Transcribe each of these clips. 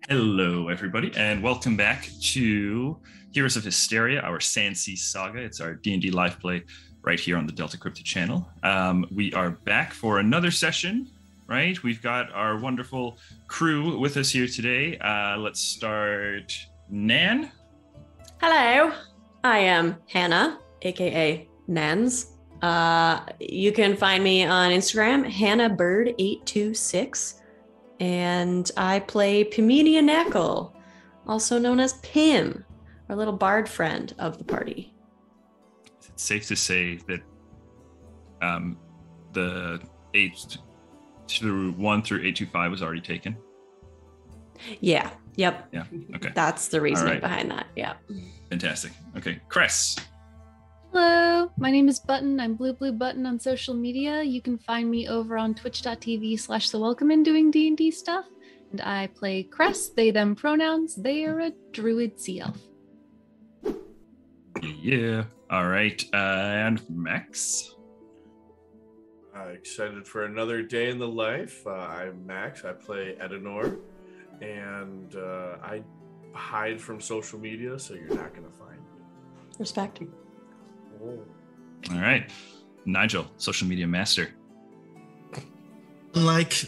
Hello, everybody, and welcome back to Heroes of Histaeria, our Sandsea Saga. It's our D&D live play right here on the Delta Crypto channel. We are back for another session, right? We've got our wonderful crew with us here today. Let's start. Nan? Hello, I am Hannah, aka Nans. You can find me on Instagram, HannahBird826. And I play Piminia Knackle, also known as Pim, our little bard friend of the party. Is it safe to say that the 1 through 825 was already taken? Yeah. Yep. Yeah. Okay. That's the reasoning behind that. Yeah. Fantastic. Okay. Cress. Hello, my name is Button. I'm Blue Button on social media. You can find me over on twitch.tv/thewelcomein doing D&D stuff. And I play Cress, they, them pronouns. They are a druid sea elf. Yeah. All right. And Max. Excited for another day in the life. I'm Max. I play Edenor. And I hide from social media, so you're not going to find me. Respect. All right. Nigel, social media master. Unlike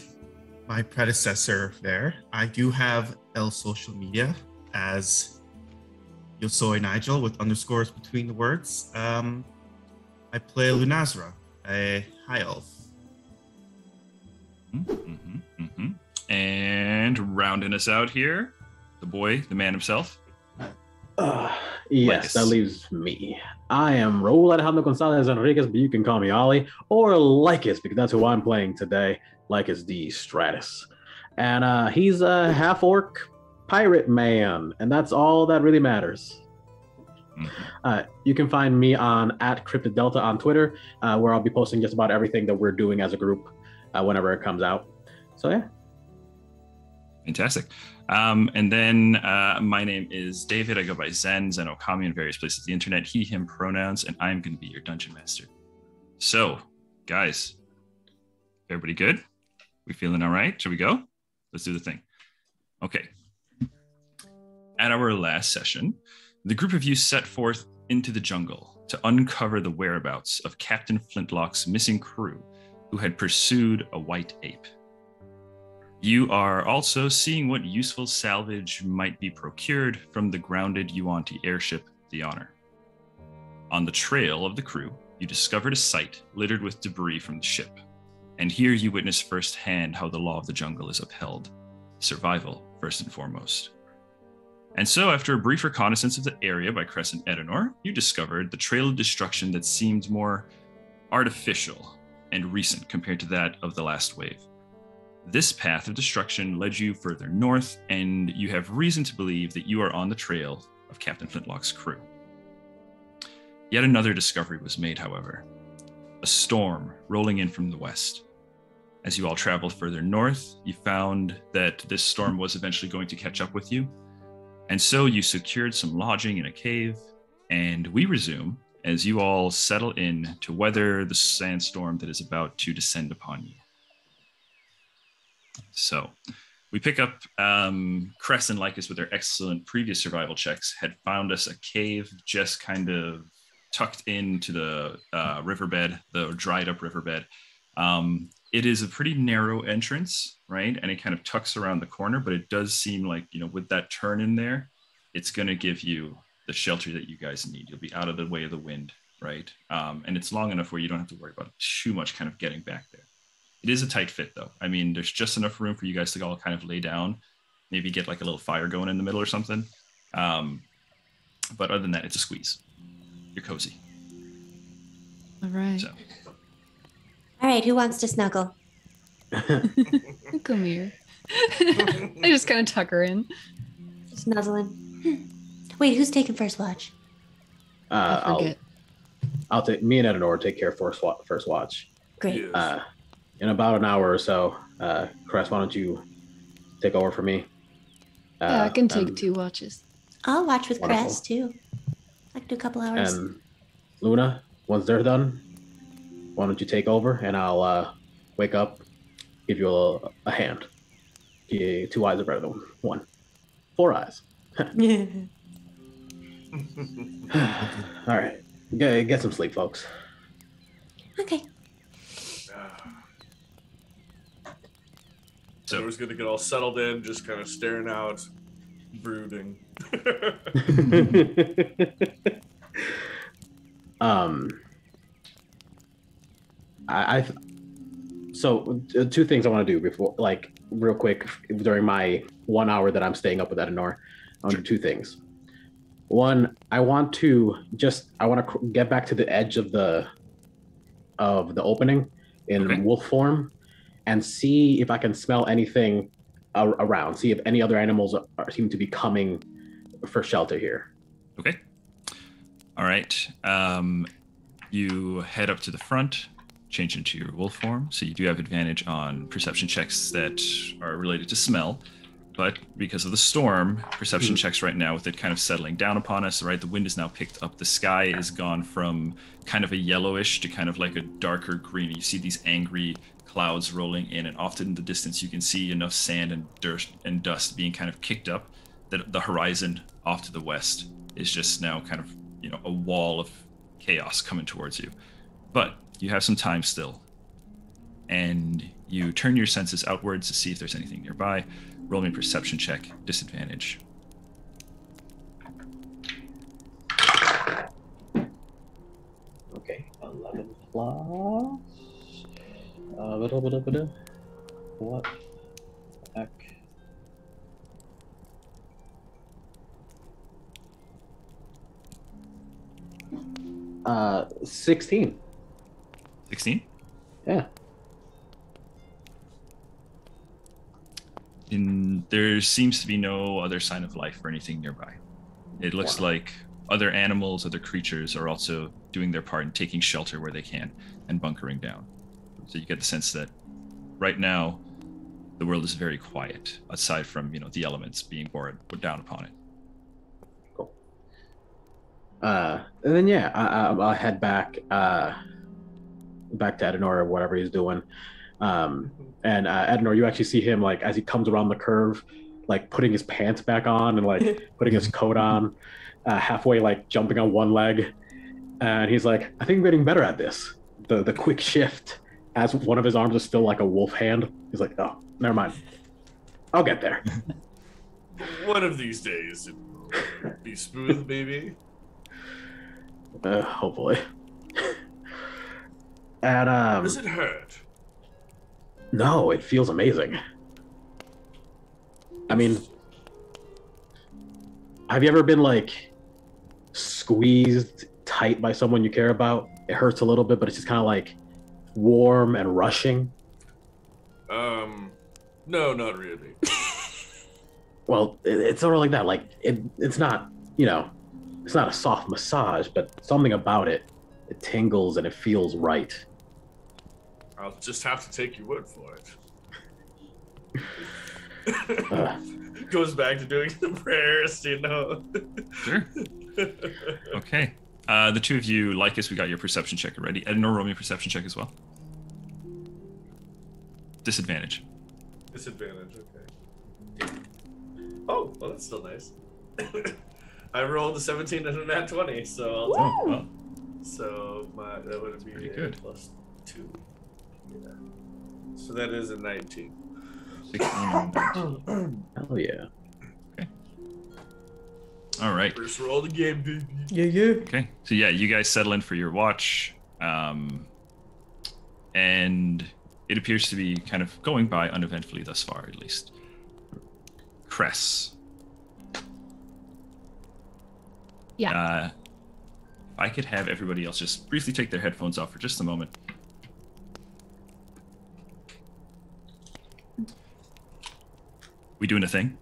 my predecessor there, I do have L social media as Yosoi Nigel with underscores between the words. I play Lunazra, a high elf. And rounding us out here, the boy, the man himself. Yes, Lycus. that leaves me. I am Raul Alejandro Gonzalez Enriquez, but you can call me Ollie or Lycus because that's who I'm playing today. Lycus D. Stratus. And he's a half-orc pirate man, and that's all that really matters. You can find me on @CryptidDelta on Twitter, where I'll be posting just about everything that we're doing as a group whenever it comes out. So yeah. Fantastic. And then my name is David. I go by Zen Okami in various places of the internet, he, him pronouns, and I'm going to be your dungeon master. So, guys, everybody good? We feeling all right? Should we go? Let's do the thing. Okay. At our last session, the group of you set forth into the jungle to uncover the whereabouts of Captain Flintlock's missing crew who had pursued a white ape. You are also seeing what useful salvage might be procured from the grounded Yuanti airship, the Honor. On the trail of the crew, you discovered a site littered with debris from the ship, and here you witness firsthand how the law of the jungle is upheld. Survival, first and foremost. And so, after a brief reconnaissance of the area by Cress and Edenor, you discovered the trail of destruction that seemed more artificial and recent compared to that of the last wave. This path of destruction led you further north, and you have reason to believe that you are on the trail of Captain Flintlock's crew. Yet another discovery was made, however. A storm rolling in from the west. As you all traveled further north, you found that this storm was eventually going to catch up with you, and so you secured some lodging in a cave, and we resume as you all settle in to weather the sandstorm that is about to descend upon you. So we pick up Cress and Lycus with their excellent previous survival checks, had found us a cave just kind of tucked into the riverbed, the dried up riverbed. It is a pretty narrow entrance, right? And it kind of tucks around the corner, but it does seem like, with that turn in there, it's going to give you the shelter that you guys need. You'll be out of the way of the wind, right? And it's long enough where you don't have to worry about too much kind of getting back there. It is a tight fit, though. I mean, there's just enough room for you guys to all kind of lay down, maybe get like a little fire going in the middle or something. But other than that, it's a squeeze. You're cozy. All right. So. All right, who wants to snuggle? Come here. I just kind of tuck her in. Just nuzzling. Wait, who's taking first watch? I forget. I'll take me and Edenor take care of first watch. Great. Yes. In about an hour or so, Cress, why don't you take over for me? Yeah, I can take 2 watches. I'll watch with Wonderful. Cress, too. I can do a couple hours. And Luna, once they're done, why don't you take over and I'll wake up, give you a hand. 2 eyes are better than 1. 4 eyes. Yeah. All right. Get some sleep, folks. Okay. So Edenor's gonna get all settled in, just kind of staring out, brooding. So 2 things I want to do before, like, real quick, during my 1 hour that I'm staying up with Edenor. I want to do 2 things. One, I want to get back to the edge of the opening in wolf form and see if I can smell anything around. See if any other animals seem to be coming for shelter here. Okay. All right. You head up to the front, change into your wolf form. So you do have advantage on perception checks that are related to smell. But because of the storm, perception checks right now, with it kind of settling down upon us, right? The wind is now picked up. The sky is gone from kind of a yellowish to kind of like a darker green. You see these angry clouds rolling in, and often in the distance you can see enough sand and dirt and dust being kind of kicked up that the horizon off to the west is just now kind of, a wall of chaos coming towards you. But you have some time still, and you turn your senses outwards to see if there's anything nearby. Roll me a perception check, disadvantage. Okay, 11 plus. What the heck? 16. 16? Yeah. There seems to be no other sign of life or anything nearby. It looks like other animals, other creatures are also doing their part in taking shelter where they can and bunkering down. So you get the sense that right now the world is very quiet, aside from, the elements being put down upon it. Cool. And then I'll head back to Edenor or whatever he's doing. And Edenor, you actually see him, like, as he comes around the curve, like putting his pants back on and like putting his coat on, halfway like jumping on one leg, and he's like, I think I'm getting better at this. The quick shift as one of his arms is still like a wolf hand. He's like, oh, never mind, I'll get there. One of these days it will be smooth, baby. Hopefully. And does it hurt? No, it feels amazing. I mean, have you ever been like squeezed tight by someone you care about? It hurts a little bit, but it's just kind of like warm and rushing. No, not really. Well, it's sort of like that. Like it's not, it's not a soft massage, but something about it tingles and it feels right. I'll just have to take your word for it. Goes back to doing the prayers, Sure. Okay. The two of you, Lycus, we got your perception check already. Edenor, roll me a perception check as well. Disadvantage. Disadvantage, okay. Oh, well, that's still nice. I rolled a 17 and a nat 20, so I'll take it. Well, so that would be pretty good. +2. Yeah. So that is a 19. 16 and 19. Hell yeah. Okay. All right. First roll the game, baby. Yeah. Okay. So yeah, you guys settle in for your watch. And it appears to be kind of going by uneventfully thus far, at least. Cress. Yeah. If I could have everybody else just briefly take their headphones off for just a moment. We doing a thing?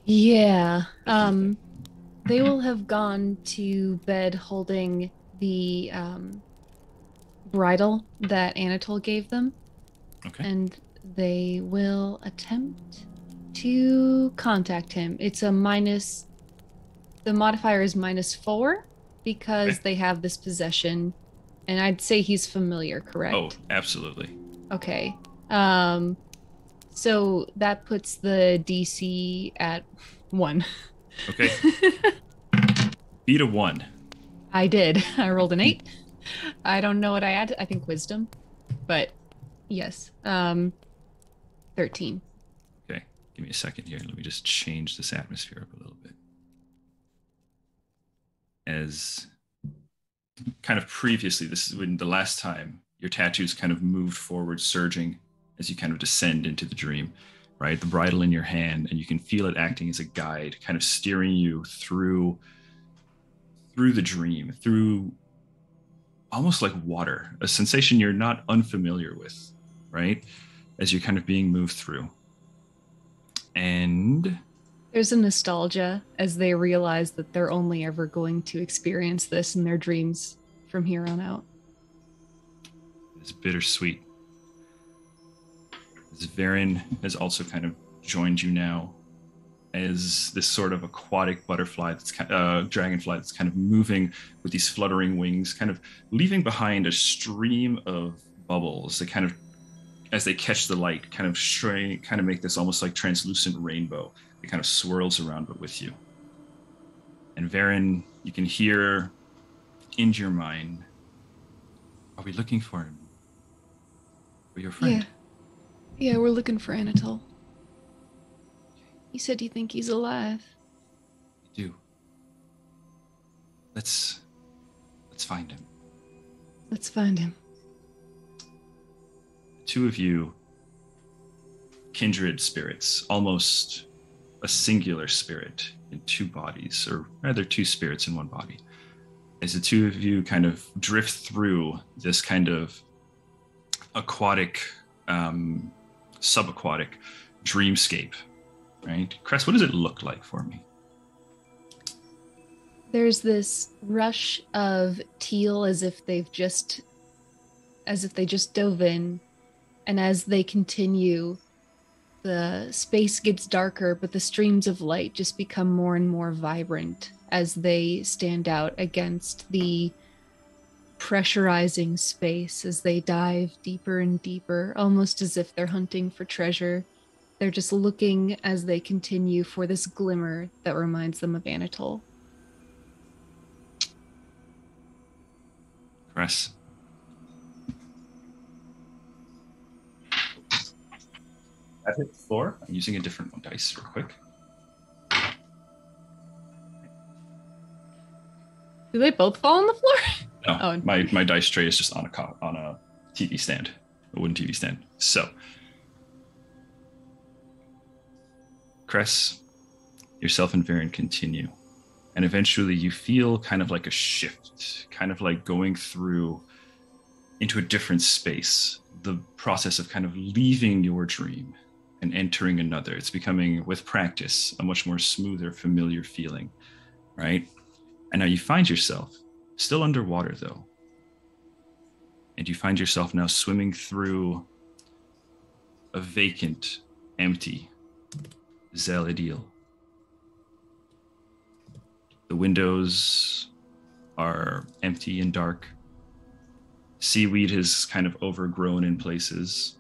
Yeah. They will have gone to bed holding the bridle that Anatole gave them. Okay. And they will attempt to contact him. It's a minus. The modifier is -4 because they have this possession, and I'd say he's familiar, correct? Oh, absolutely. Okay. So that puts the DC at 1. Okay. Beat a 1. I did. I rolled an 8. I don't know what I had. I think wisdom, but yes. 13. Okay. Give me a second here. Let me just change this atmosphere up a little bit. As kind of previously, this is when the last time your tattoos kind of moved forward, surging as you kind of descend into the dream, right? The bridle in your hand, and you can feel it acting as a guide, kind of steering you through the dream, through almost like water, a sensation you're not unfamiliar with, right? As you're kind of being moved through. And there's a nostalgia as they realize that they're only ever going to experience this in their dreams from here on out. It's bittersweet. As Varen has also kind of joined you now as this sort of aquatic butterfly, that's dragonfly that's kind of moving with these fluttering wings, kind of leaving behind a stream of bubbles that kind of, as they catch the light, kind of shrink, kind of make this almost like translucent rainbow. It kind of swirls around but with you. And Varen, you can hear in your mind, are we looking for him? For your friend? Yeah, we're looking for Anatole. You said you think he's alive. I do. Let's find him. Let's find him. The two of you, kindred spirits, almost a singular spirit in two bodies, or rather two spirits in one body. As the two of you kind of drift through this kind of aquatic, subaquatic dreamscape, right? Cress, what does it look like for me? There's this rush of teal as if they just dove in, and as they continue, the space gets darker, but the streams of light just become more and more vibrant as they stand out against the pressurizing space as they dive deeper and deeper, almost as if they're hunting for treasure. They're just looking as they continue for this glimmer that reminds them of Anatole. Cress. I've hit 4. I'm using a different dice real quick. Do they both fall on the floor? No, Oh. my dice tray is just on a TV stand, a wooden TV stand. So, Cress, yourself and Varen continue. And eventually you feel kind of like a shift, kind of like going through into a different space. The process of kind of leaving your dream and entering another. It's becoming, with practice, a much more smoother, familiar feeling, right? And now you find yourself still underwater, though. And you find yourself now swimming through a vacant, empty Zelidil. The windows are empty and dark. Seaweed has kind of overgrown in places.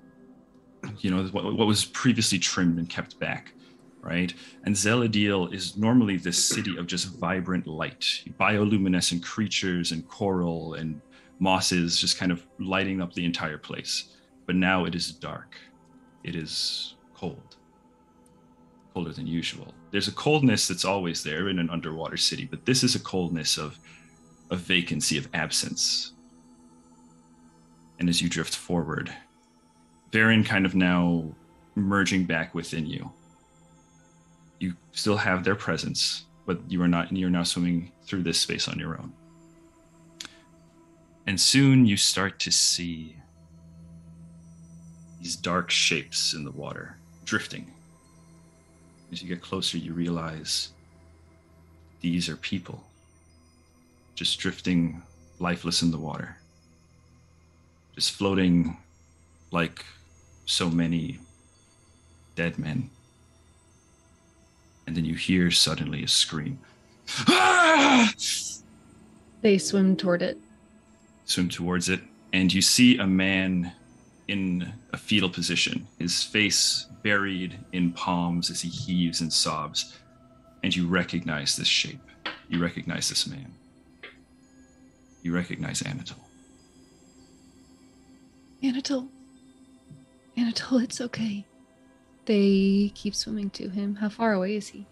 You know, what was previously trimmed and kept back, right? And Zelidil is normally this city of just vibrant light, bioluminescent creatures and coral and mosses just kind of lighting up the entire place. But now it is dark. It is cold. Colder than usual. There's a coldness that's always there in an underwater city, but this is a coldness of vacancy, of absence. And as you drift forward, Varen kind of now merging back within you. You still have their presence, but you're now swimming through this space on your own. And soon you start to see these dark shapes in the water, drifting. As you get closer, you realize these are people, just drifting lifeless in the water, just floating like so many dead men. And then you hear suddenly a scream. Ah! They swim toward it. Swim towards it, and you see a man in a fetal position, his face buried in palms as he heaves and sobs. and you recognize this shape. You recognize this man. You recognize Anatole. Anatole, it's okay. They keep swimming to him. How far away is he?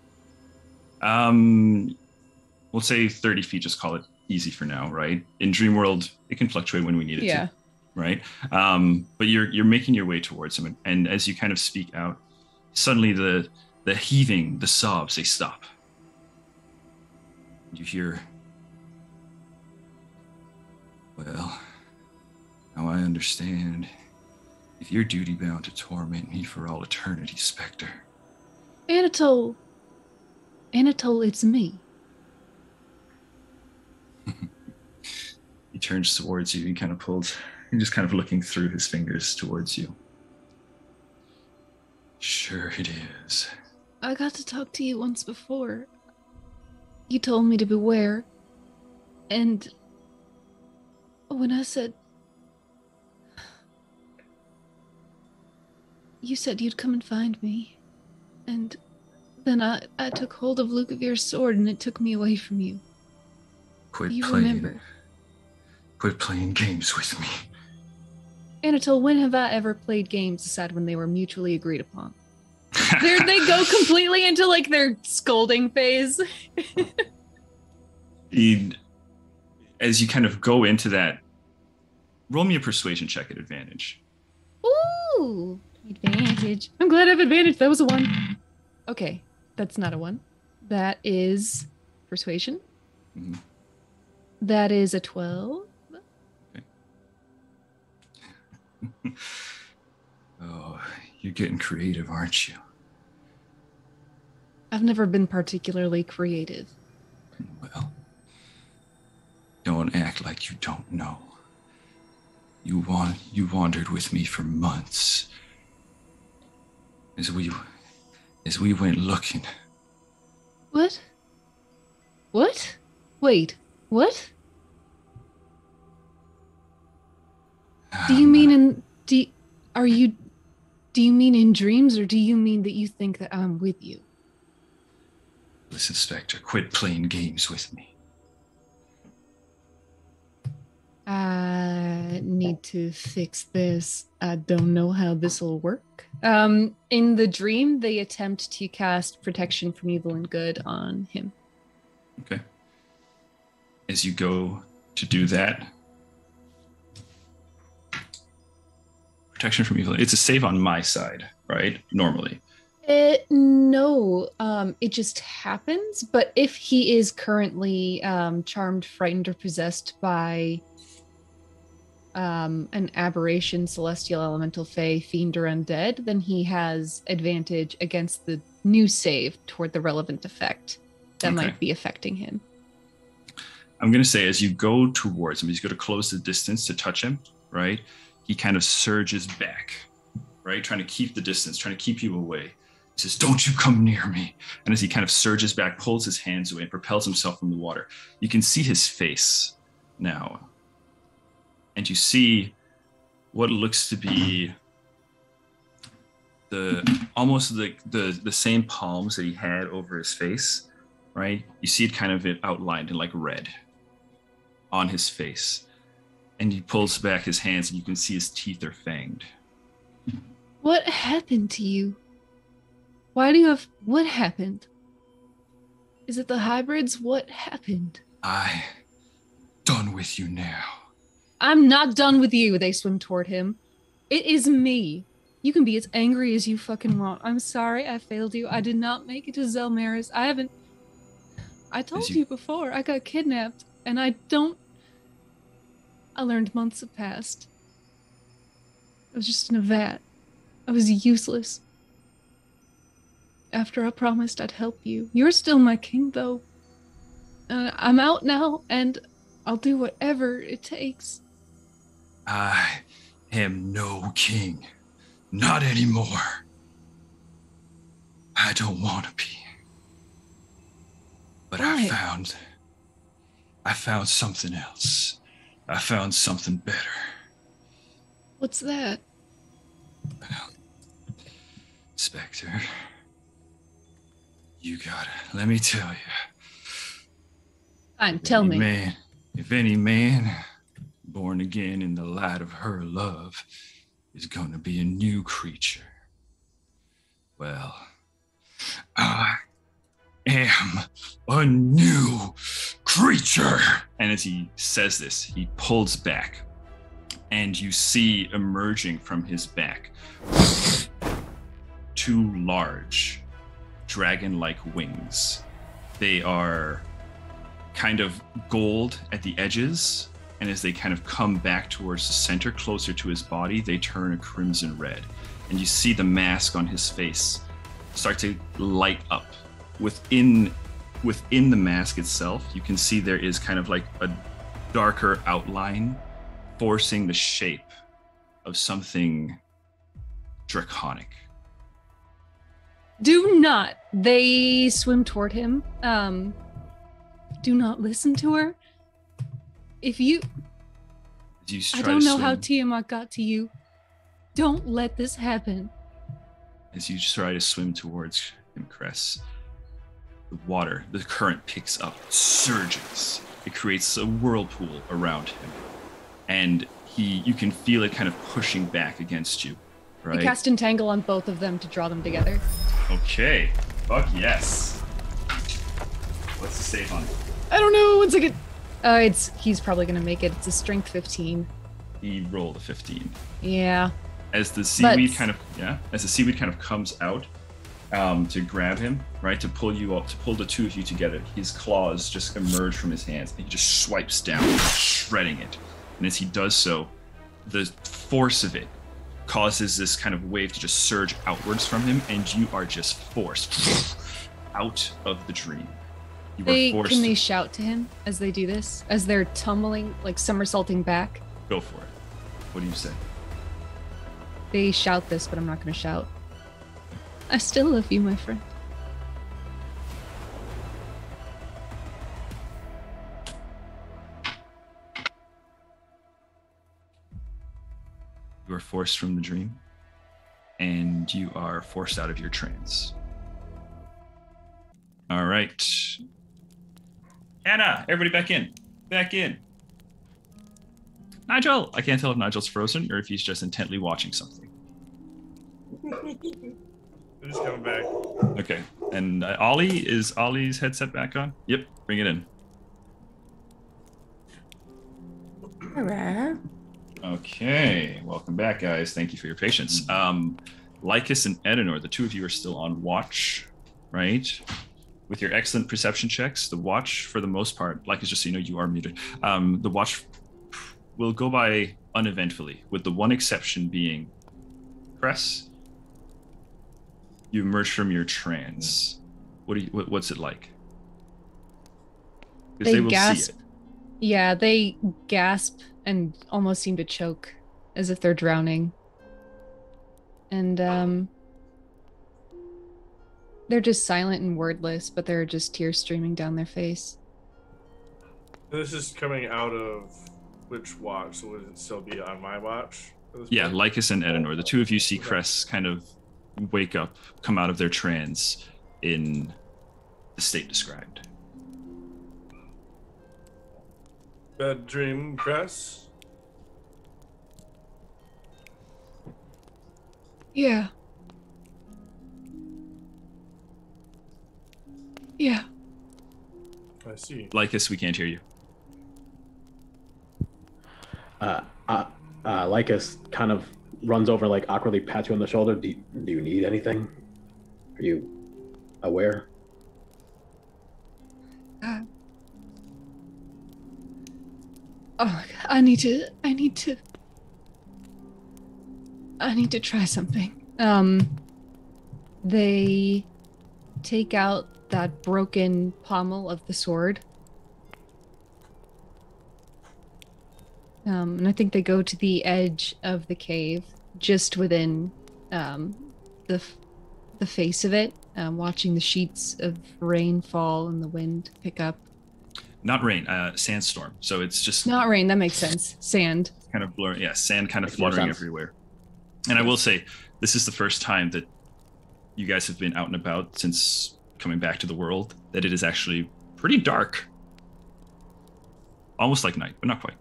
We'll say 30 feet, just call it easy for now, right? In Dream World, it can fluctuate when we need it to, right? But you're making your way towards him, and as you kind of speak out, suddenly the heaving, the sobs, they stop. You hear, well, now I understand. If you're duty-bound to torment me for all eternity, Spectre. Anatole, it's me. He turns towards you. He kind of pulls. He's just kind of looking through his fingers towards you. Sure it is. I got to talk to you once before. You told me to beware. And when I said... You said you'd come and find me. And then I took hold of Lucavir's sword and it took me away from you. Remember? Quit playing games with me. Anatole, when have I ever played games aside when they were mutually agreed upon? They go completely into like their scolding phase. As you kind of go into that, roll me a persuasion check at advantage. Ooh, advantage. I'm glad I have advantage. That was a 1. Okay, that's not a 1. That is persuasion. Mm-hmm. That is a 12. Okay. Oh, you're getting creative, aren't you? I've never been particularly creative. Well, don't act like you don't know. You wandered with me for months. As we went looking. What? Wait, what? Do you mean do you mean in dreams, or do you mean that you think that I'm with you? Listen, Spectre, quit playing games with me. I need to fix this. I don't know how this will work. In the dream, they attempt to cast protection from evil and good on him. Okay. As you go to do that, protection from evil, it's a save on my side, right? Normally. No, it just happens. But if he is currently charmed, frightened, or possessed by an aberration, celestial, elemental, fey, fiend, or undead, then he has advantage against the new save toward the relevant effect that might be affecting him. I'm going to say, as you go towards him, he's going to close the distance to touch him, right? He kind of surges back, right? Trying to keep the distance, trying to keep you away. He says, "Don't you come near me." And as he kind of surges back, pulls his hands away and propels himself from the water, you can see his face now. And you see what looks to be almost the same palms that he had over his face, right? You see it kind of outlined in like red on his face. And he pulls back his hands and you can see his teeth are fanged. What happened to you? Why do you have... What happened? Is it the hybrids? What happened? I'm done with you now. I'm not done with you. They swim toward him. It is me. You can be as angry as you fucking want. I'm sorry I failed you. I did not make it to Zelmaris. I told you before, I got kidnapped, and I learned months have passed. I was just in a vat. I was useless. After I promised I'd help you. You're still my king, though. I'm out now, and I'll do whatever it takes. I am no king. Not anymore. I don't want to be. But Why? I found something else. I found something better. What's that? Well, Spectre, You got it. Let me tell you. Fine, tell me. If any man born again in the light of her love is going to be a new creature, well, I am a new creature. And as he says this, he pulls back, and you see emerging from his back 2 large dragon-like wings. They are kind of gold at the edges, and as they kind of come back towards the center, closer to his body, they turn a crimson red. And you see the mask on his face start to light up. Within the mask itself, you can see there is kind of like a darker outline forcing the shape of something draconic. Do not. They swim toward him. Do not listen to her. If you... I don't know how Tiamat got to you. Don't let this happen. As you try to swim towards him, Cress, the water, the current picks up, surges. It creates a whirlpool around him. And you can feel it kind of pushing back against you, right? I cast Entangle on both of them to draw them together. Okay. Fuck yes. What's the save on it? I don't know. 1 second. He's probably gonna make it. It's a strength 15. He rolled a 15. Yeah. As the seaweed kind of comes out to grab him, right, to pull you up, to pull the 2 of you together, his claws just emerge from his hands, and he just swipes down, shredding it. And as he does so, the force of it causes this kind of wave to just surge outwards from him, and you are just forced out of the dream. Can they shout to him as they do this? As they're tumbling, like somersaulting back? Go for it. What do you say? They shout this, but I'm not going to shout. I still love you, my friend. You are forced from the dream, and you are forced out of your trance. All right. Anna, everybody back in. Back in. Nigel! I can't tell if Nigel's frozen or if he's just intently watching something. They're just coming back. Okay. And Ollie, is Ollie's headset back on? Yep. Bring it in. Hello. Okay. Welcome back, guys. Thank you for your patience. Lycus and Edenor, the 2 of you are still on watch, right? With your excellent perception checks, the watch, for the most part, Lycus, just so you know, you are muted. The watch will go by uneventfully, with the one exception being Cress. You emerge from your trance. What's it like? Because they will see it. Yeah, they gasp and almost seem to choke, as if they're drowning. And they're just silent and wordless, but there are just tears streaming down their face. This is coming out of which watch? So would it still be on my watch? Yeah, Lycus and Edenor. The 2 of you see Cress kind of wake up, come out of their trance in the state described. Bad dream, Cress? Yeah. Yeah. I see. Lycus, we can't hear you. Lycus kind of runs over, like awkwardly pats you on the shoulder. Do you need anything? Are you aware? I need to try something. They take out that broken pommel of the sword. And I think they go to the edge of the cave, just within the face of it, watching the sheets of rain fall and the wind pick up. Not rain, sandstorm. So it's just... Not rain, that makes sense. Sand. Kind of blurring, yeah, sand kind of fluttering everywhere. And I will say, this is the first time that you guys have been out and about since coming back to the world, that it is actually pretty dark. Almost like night, but not quite.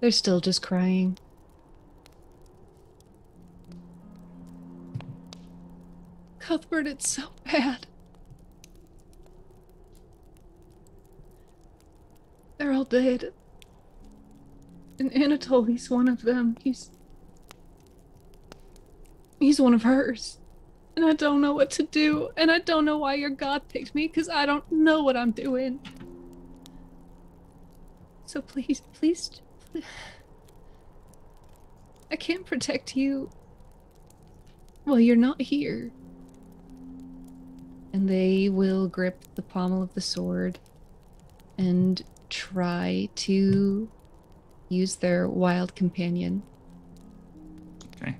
They're still just crying. Cuthbert, it's so bad. They're all dead. And Anatole, he's one of them. He's one of hers. And I don't know what to do. And I don't know why your God picked me, because I don't know what I'm doing. So please, I can't protect you while you're not here. And they will grip the pommel of the sword and try to use their wild companion. Okay.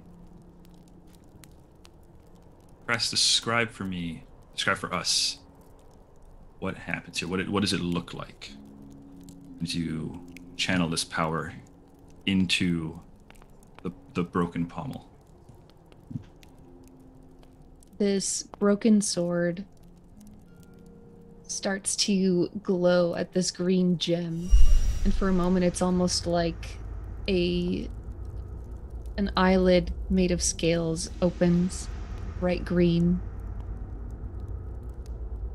Press, describe for us what happens here. What does it look like as you channel this power into the broken pommel? This broken sword starts to glow at this green gem, and for a moment it's almost like an eyelid made of scales opens, bright green,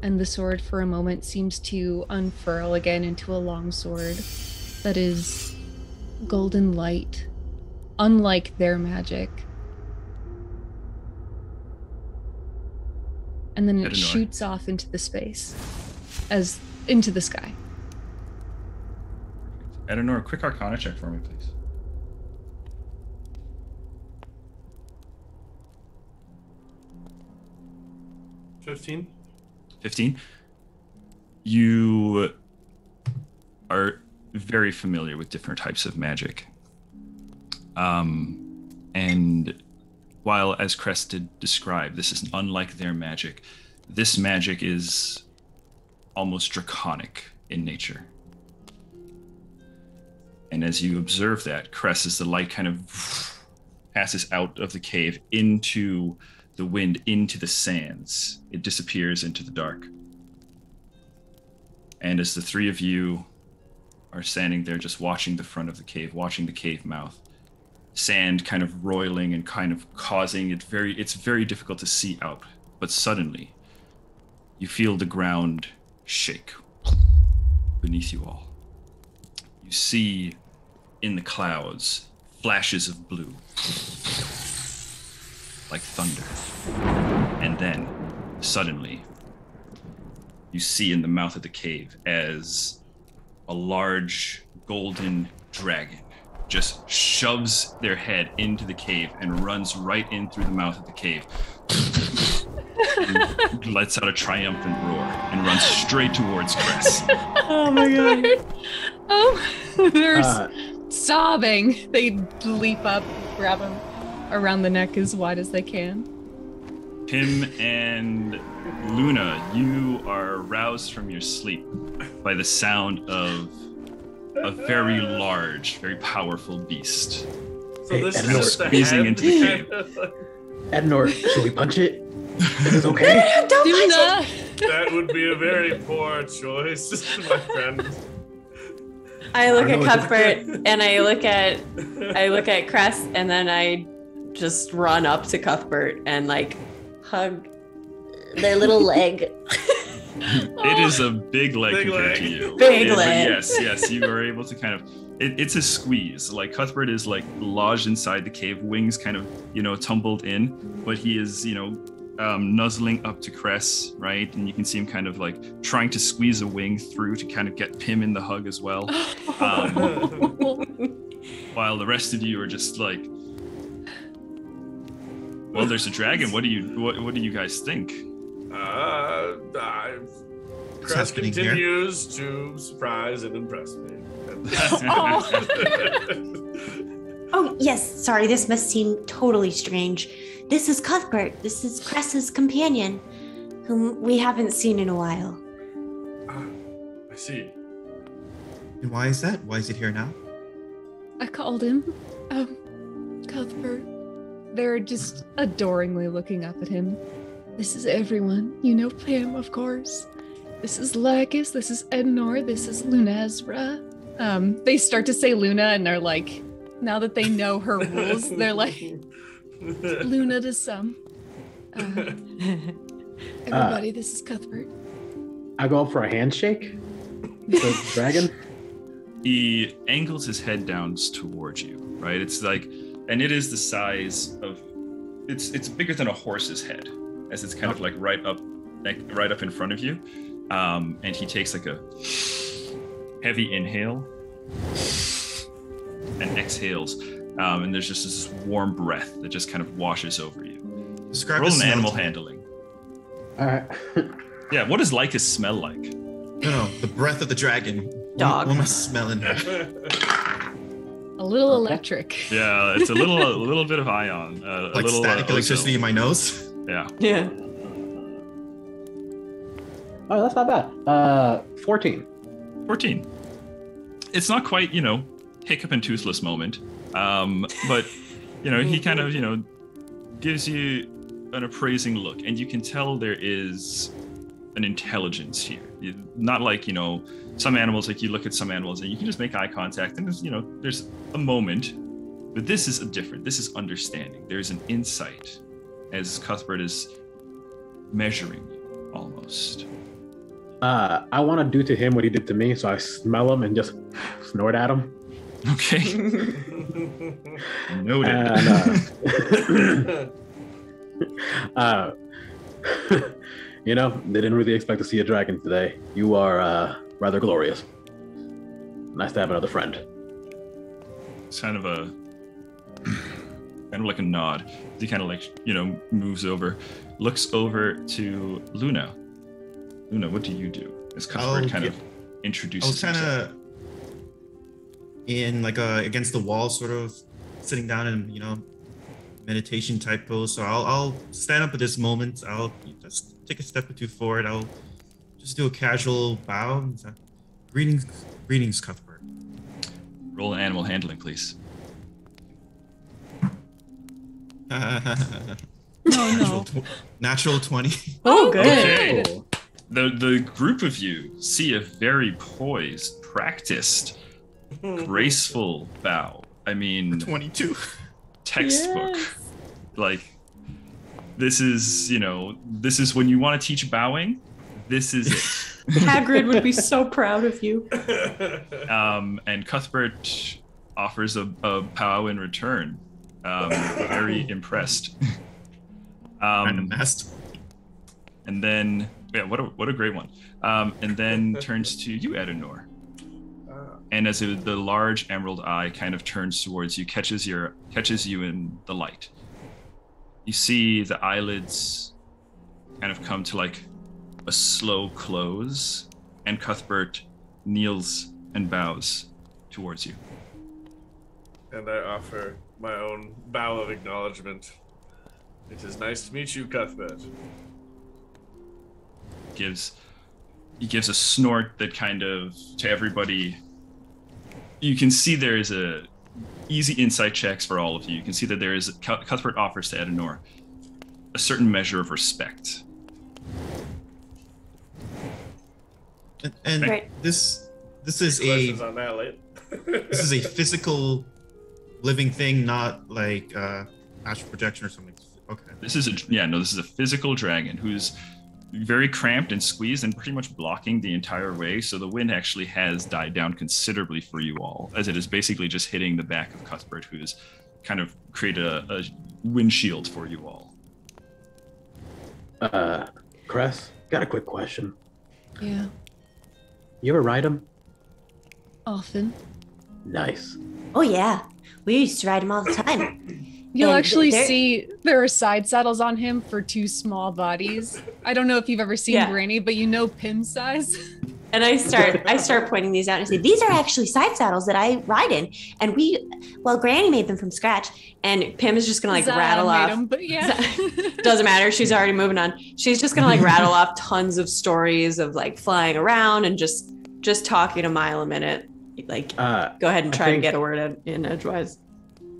and the sword for a moment seems to unfurl again into a long sword that is golden light, unlike their magic. And then it shoots off into the space, into the sky. Edenor, a quick Arcana check for me, please. $15. 15. You are very familiar with different types of magic. And while, as Crest did describe, this is unlike their magic, this magic is almost draconic in nature. And as you observe that, Crest, as the light kind of passes out of the cave into the wind, into the sands, it disappears into the dark. And as the three of you are standing there just watching the front of the cave, watching the cave mouth, sand kind of roiling and kind of causing it's very difficult to see out. But suddenly, you feel the ground shake beneath you all. You see in the clouds flashes of blue, like thunder. And then, suddenly, you see in the mouth of the cave as a large golden dragon just shoves their head into the cave and runs right in through the mouth of the cave. And lets out a triumphant roar and runs straight towards Chris. Oh my god. Oh, they're sobbing. They leap up, grab him around the neck as wide as they can. Pim and Luna, you are roused from your sleep by the sound of a very large, very powerful beast. So this Edenor, is the squeezing head. into the cave. Edenor, should we punch it? Is this okay? Don't Do punch not. it! That would be a very poor choice, my friend. I look at I don't know what to Cuthbert and I look at Cress, and then I just run up to Cuthbert and like hug their little leg. It is a big leg Big compared leg. to you. Big But leg. Yes, you are able to kind of. It's a squeeze. Like Cuthbert is like lodged inside the cave, wings kind of tumbled in, but he is nuzzling up to Cress, right? And you can see him kind of like trying to squeeze a wing through to kind of get Pim in the hug as well. While the rest of you are just like, well, there's a dragon. What do you guys think? Crest happening here? continues to surprise and impress me. Oh, yes. Sorry, this must seem totally strange. This is Cuthbert. This is Cress's companion, whom we haven't seen in a while. I see. And why is that? Why is it here now? I called him. Cuthbert. They're just adoringly looking up at him. This is everyone. You know Pam, of course. This is Lacus. This is Ednor. This is Lunezra. They start to say Luna, and they're like, now that they know her rules, they're like, Luna to some. Everybody, this is Cuthbert. I go up for a handshake. The dragon. He angles his head down towards you, right? It's like, and it is the size of, it's bigger than a horse's head, as it's kind of like right up in front of you. And he takes like a heavy inhale and exhales, and there's just this warm breath that just kind of washes over you. Describe Roll the an smell animal to me. handling. All right. Yeah, what does Lycus smell like? No, the breath of the dragon. Dog. What am I smelling? A little electric. Yeah, it's a little bit of ion, a Like little static electricity in ozone. my nose? Yeah. Yeah. Oh, that's not bad. 14. 14. It's not quite, hiccup and toothless moment. But, he kind of, gives you an appraising look, and you can tell there is an intelligence here. Not like, some animals, like you look at some animals and you can just make eye contact and there's a moment, but this is different. This is understanding. There's an insight as Cuthbert is measuring you almost. I want to do to him what he did to me, so I smell him and just snort at him. Okay. Noted. And, they didn't really expect to see a dragon today. You are rather glorious. Nice to have another friend. It's kind of like a nod. He kind of like, moves over, looks over to Luna. Luna, what do you do? As Cuthbert of introduces I was kind himself. of in like against the wall, sort of sitting down in meditation type pose. So I'll stand up at this moment. I'll just take a step or two forward. I'll just do a casual bow. And say, greetings, Cuthbert. Roll an animal handling, please. Oh, no. Natural 20. Oh, good. Okay. The group of you see a very poised, practiced, graceful bow. I mean, 22. textbook. Yes. Like, this is when you want to teach bowing, this is it. Hagrid would be so proud of you. And Cuthbert offers a bow in return. Very impressed. Kind of messed. And then, what a great one. And then turns to you, Edinor. And as the large emerald eye kind of turns towards you, catches you in the light. You see the eyelids kind of come to like a slow close, and Cuthbert kneels and bows towards you. And I offer my own bow of acknowledgement. It is nice to meet you, Cuthbert. He gives a snort that kind of, to everybody, you can see there is a easy insight checks for all of you. You can see that there is, Cuthbert offers to Edinor a certain measure of respect. And Right. this is Questions a on that later. this is a physical living thing, not like astral projection or something. Okay. This is a physical dragon who's very cramped and squeezed and pretty much blocking the entire way. So the wind actually has died down considerably for you all, as it is basically just hitting the back of Cuthbert, who's kind of created a windshield for you all. Cress, got a quick question. Yeah, You ever ride him? often. Nice. Oh yeah, we used to ride him all the time. You'll And actually there- see there are side saddles on him for two small bodies. I don't know if you've ever seen Yeah. Granny, but Pim's size. And I start pointing these out and say, these are actually side saddles that I ride in. And Granny made them from scratch. And Pim is just gonna Zara rattle made off. 'em, but yeah. Doesn't matter. She's already moving on. She's just gonna rattle off tons of stories of flying around and just talking a mile a minute. Go ahead and I try to think- get a word in edgewise.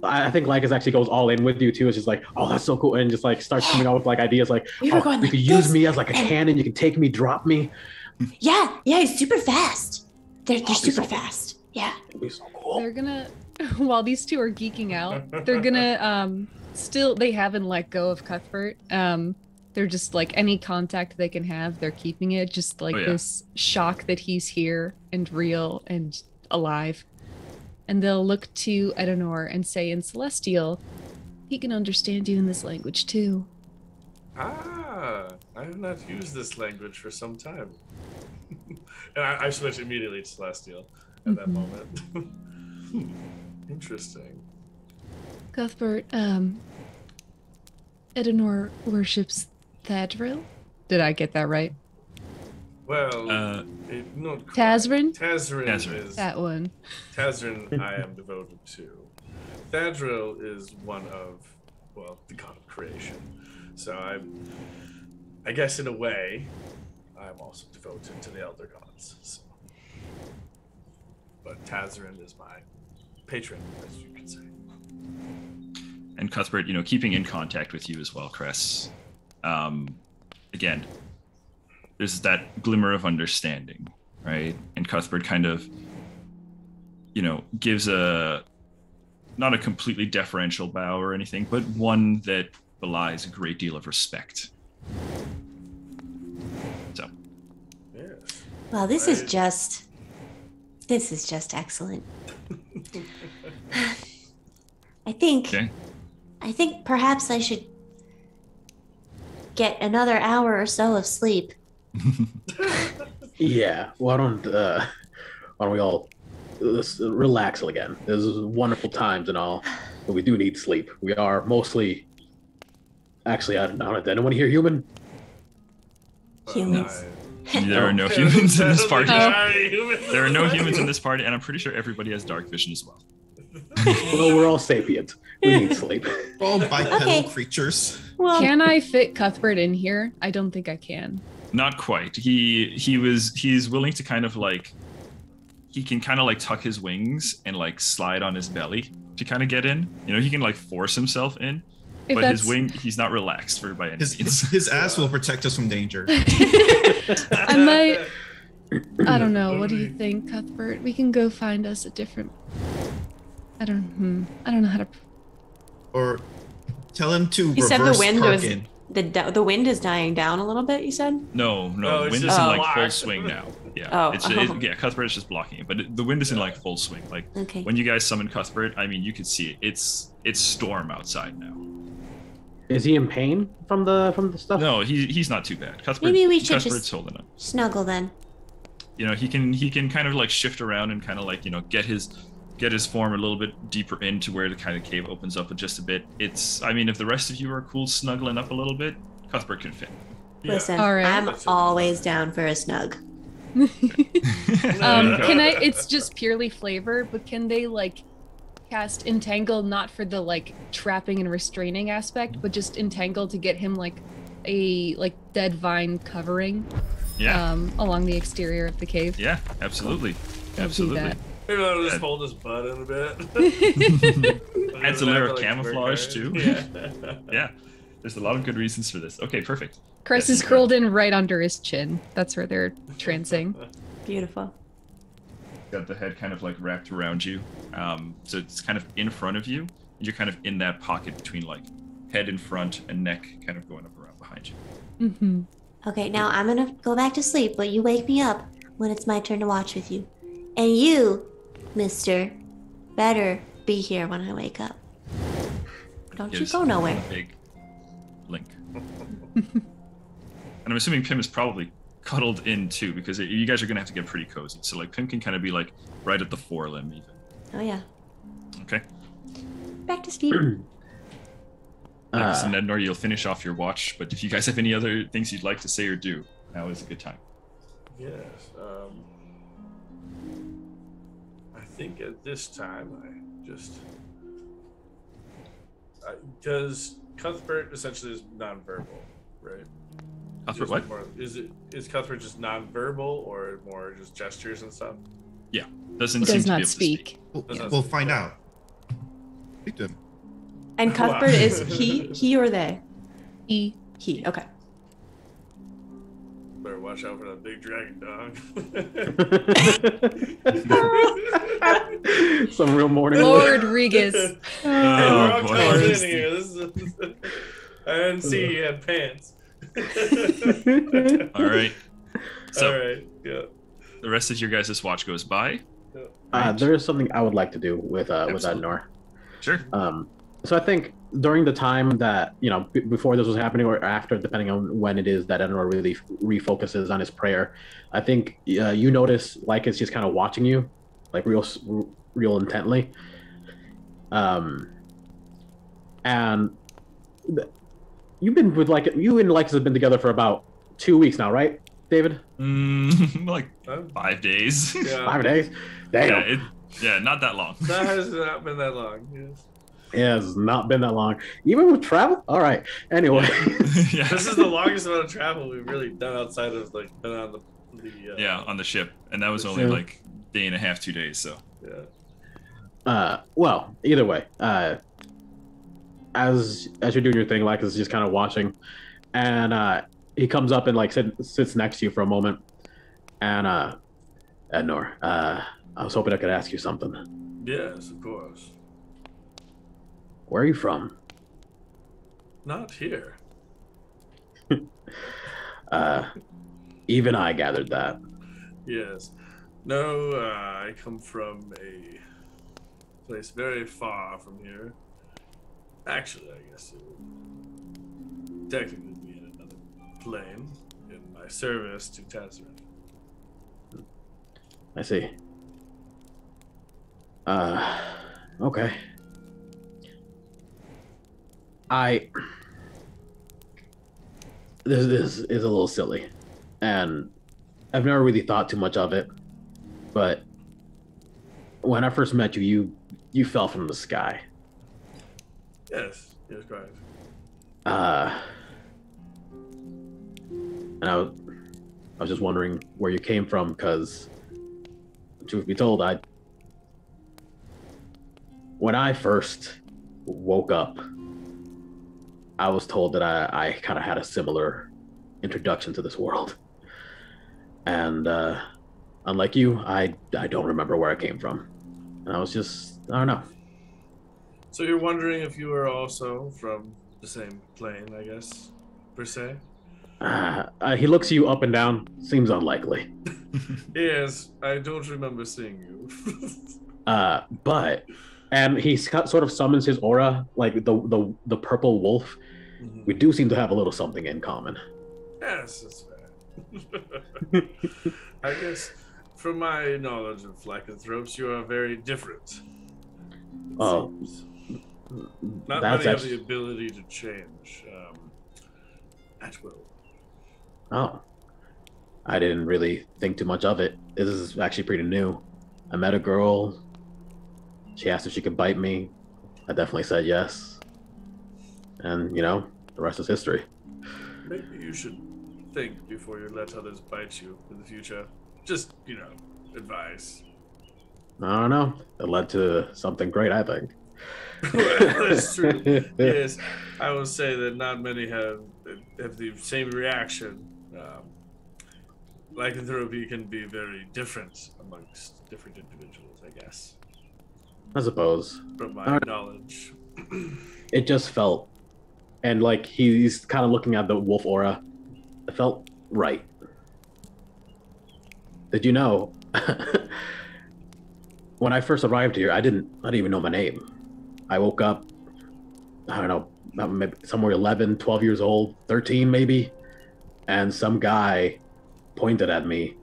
I think Lycus actually goes all in with you too. It's just like, oh, that's so cool, and just like starts coming up with like ideas like, We were going you like could use this, me as like a and- cannon. You can take me, drop me. Yeah, he's super fast. They're That'd be super so- fast. Yeah. It'd be so cool. They're gonna, while these two are geeking out, they're gonna still, they haven't let go of Cuthbert. They're just like any contact they can have, they're keeping it. Just like this shock that he's here and real and alive. And they'll look to Edenor and say in Celestial, he can understand you in this language too. Ah, I have not used this language for some time. And I switch immediately to Celestial at that moment. Interesting. Cuthbert, Edenor worships Thadril? Did I get that right? Well, not quite. Tazrin? Tazrin is That one. Tazrin I am devoted to. Thadril is one of, well, the god of creation. So I guess in a way, I'm also devoted to the elder gods. So. But Tazrin is my patron, as you could say. And Cuthbert, keeping in contact with you as well, Cress. Again, there's that glimmer of understanding, right? And Cuthbert kind of, gives not a completely deferential bow or anything, but one that belies a great deal of respect. So. Yes. Well, this is just excellent. I think perhaps I should get another hour or so of sleep. Yeah, why don't we all relax again? This is wonderful times and all, but we do need sleep. We are mostly, actually, I don't know. Did anyone hear human? Humans. There are no humans in this party. Oh. There are no humans in this party, and I'm pretty sure everybody has dark vision as well. Well, we're all sapient. We need sleep. We're all bipedal Okay. creatures. Well, Can I fit Cuthbert in here? I don't think I can. Not quite. He's willing to kind of like, he can kind of like tuck his wings and like slide on his belly to kind of get in. He can like force himself in, If but that's, his wing, he's not relaxed for by any means. His ass will protect us from danger. I might. I don't know. What do you think, Cuthbert? We can go find us a different. I don't know how to. Or tell him to You said the reverse wind park was in. the wind is dying down a little bit. You said. No, No, it's wind just is in like black. full swing now. Yeah, Oh. yeah. Cuthbert is just blocking it, but the wind is in like full swing. Like okay. when you guys summon Cuthbert, I mean, you could see it. It's storm outside now. Is he in pain from the stuff? No, he's not too bad. Cuthbert, Maybe we should Cuthbert's just- holding up. Snuggle then. He can kind of like shift around and kind of like get his form a little bit deeper into where the kind of cave opens up just a bit. I mean, if the rest of you are cool snuggling up a little bit, Cuthbert can fit. Yeah. Listen, All right. I'm always down for a snug. Can I? It's just purely flavor, but can they like cast entangle not for the like trapping and restraining aspect, but just entangle to get him like a dead vine covering Yeah, along the exterior of the cave? yeah, absolutely, They'll do absolutely. that. Maybe I'll just hold his butt in a bit. Adds a layer of camouflage too. Yeah. Yeah, there's a lot of good reasons for this. Okay, perfect. Cress Yes. is curled in right under his chin. That's where they're trancing. Beautiful. Got the head kind of like wrapped around you, so it's kind of in front of you. You're kind of in that pocket between like head in front and neck, kind of going up around behind you. Mm-hmm. Okay, now I'm gonna go back to sleep, but you wake me up when it's my turn to watch with you. And you, mister, better be here when I wake up. Don't you Gives go nowhere. a big link. And I'm assuming Pim is probably cuddled in too, because you guys are gonna have to get pretty cozy. So like Pim can kind of be like right at the forelimb even. Oh yeah. Okay. Back to sleep. Marcus and Nednor, you'll finish off your watch, but if you guys have any other things you'd like to say or do, now is a good time. Yes. I think at this time because Cuthbert essentially is nonverbal, right? Cuthbert, what? Is Cuthbert just nonverbal or more just gestures and stuff? Doesn't He seem does to be not able to speak. We'll find out. Speak to him. And Cuthbert is he or they? E. He. Okay. Better watch out for that big dragon dog. Some real morning. Lord Regis. Hey, we're all boy. called in here. I didn't see you had pants. All right. So All right. Yeah. the rest of your guys' watch goes by. There is something I would like to do with Absolutely. Adenor. Sure. So I think during the time that, before this was happening or after, depending on when it is that Adenor really refocuses on his prayer, I think you notice like it's just kind of watching you, like real intently. And you've been with you and Lycus have been together for about 2 weeks now, right, David? Like 5 days. Yeah. 5 days? Damn. Yeah, not that long. That has not been that long. Yes. Yeah, it's not been that long. Even with travel? All right. Anyway. Yeah. This is the longest amount of travel we've really done outside of been on the on the ship, and that was only Yeah. like day and a half, 2 days. So Well, either way, as you're doing your thing, Lycus is just kind of watching, and he comes up and sits next to you for a moment, and Ednor, I was hoping I could ask you something. Yes, of course. Where are you from? Not here. Even I gathered that. Yes. No, I come from a place very far from here. Actually, I guess it would technically be in another plane in my service to Tazrin. I see. Okay. This is a little silly, and I've never really thought too much of it, but when I first met you, you fell from the sky. Yes, correct. And I was just wondering where you came from, because truth be told, when I first woke up, I was told that I kind of had a similar introduction to this world. And unlike you, I don't remember where I came from. And I was just, I don't know. So you're wondering if you were also from the same plane, I guess, per se? He looks you up and down. Seems unlikely. Yes, I don't remember seeing you. And he sort of summons his aura, like the purple wolf. Mhm. We do seem to have a little something in common. Yes, that's fair. I guess, from my knowledge of lycanthropes, you are very different. it Oh, seems. Not that's many have actually- the ability to change at will. Oh, I didn't really think too much of it. This is actually pretty new. I met a girl. She asked if she could bite me. I definitely said yes. And, the rest is history. Maybe you should think before you let others bite you in the future. Just, advice. I don't know. It led to something great, I think. That's true. Yes, I will say that not many have the same reaction. Lycanthropy can be very different amongst different individuals, I guess, I suppose. from my knowledge. It just felt, and he's kind of looking at the wolf aura. It felt right. Did you know? When I first arrived here, I didn't even know my name. I woke up, I don't know, maybe somewhere 11, 12 years old, 13 maybe, and some guy pointed at me,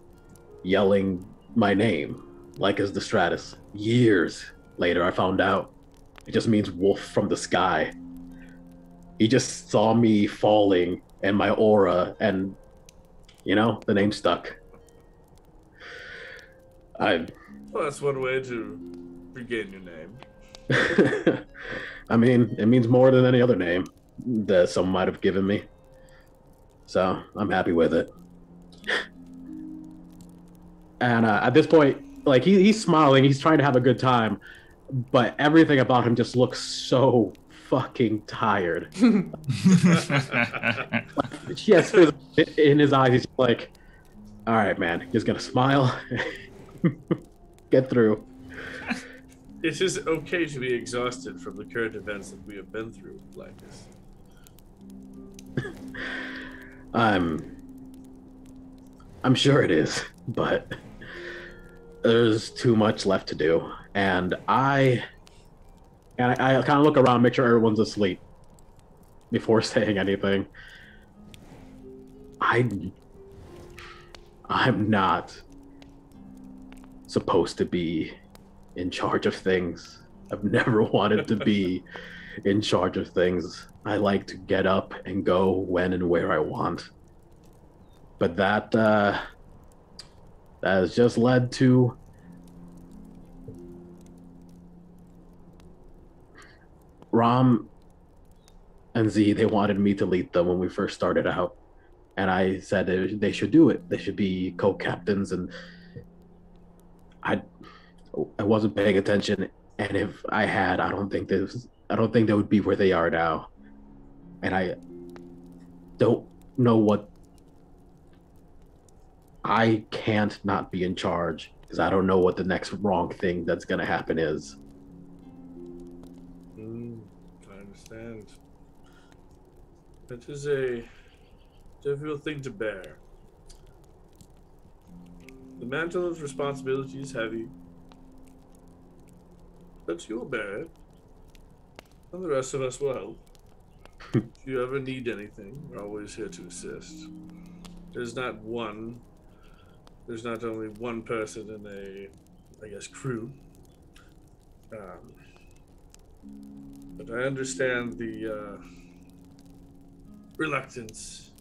yelling my name, Lycus the Stratus. Years later, I found out it just means wolf from the sky. He just saw me falling and my aura, and the name stuck. Well, that's one way to regain your name. I mean, it means more than any other name that someone might have given me. So I'm happy with it. And at this point, he's smiling, he's trying to have a good time, but everything about him just looks so fucking tired. Yes, in his eyes, he's like, all right, man, he's gonna smile, get through. It is okay to be exhausted from the current events that we have been through, Lycus. I'm sure it is, but there's too much left to do, and I kind of look around, make sure everyone's asleep before saying anything. I'm not supposed to be in charge of things. I've never wanted to be in charge of things. I like to get up and go when and where I want. But that has just led to Ram and Z. They wanted me to lead them when we first started out, and I said they should do it. They should be co-captains, and I wasn't paying attention. And if I had, I don't think they would be where they are now. And I don't know what. I can't not be in charge because I don't know what the next wrong thing that's going to happen is. I understand. That is a difficult thing to bear. The mantle of responsibility is heavy, but you'll bear it, and the rest of us will help. If you ever need anything, we're always here to assist. There's not only one person in a, I guess, crew. But I understand the reluctance,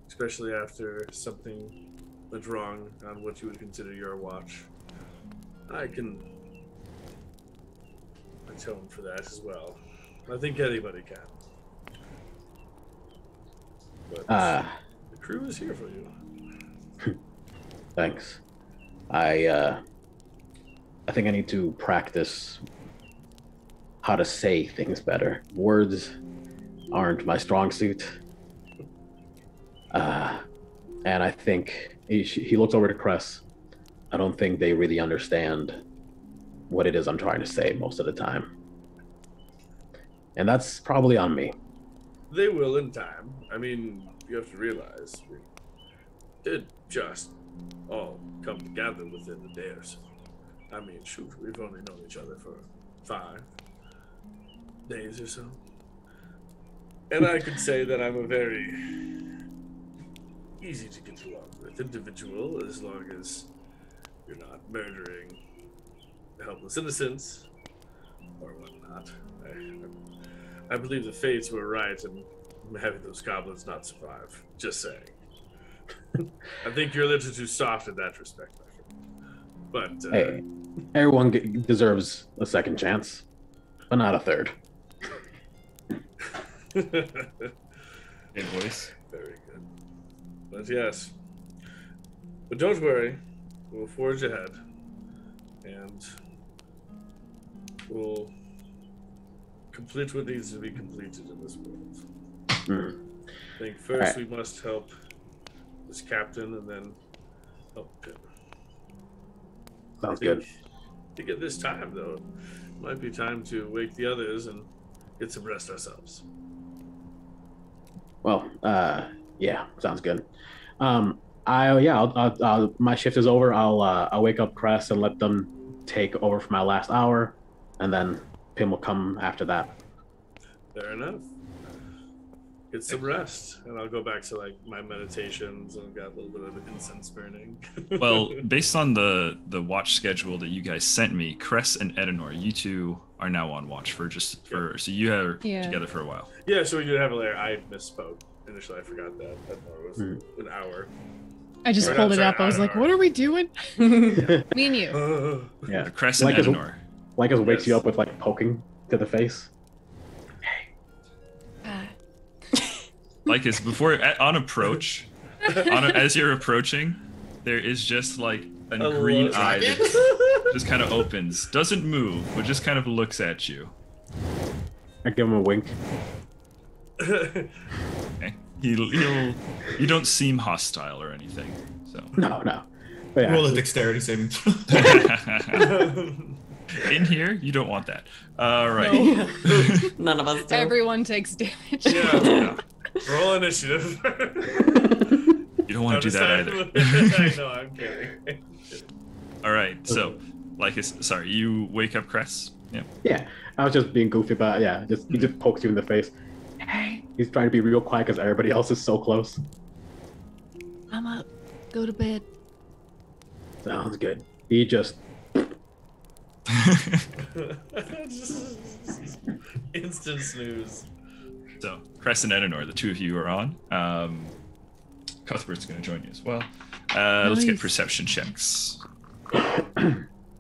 especially after something went wrong on what you would consider your watch. I can atone for that as well. I think anybody can. But the crew is here for you. Thanks. I think I need to practice how to say things better. Words aren't my strong suit. And I think he looks over to Cress. I don't think they really understand what it is I'm trying to say most of the time. And that's probably on me. They will in time. I mean, you have to realize we did just all come together within a day or so. I mean, shoot, we've only known each other for 5 days or so. And I could say that I'm a very easy to get along with individual, as long as you're not murdering helpless innocents or whatnot. I believe the fates were right in having those goblins not survive. Just saying. I think you're a little too soft in that respect, my friend. But hey, everyone deserves a second chance, but not a third. Good voice. Very good. But yes. But don't worry. We'll forge ahead. And we'll complete what needs to be completed in this world. Mm. I think first we must help this captain and then help him. Sounds good. I think at this time, though, it might be time to wake the others and get some rest ourselves. Well, yeah, sounds good. I'll my shift is over. I'll wake up Cress and let them take over for my last hour, and then Pim will come after that. Fair enough. Get some rest, and I'll go back to like my meditations and got a little bit of incense burning. Well, based on the watch schedule that you guys sent me, Cress and Edenor, you two are now on watch so you are together for a while. Yeah, so we did have a layer. I misspoke initially. I forgot that. I thought it was an hour. I just pulled it up. I was like, what are we doing? Me and you. Yeah, Cress and Edenor. Lycus wakes you up with like poking to the face. Lycus, on approach, as you're approaching, there is just like a green eye just kind of opens, doesn't move, but just kind of looks at you. I give him a wink. Okay. He'll you don't seem hostile or anything, so. No. But yeah. Roll a dexterity saving throw. In here, you don't want that. All right. No. None of us do. Everyone takes damage. Yeah. Roll initiative. You don't want to do that either. I know, I'm kidding. All right, so, sorry, you wake up Cress? Yeah. Yeah, I was just being goofy about he just pokes you in the face. Hey, he's trying to be real quiet because everybody else is so close. I'm up. Go to bed. Sounds good. He just Instant snooze. So, Cress and Edenor, the two of you are on. Cuthbert's going to join you as well. Let's get Nice. perception checks.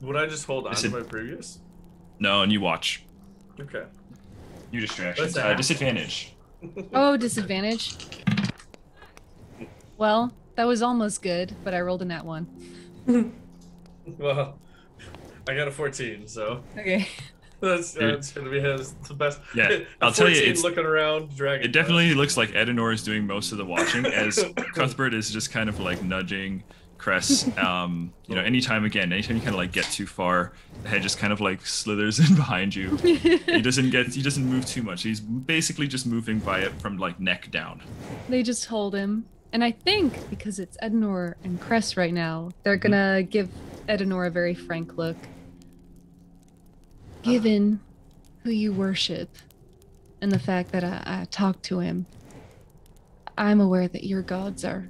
Would I just hold on to my previous? No, and you watch. Okay. New distractions. What's that? Disadvantage. Oh, disadvantage. Well, that was almost good, but I rolled a nat 1. Well, I got a 14, so Okay. that's gonna be the best. Yeah, A I'll tell you, 14 it's- looking around, dragon. It definitely looks like Edenor is doing most of the watching, as Cuthbert is just kind of like nudging Cress. Anytime you kind of like get too far, the head just kind of like slithers in behind you. He doesn't move too much. He's basically just moving by it from like neck down. They just hold him. And I think because it's Edenor and Cress right now, they're gonna give Edenor a very frank look. Given who you worship and the fact that I talked to him, I'm aware that your gods are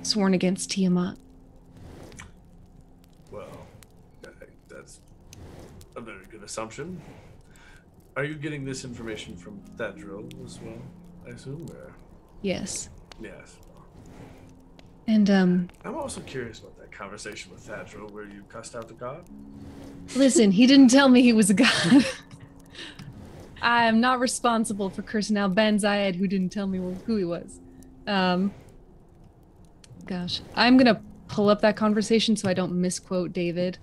sworn against Tiamat. Well, that's a very good assumption. Are you getting this information from Thadril as well? I assume. Yes. Yes. And I'm also curious about that conversation with Thadril where you cussed out the god. listen, he didn't tell me he was a god. I am not responsible for cursing out Ben Zayed, who didn't tell me who he was. Gosh, I'm gonna pull up that conversation so I don't misquote David.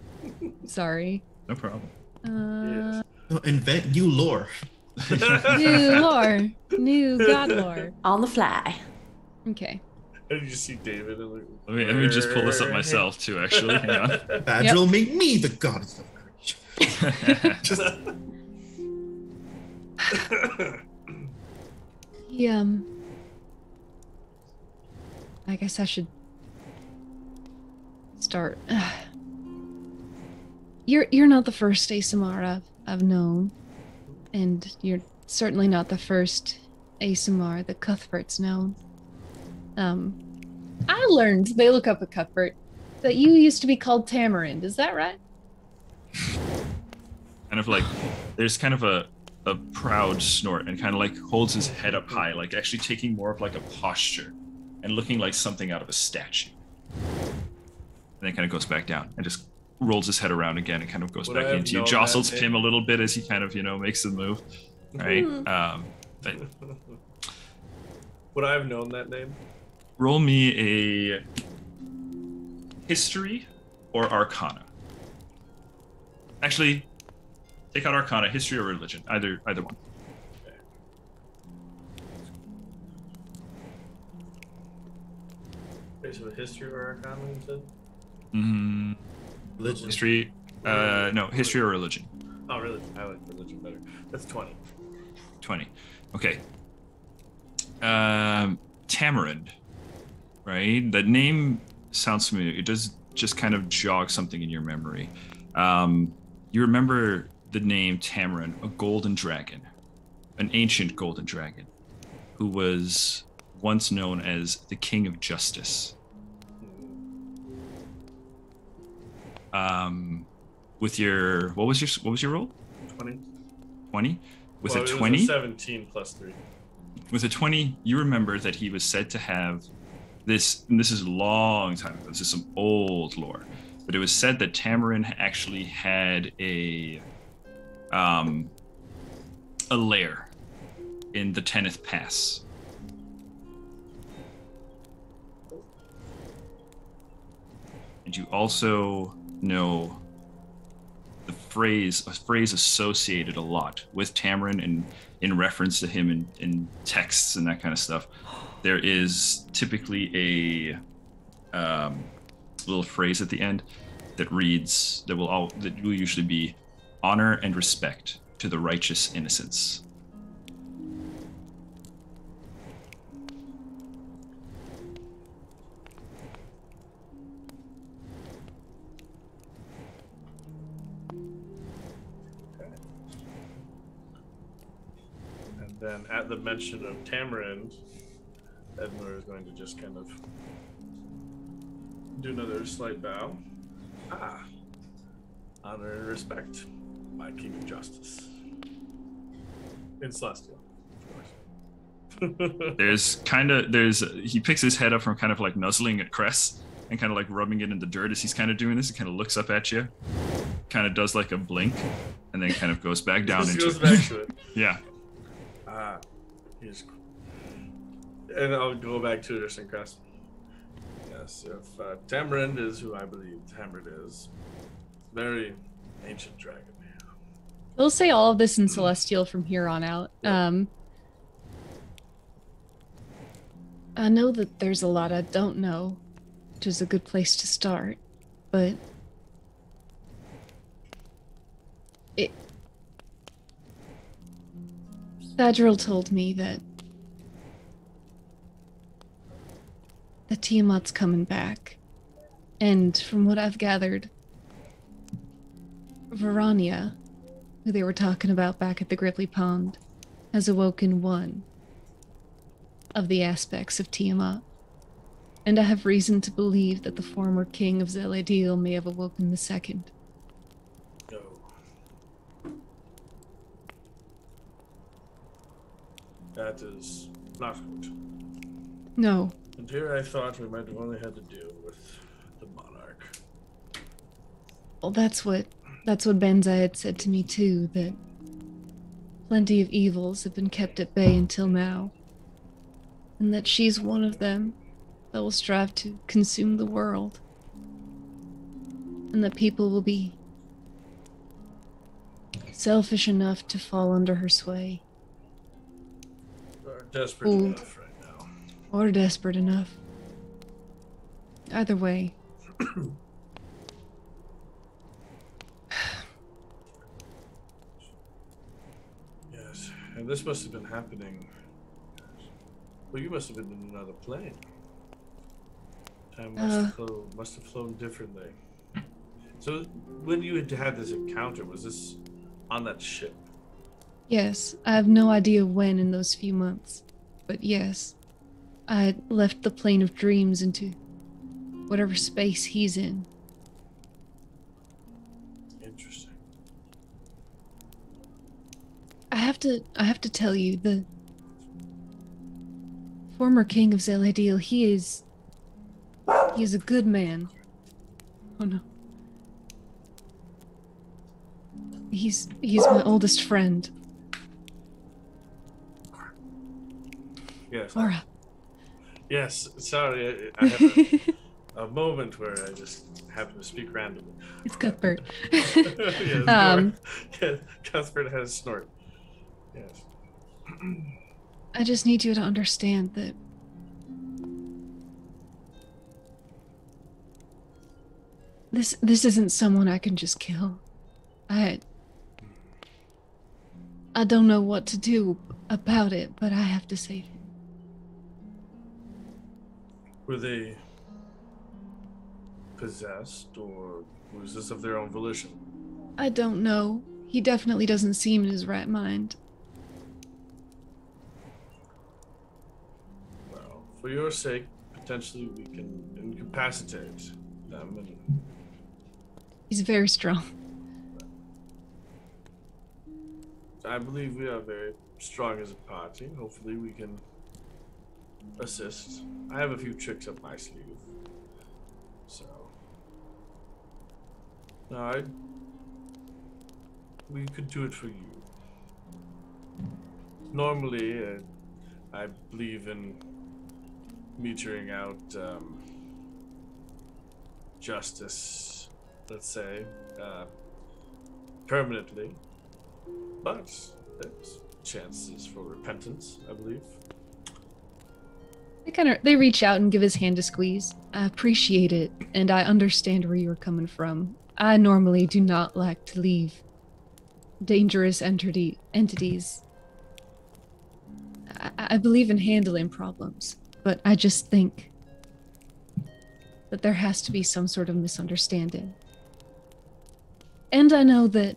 Sorry. No problem. Yes. No, invent new lore. New lore, new god lore. On the fly. Okay. And you just see David and like, Let me just pull this up myself too. Actually, hang on. Badril made me the goddess of creation. Just Yeah. I guess I should start. You're not the first ASMR I've known, and you're certainly not the first ASMR that Cuthbert's known. I learned, they look up at Cuthbert, that you used to be called Tamarind. Is that right? Kind of like, there's kind of a proud snort and kind of like holds his head up high, like actually taking more of like a posture and looking like something out of a statue. And then kind of goes back down and just rolls his head around again and kind of goes Would I back have into you, known jostles that him a little bit as he kind of, makes the move. Right? But would I have known that name? roll me a history or arcana. Actually, take out arcana, history or religion, either one. Okay, so history or arcana, you said? religion. History, no, history or religion. Oh, really? I like religion better. That's 20. 20. Okay. Tamarind, right? The name sounds familiar. It does just kind of jog something in your memory. You remember the name Tamarind, a golden dragon, an ancient golden dragon, who was once known as the King of Justice. With your what was your roll? 20. 20? With Well, a it was 20? 17 plus 3. With a 20, you remember that he was said to have this, and this is a long time ago, this is some old lore, but it was said that Tamarind actually had a lair in the 10th Pass. And you also know phrase associated a lot with Tamarin and in reference to him in texts and that kind of stuff. There is typically a little phrase at the end that reads that will usually be honor and respect to the righteous innocents. And then at the mention of Tamarind, Edmure is going to just kind of do another slight bow. Honor and respect, my King of Justice. In Celestial, of course. He picks his head up from kind of like nuzzling at Cress and kind of like rubbing it in the dirt as he's kind of doing this. He kind of looks up at you, kind of does like a blink, and then kind of goes back down goes back to it. Yeah. And I'll go back to it and Cress. Yes, if Tamarind is who I believe Tamarind is, very ancient dragon. We'll say all of this in Celestial from here on out. I know that there's a lot I don't know, which is a good place to start, but Thadril told me that the Tiamat's coming back, and from what I've gathered, Verania, who they were talking about back at the Gripply Pond, has awoken one of the aspects of Tiamat, and I have reason to believe that the former king of Zeladil may have awoken the second. No. That is not good. No. And here I thought we might have only had to deal with the monarch. Well, that's what Benza had said to me too, that plenty of evils have been kept at bay until now, and that she's one of them that will strive to consume the world, and that people will be selfish enough to fall under her sway. We're desperate enough right now. Or desperate enough. Either way. Yes, and this must have been happening. Well, you must have been in another plane. Time must have flown differently. So, when you had this encounter, was this on that ship? Yes, I have no idea when in those few months, but yes, I had left the plane of dreams into whatever space he's in. Interesting. I have to tell you, the former king of Zeladil, he is a good man. Oh no. He's my oldest friend. Yes. Laura. Yes, sorry, I have a moment where I just happen to speak randomly. It's Cuthbert. Yes, Cuthbert has a snort. Yes. I just need you to understand that this isn't someone I can just kill. I don't know what to do about it, but I have to save him. Were they possessed, or was this of their own volition? I don't know. He definitely doesn't seem in his right mind. Well, for your sake, potentially we can incapacitate them. And He's very strong. I believe we are very strong as a party. Hopefully we can assist. I have a few tricks up my sleeve. So. No, we could do it for you. Normally, I believe in metering out justice, let's say. permanently, but there's chances for repentance, I believe. They reach out and give his hand a squeeze. I appreciate it, and I understand where you're coming from. I normally do not like to leave dangerous entities. I believe in handling problems, but I just think that there has to be some sort of misunderstanding. And I know that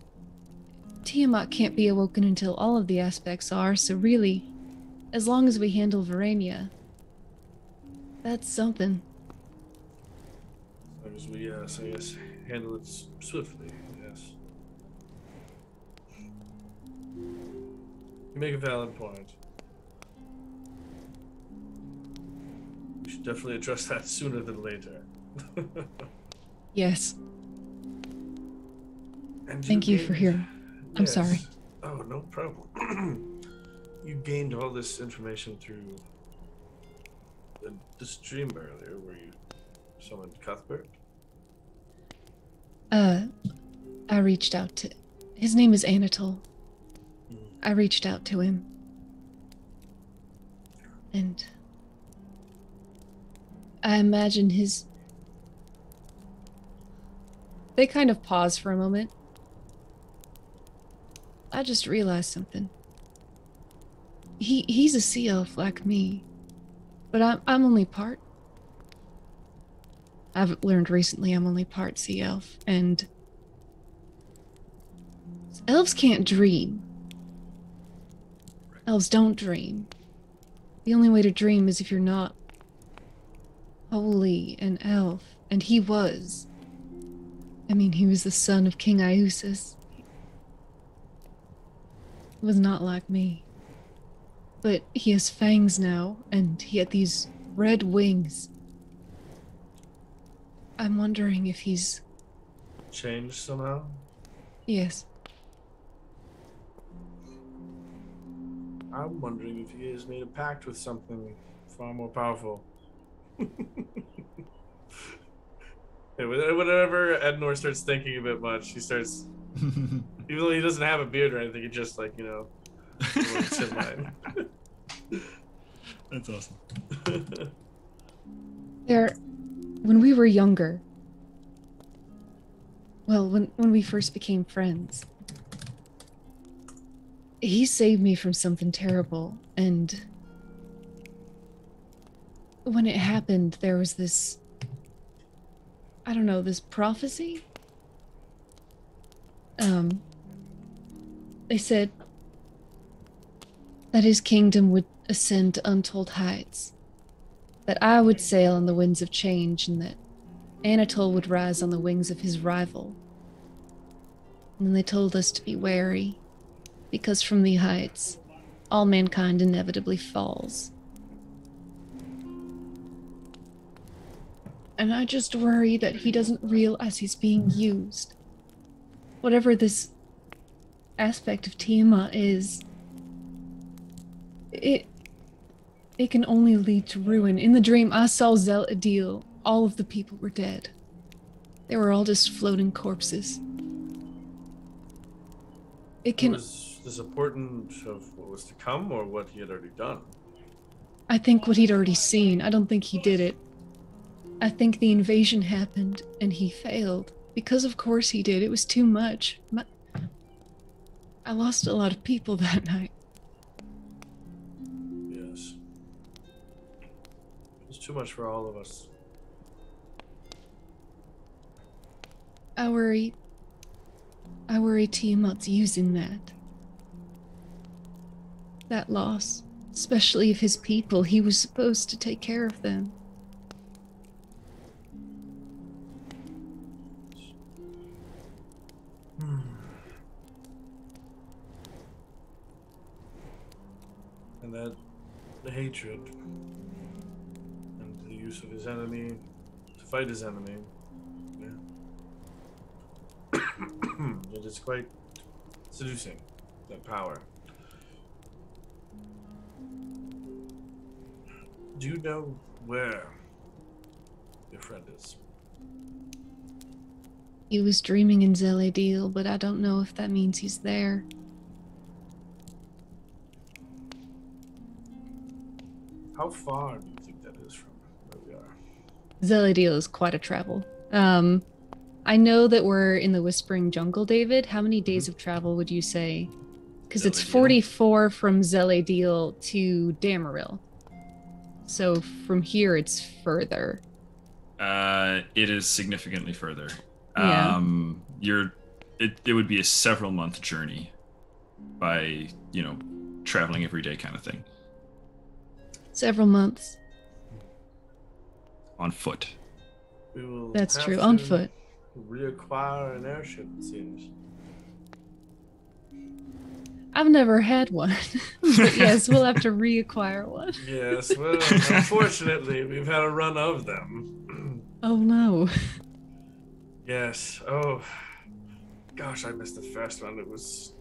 Tiamat can't be awoken until all of the aspects are, so really, as long as we handle Verania, that's something. As long as we, so yes, handle it swiftly, yes. You make a valid point. We should definitely address that sooner than later. Yes. And Thank you for hearing. I'm Yes. sorry. Oh, no problem. You gained all this information through the stream earlier where you summoned Cuthbert. I reached out to... His name is Anatole. I reached out to him. And... I imagine his... They kind of pause for a moment. I just realized something. He's a sea elf like me. But I'm only part. I've learned recently I'm only part sea elf, and elves can't dream. Elves don't dream. The only way to dream is if you're not wholly an elf, and he was. I mean, he was the son of King Iusis. He was not like me. But he has fangs now, and he had these red wings. I'm wondering if he's... Changed somehow? Yes. I'm wondering if he has made a pact with something far more powerful. Yeah, whenever Ednor starts thinking a bit much, he starts... Even though he doesn't have a beard or anything, he just, like, you know... what's in mind. That's awesome. When we were younger, well, when we first became friends, he saved me from something terrible, and when it happened, there was this, I don't know, this prophecy? They said that his kingdom would ascend to untold heights, that I would sail on the winds of change, and that Anatole would rise on the wings of his rival. And then they told us to be wary, because from the heights, all mankind inevitably falls. And I just worry that he doesn't realize he's being used. Whatever this aspect of Tiamat is, it can only lead to ruin. In the dream, I saw Zel-Adil. All of the people were dead. They were all just floating corpses. It can... Was this important of what was to come or what he had already done? I think what he'd already seen. I don't think he did it. I think the invasion happened and he failed. Because of course he did. It was too much. I lost a lot of people that night. Yes. It was too much for all of us. I worry Tiamat's using that loss, especially of his people. He was supposed to take care of them. And that the hatred and the use of his enemy to fight his enemy. Yeah. It is quite seducing, that power. Do you know where your friend is? He was dreaming in Zeladil, but I don't know if that means he's there. How far do you think that is from where we are? Zeladil is quite a travel. I know that we're in the Whispering Jungle, David. How many days of travel would you say? Because it's 44 from Zeladil to Damaril. So from here, it's further. It is significantly further. Yeah. It would be a several month journey by, traveling every day kind of thing. Several months. On foot. We will That's have true. to On foot. reacquire an airship, it seems. I've never had one. But yes, we'll have to reacquire one. Yes, well, unfortunately, we've had a run of them. Oh no. Yes. Oh, gosh, I missed the first one. It was.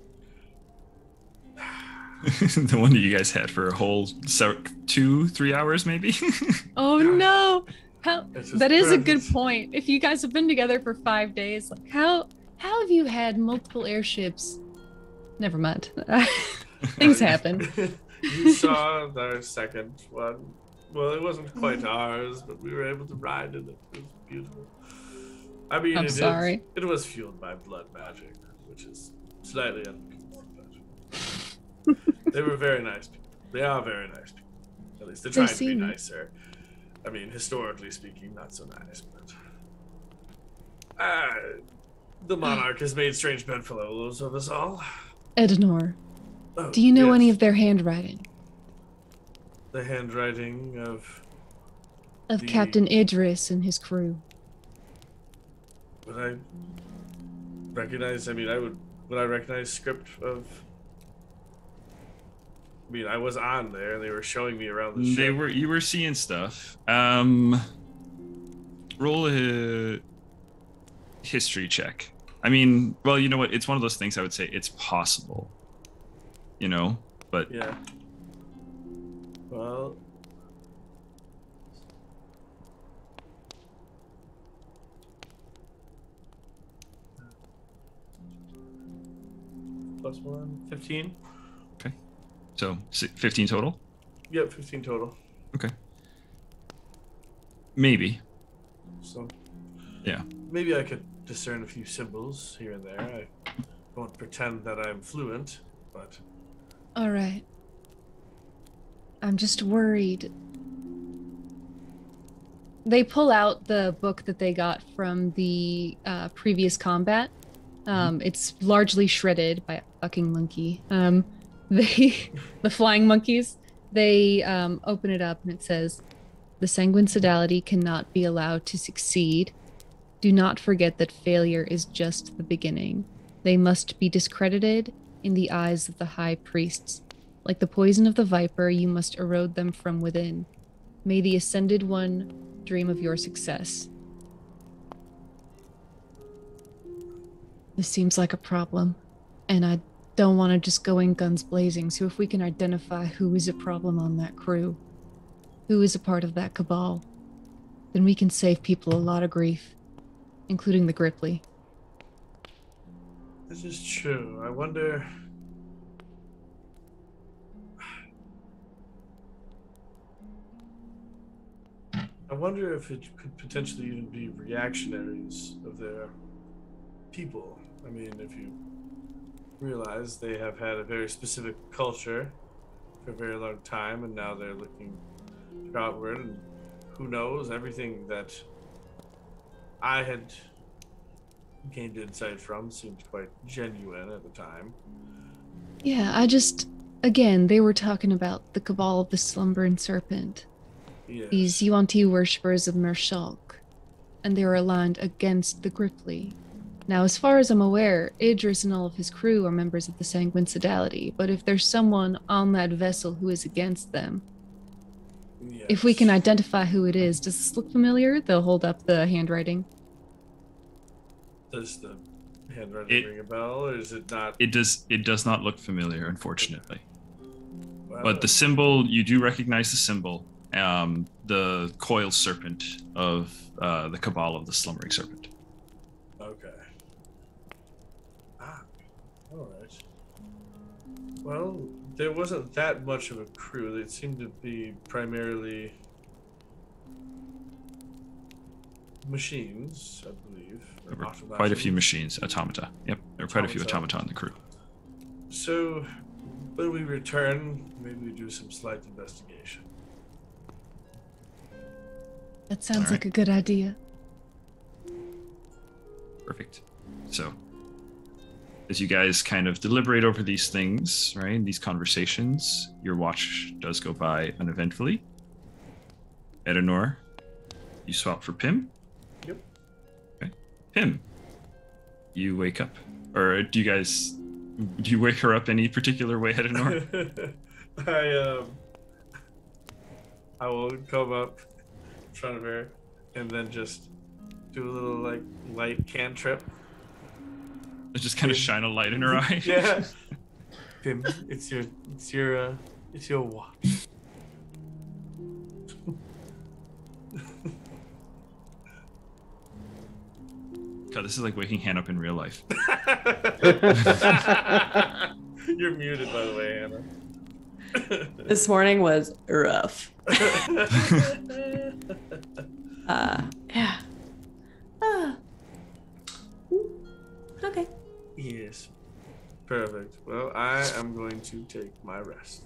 The one that you guys had for a whole 2-3 hours, maybe. Oh no. That is a good perfect. point. If you guys have been together for 5 days, like how have you had multiple airships? Never mind. Things happen. You saw our second one. Well, it wasn't quite ours, but we were able to ride in it. It was beautiful. I mean, I'm sorry. It was fueled by blood magic, which is slightly uncouth. They were very nice people. They are very nice people. At least they're trying to be seem- nicer. I mean, historically speaking, not so nice, but the monarch has made strange bedfellows of us all. Edenor, Oh, do you know yes. any of their handwriting? The handwriting of Of The- Captain Idris and his crew? would I recognize? I mean, would I recognize script of? I mean, I was on there, and they were showing me around the ship. You were seeing stuff. Roll a history check. I mean, well, you know what? It's one of those things I would say it's possible. But Yeah. Well. Plus 1, 15. so 15 total. Yep, 15 total. Okay. Maybe. So. Yeah. Maybe I could discern a few symbols here and there. I won't pretend that I'm fluent, but All right. I'm just worried. They pull out the book that they got from the previous combat. It's largely shredded by a fucking monkey. The flying monkeys, they open it up and it says, "The sanguine sodality cannot be allowed to succeed. Do not forget that failure is just the beginning. They must be discredited in the eyes of the high priests. Like the poison of the viper, you must erode them from within. May the Ascended One dream of your success." This seems like a problem, and I don't want to just go in guns blazing, so if we can identify who is a problem on that crew, who is a part of that cabal, then we can save people a lot of grief, including the Gripply. this is true. I wonder. I wonder if it could potentially even be reactionaries of their people. I mean, if you realize they have had a very specific culture for a very long time, and now they're looking outward, and who knows, everything that I had gained insight from seemed quite genuine at the time. Yeah, again, they were talking about the cabal of the Slumbering Serpent. Yes. These Yuan-Ti worshippers of Mershalk, and they were aligned against the Gripply. Now, as far as I'm aware, Idris and all of his crew are members of the Sanguine Sodality, but if there's someone on that vessel who is against them, Yes. if we can identify who it is, does this look familiar? They'll hold up the handwriting. Does the handwriting ring a bell, or is it not? It does not look familiar, unfortunately. Well, But the symbol, you do recognize the symbol. The coiled serpent of the cabal of the slumbering serpent. Okay. Ah, all right. Well, there wasn't that much of a crew. It seemed to be primarily machines, I believe. There were quite a few machines, automata. Yep, there were quite a few automata on the crew. So, when we return, maybe we do some slight investigation. That sounds like a good idea. Perfect. So, as you guys kind of deliberate over these things, right, these conversations, your watch does go by uneventfully. Edenor, you swap for Pim. Yep. Okay. Pim, you wake up. Or do you wake her up any particular way, Edenor? I will come up in front of her and then just do a little like light cantrip. Just kind of shine a light in her eye. Yeah. Pim, it's your watch. God, this is like waking Hannah up in real life. You're muted, by the way, Hannah. This morning was rough. Yeah. Okay. Yes. Perfect. Well, I am going to take my rest.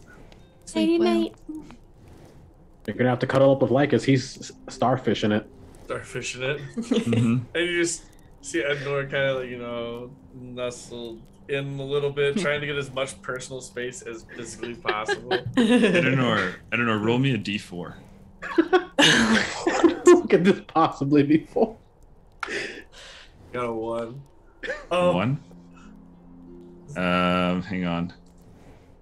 Nighty night. You're gonna have to cuddle up with Lycus. He's starfishing it. Starfishing it. Mm-hmm. And you just see Ednor kind of, nestled in a little bit, trying to get as much personal space as physically possible. Edenor, roll me a d4. What could this possibly be for? Got a 1. One. Hang on.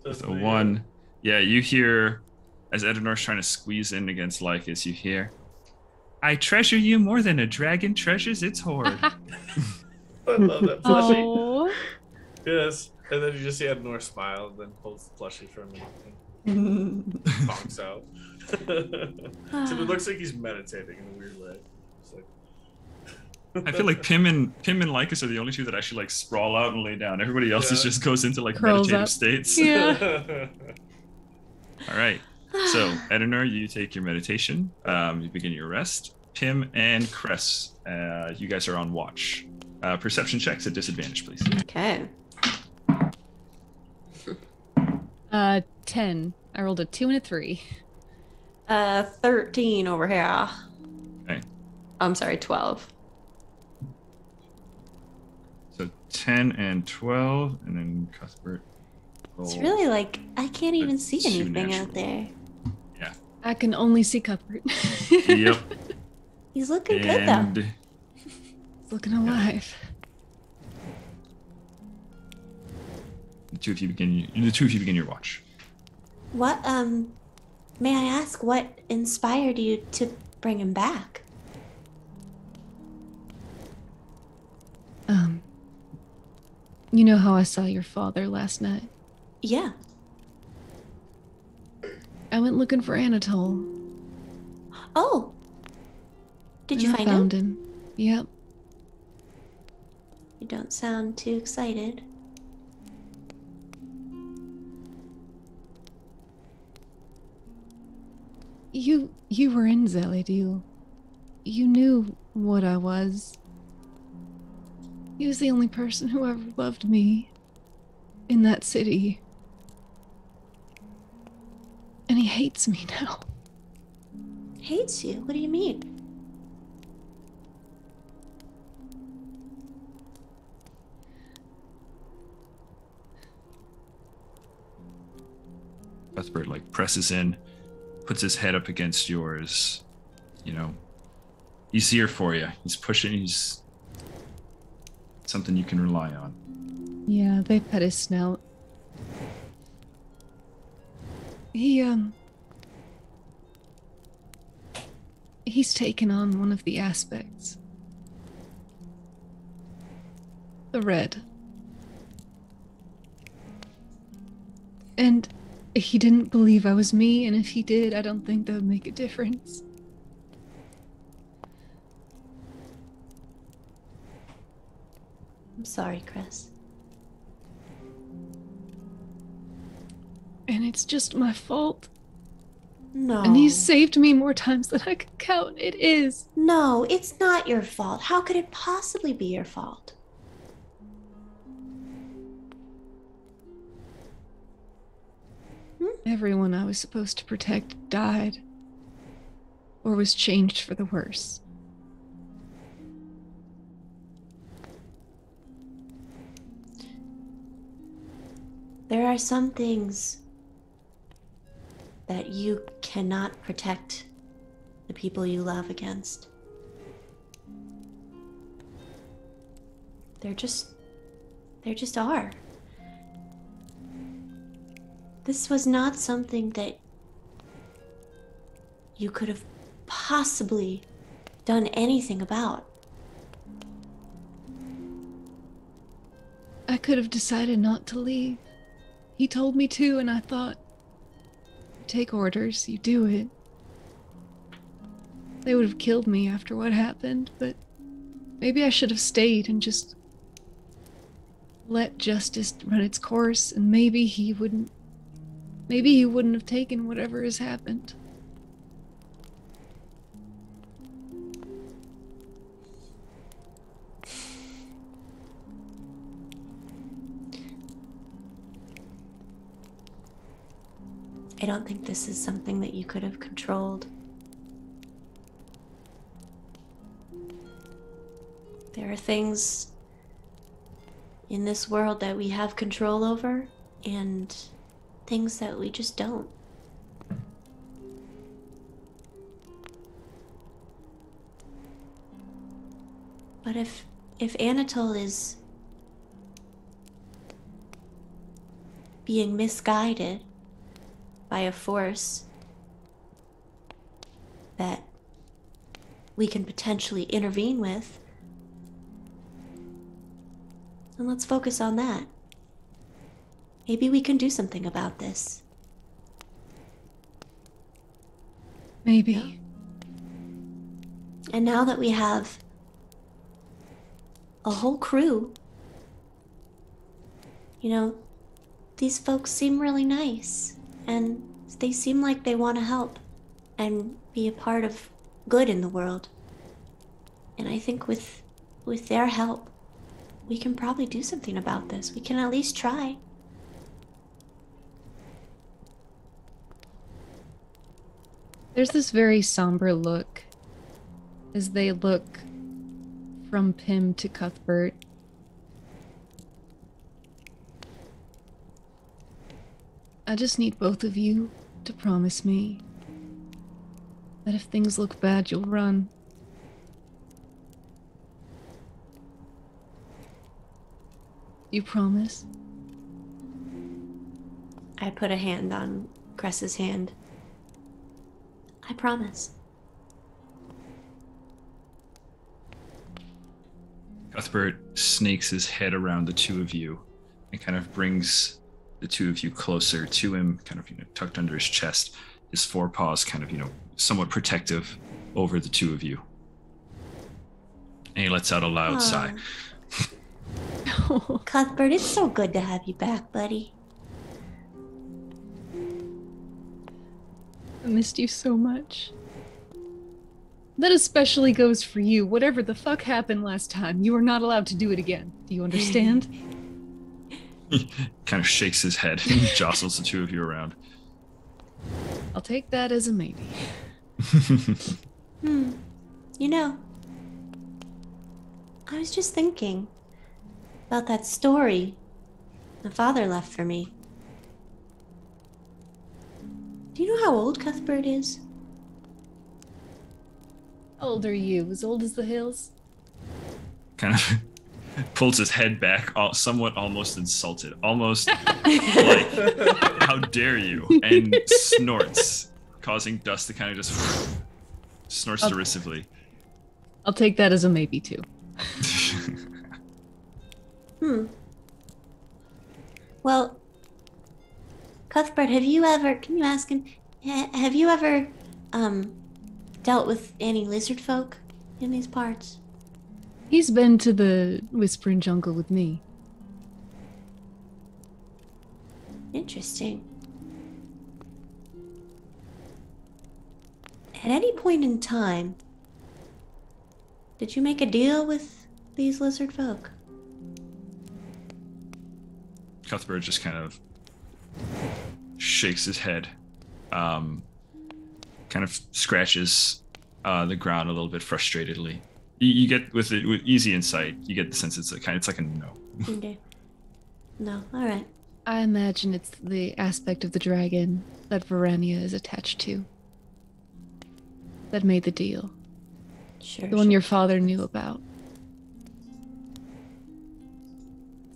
With a 1. Yeah, you hear, as Edenor's trying to squeeze in against Lycus, you hear, I treasure you more than a dragon treasures its hoard. I love that plushie. Oh. Yes. And then you just see Ednor smile and then pulls the plushie from me and bonks out. So it looks like he's meditating in a weird way. It's like... I feel like Pim and Lycus are the only two that actually like sprawl out and lay down. Everybody else just goes into like Curls meditative up. states. Yeah. All right. So Edenor, you take your meditation. You begin your rest. Pim and Cress, you guys are on watch. Perception checks at disadvantage, please. Okay. 10. I rolled a 2 and a 3. 13 over here. Okay. I'm sorry, 12. So 10 and 12, and then Cuthbert. It's rolls really like I can't even see two anything out natural. there. Yeah. I can only see Cuthbert. Yep. He's looking good though. And He's looking alive. the two of you begin your watch. What may I ask what inspired you to bring him back? You know how I saw your father last night? Yeah. I went looking for Anatole. Oh. Did you and I find found him? him? Yep. You don't sound too excited. You were in Zelidil. You knew what I was. He was the only person who ever loved me in that city. And he hates me now. Hates you? What do you mean? Cuthbert like presses in, puts his head up against yours. You know, he's here for you. He's pushing. He's something you can rely on. Yeah, they pet his snout. He's taken on one of the aspects. The red. And he didn't believe I was me, and if he did, I don't think that would make a difference. I'm sorry, Chris. And it's just my fault. No. And he's saved me more times than I could count. It is. No, it's not your fault. How could it possibly be your fault? Everyone I was supposed to protect died. Or was changed for the worse. There are some things that you cannot protect the people you love against. There just are. This was not something that you could have possibly done anything about. I could have decided not to leave. He told me to, and I thought, you take orders, you do it. They would have killed me after what happened, but maybe I should have stayed and just let justice run its course, and maybe he wouldn't have taken whatever has happened. I don't think this is something that you could have controlled. There are things in this world that we have control over, and things that we just don't. But if Anatole is being misguided by a force that we can potentially intervene with, then let's focus on that. Maybe we can do something about this. Maybe. And now that we have a whole crew, you know, these folks seem really nice, and they seem like they want to help and be a part of good in the world. And I think with their help, we can probably do something about this. We can at least try. There's this very somber look as they look from Pym to Cuthbert. I just need both of you to promise me that if things look bad, you'll run. You promise? I put a hand on Cress's hand. I promise. Cuthbert snakes his head around the two of you and kind of brings the two of you closer to him, kind of, tucked under his chest, his forepaws kind of, somewhat protective over the two of you. And he lets out a loud sigh. Cuthbert, it's so good to have you back, buddy. I missed you so much. That especially goes for you. Whatever the fuck happened last time, you are not allowed to do it again. Do you understand? He kind of shakes his head and jostles the two of you around. I'll take that as a maybe. You know, I was just thinking about that story my father left for me. Do you know how old Cuthbert is? How old are you? As old as the hills? Kind of pulls his head back, somewhat almost insulted. Almost like, how dare you? And snorts, causing dust to kind of just snorts derisively. I'll take that as a maybe too. Well, Cuthbert, can you ask him, have you ever, dealt with any lizard folk in these parts? He's been to the Whispering Jungle with me. Interesting. At any point in time, did you make a deal with these lizard folk? Cuthbert just kind of shakes his head, kind of scratches the ground a little bit frustratedly. You get with easy insight, you get the sense it's like a no. Okay. No, all right. I imagine it's the aspect of the dragon that Verania is attached to that made the deal. Sure. The one your father knew about.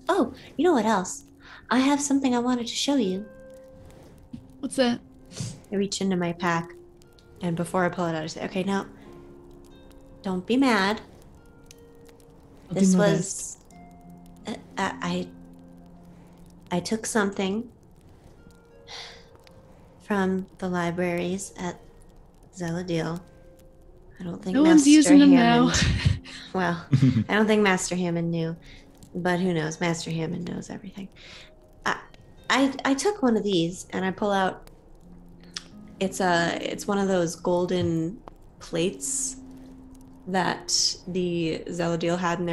Oh, you know what else? I have something I wanted to show you. What's that? I reach into my pack, and before I pull it out, I say, okay, now, don't be mad. I'll do This my was... I took something from the libraries at Zeladil. I don't think No one's using them now. Well, I don't think Master Hammond knew, but who knows? Master Hammond knows everything. I took one of these and I pull out. It's one of those golden plates that the Zeladil had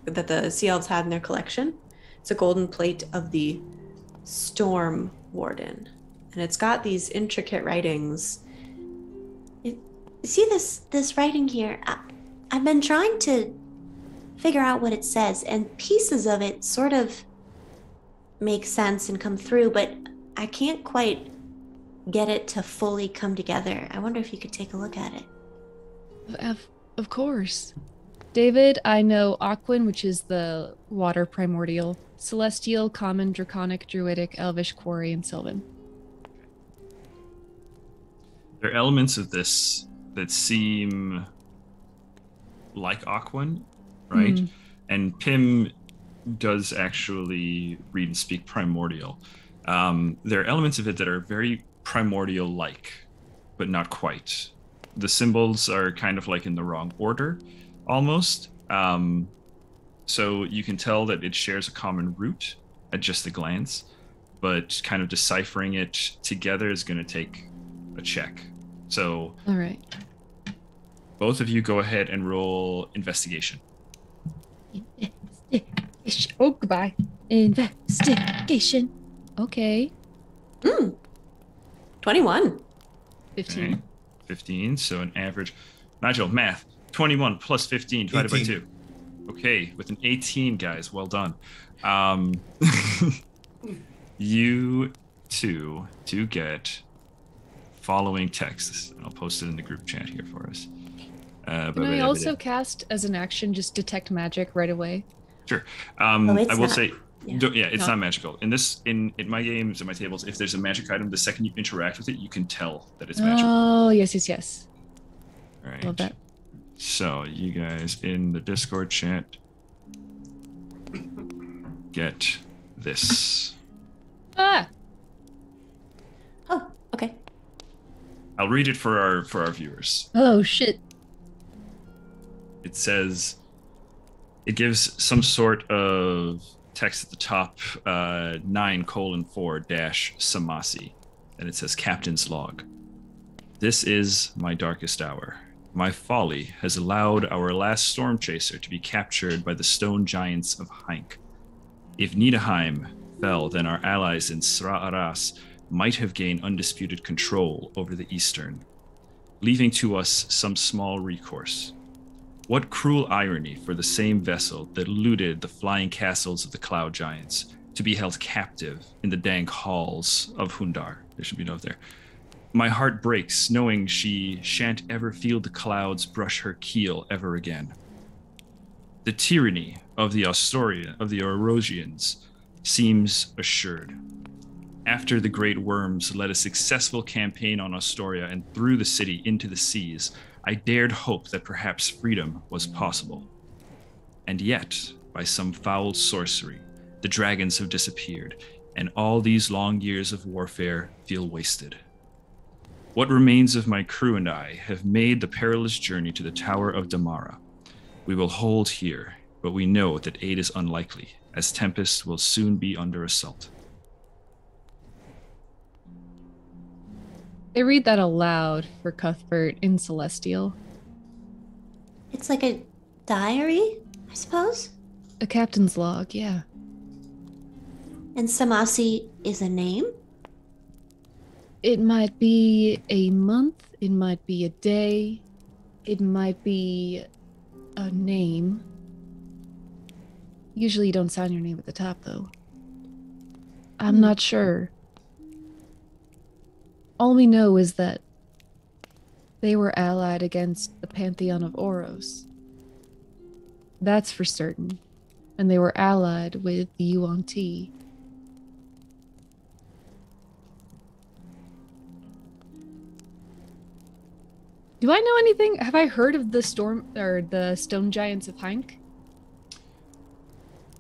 that the Sea Elves had in their collection. It's a golden plate of the Storm Warden, and it's got these intricate writings. See this writing here? I've been trying to figure out what it says, and pieces of it sort of make sense and come through, but I can't quite get it to fully come together. I wonder if you could take a look at it. Of course. David, I know Aquan, which is the water primordial, celestial, common, draconic, druidic, elvish, quarry, and sylvan. There are elements of this that seem like Aquan, right? Mm. And Pim does actually read and speak primordial. There are elements of it that are very primordial-like, but not quite. The symbols are kind of like in the wrong order, almost. So you can tell that it shares a common root at just a glance, but kind of deciphering it together is going to take a check. So All right. both of you go ahead and roll investigation. Oh, goodbye. Investigation. Okay. 21. 15. Okay. 15, so an average. Nigel, math. 21 plus 15 divided by 18. 2. Okay, with an 18, guys. Well done. You two do get following texts. And I'll post it in the group chat here for us. Can I also cast as an action just detect magic right away? Sure. it's I will not. say, Yeah. it's No. not magical. In my games and my tables, if there's a magic item, the second you interact with it, you can tell that it's magical. Oh, yes. All right. Love that. So you guys in the Discord chat get this. Ah! Oh, okay. I'll read it for our viewers. Oh, shit. It says, it gives some sort of text at the top, 9:4 Samasi, and it says Captain's Log. This is my darkest hour. My folly has allowed our last storm chaser to be captured by the stone giants of Hynk. If Nidheim fell, then our allies in Sra'aras might have gained undisputed control over the eastern, leaving to us some small recourse. What cruel irony for the same vessel that looted the flying castles of the cloud giants to be held captive in the dank halls of Hundar. There should be a note there. My heart breaks knowing she shan't ever feel the clouds brush her keel ever again. The tyranny of the Orosians seems assured. After the great worms led a successful campaign on Astoria and threw the city into the seas, I dared hope that perhaps freedom was possible. And yet, by some foul sorcery, the dragons have disappeared, and all these long years of warfare feel wasted. What remains of my crew and I have made the perilous journey to the Tower of Damara. We will hold here, but we know that aid is unlikely, as Tempest will soon be under assault. They read that aloud for Cuthbert in Celestial. It's like a diary, I suppose? A captain's log, yeah. And Samasi is a name? It might be a month, it might be a day, it might be a name. Usually you don't sign your name at the top, though. I'm not sure. All we know is that they were allied against the Pantheon of Oros. That's for certain. And they were allied with the Yuan-Ti. Do I know anything? Have I heard of the the stone giants of Hank?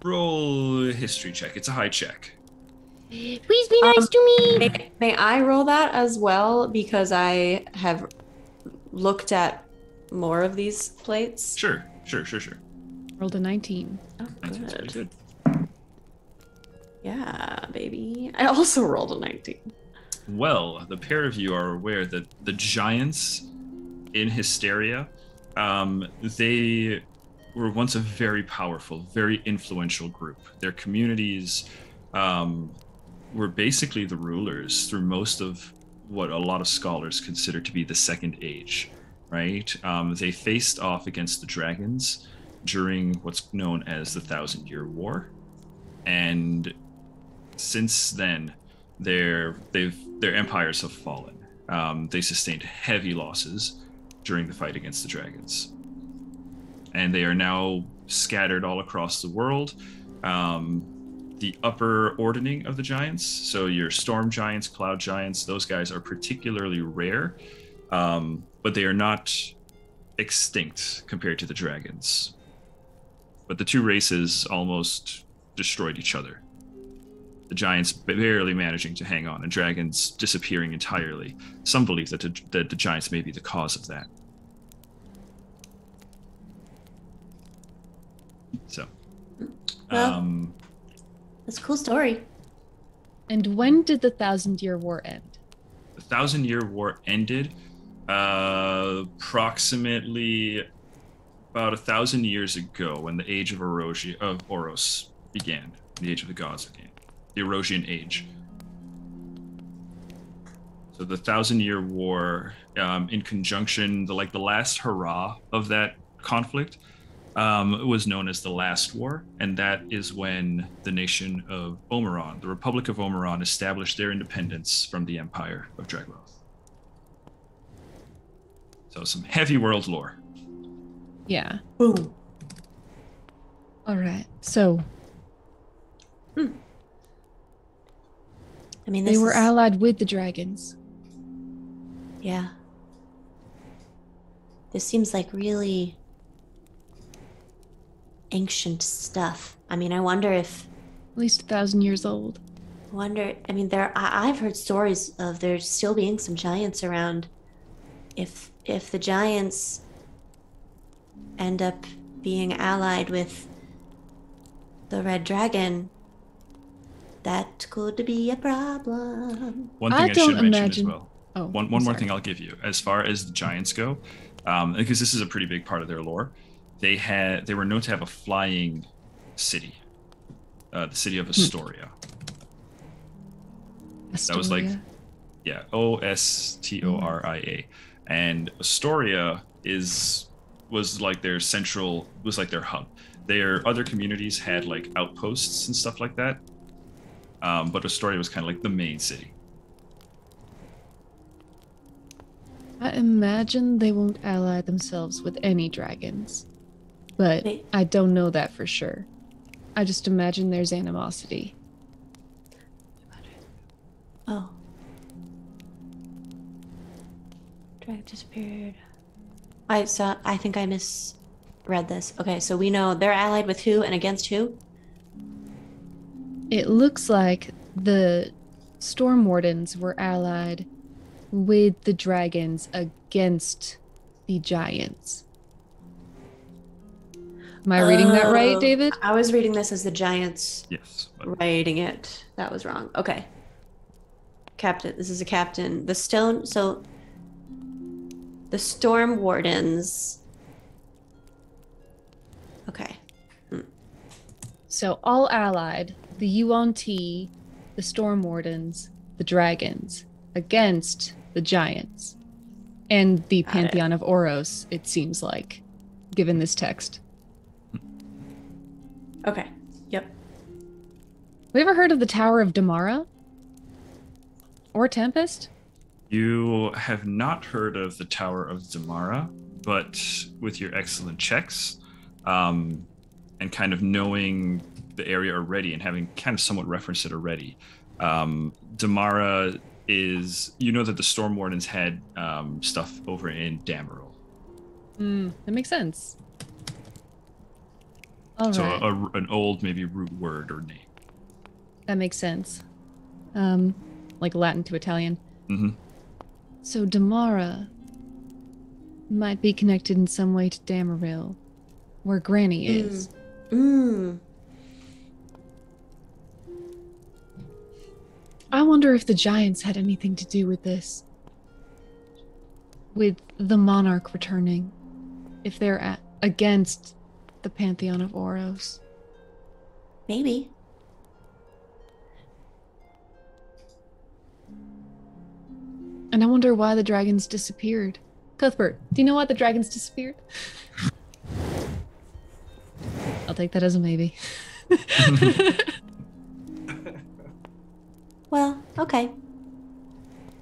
Roll a history check. It's a high check. Please be nice to me. May I roll that as well? Because I have looked at more of these plates. Sure. Rolled a 19. Oh, 19's pretty good. good. Yeah, baby. I also rolled a 19. Well, the pair of you are aware that the giants in Histaeria, they were once a very powerful, very influential group. Their communities were basically the rulers through most of what a lot of scholars consider to be the Second Age, right? They faced off against the dragons during what's known as the 1,000-Year War, and since then, their empires have fallen. They sustained heavy losses during the fight against the dragons, and they are now scattered all across the world. The upper ordering of the giants, so your storm giants, cloud giants, those guys are particularly rare, but they are not extinct compared to the dragons. But the two races almost destroyed each other. The giants barely managing to hang on, and dragons disappearing entirely. Some believe that the giants may be the cause of that. So, Well, that's a cool story. And when did the 1,000-Year War end? the 1,000-Year War ended approximately about 1,000 years ago, when the Age of Oros began. The Age of the Gods began. The Erosian Age. So the 1,000-Year War, in conjunction, the last hurrah of that conflict, was known as the Last War, and that is when the nation of Omeron, the Republic of Omeron, established their independence from the Empire of Dragoth. So some heavy world lore. Yeah. Boom. All right. So I mean, they this were is, allied with the dragons. Yeah. This seems like really ancient stuff. I mean, I wonder if. At least 1,000 years old. I mean, I've heard stories of there still being some giants around. If the giants end up being allied with the red dragon, that could be a problem. One thing I don't should mention as imagine- well. Oh, One I'm more sorry. thing I'll give you, as far as the giants go, because this is a pretty big part of their lore. They were known to have a flying city, the city of Astoria. That was like, Astoria. yeah, Ostoria, and Astoria was like their hub. Their other communities had like outposts and stuff like that, but Astoria was kind of like the main city. I imagine they won't ally themselves with any dragons. But Wait. I don't know that for sure. I just imagine there's animosity. Oh. Dragon disappeared. I think I misread this. Okay, so we know they're allied with who and against who? It looks like the Storm Wardens were allied with the dragons against the giants. Am I reading that right, Oh, David? I was reading this as the giants Yes. writing it. That was wrong. Okay. Captain. This is a captain. The stone. So the storm wardens. Okay. So all allied, the Yuan-Ti, the Storm Wardens, the Dragons, against the Giants, and the Got Pantheon of Oros, it seems like, given this text. Okay. Yep. Have you ever heard of the Tower of Damara? Or Tempest? You have not heard of the Tower of Damara, but with your excellent checks, and kind of knowing the area already and having kind of somewhat referenced it already, Damara is, you know that the Storm Wardens had stuff over in Damaril. That makes sense. All So right. an old maybe root word or name. That makes sense. Like Latin to Italian. Mm-hmm. So Damara might be connected in some way to Damaril, where Granny is. I wonder if the Giants had anything to do with this. With the Monarch returning. If they're against the Pantheon of Oros. Maybe. And I wonder why the dragons disappeared. Cuthbert, do you know why the dragons disappeared? I'll take that as a maybe. Well, okay.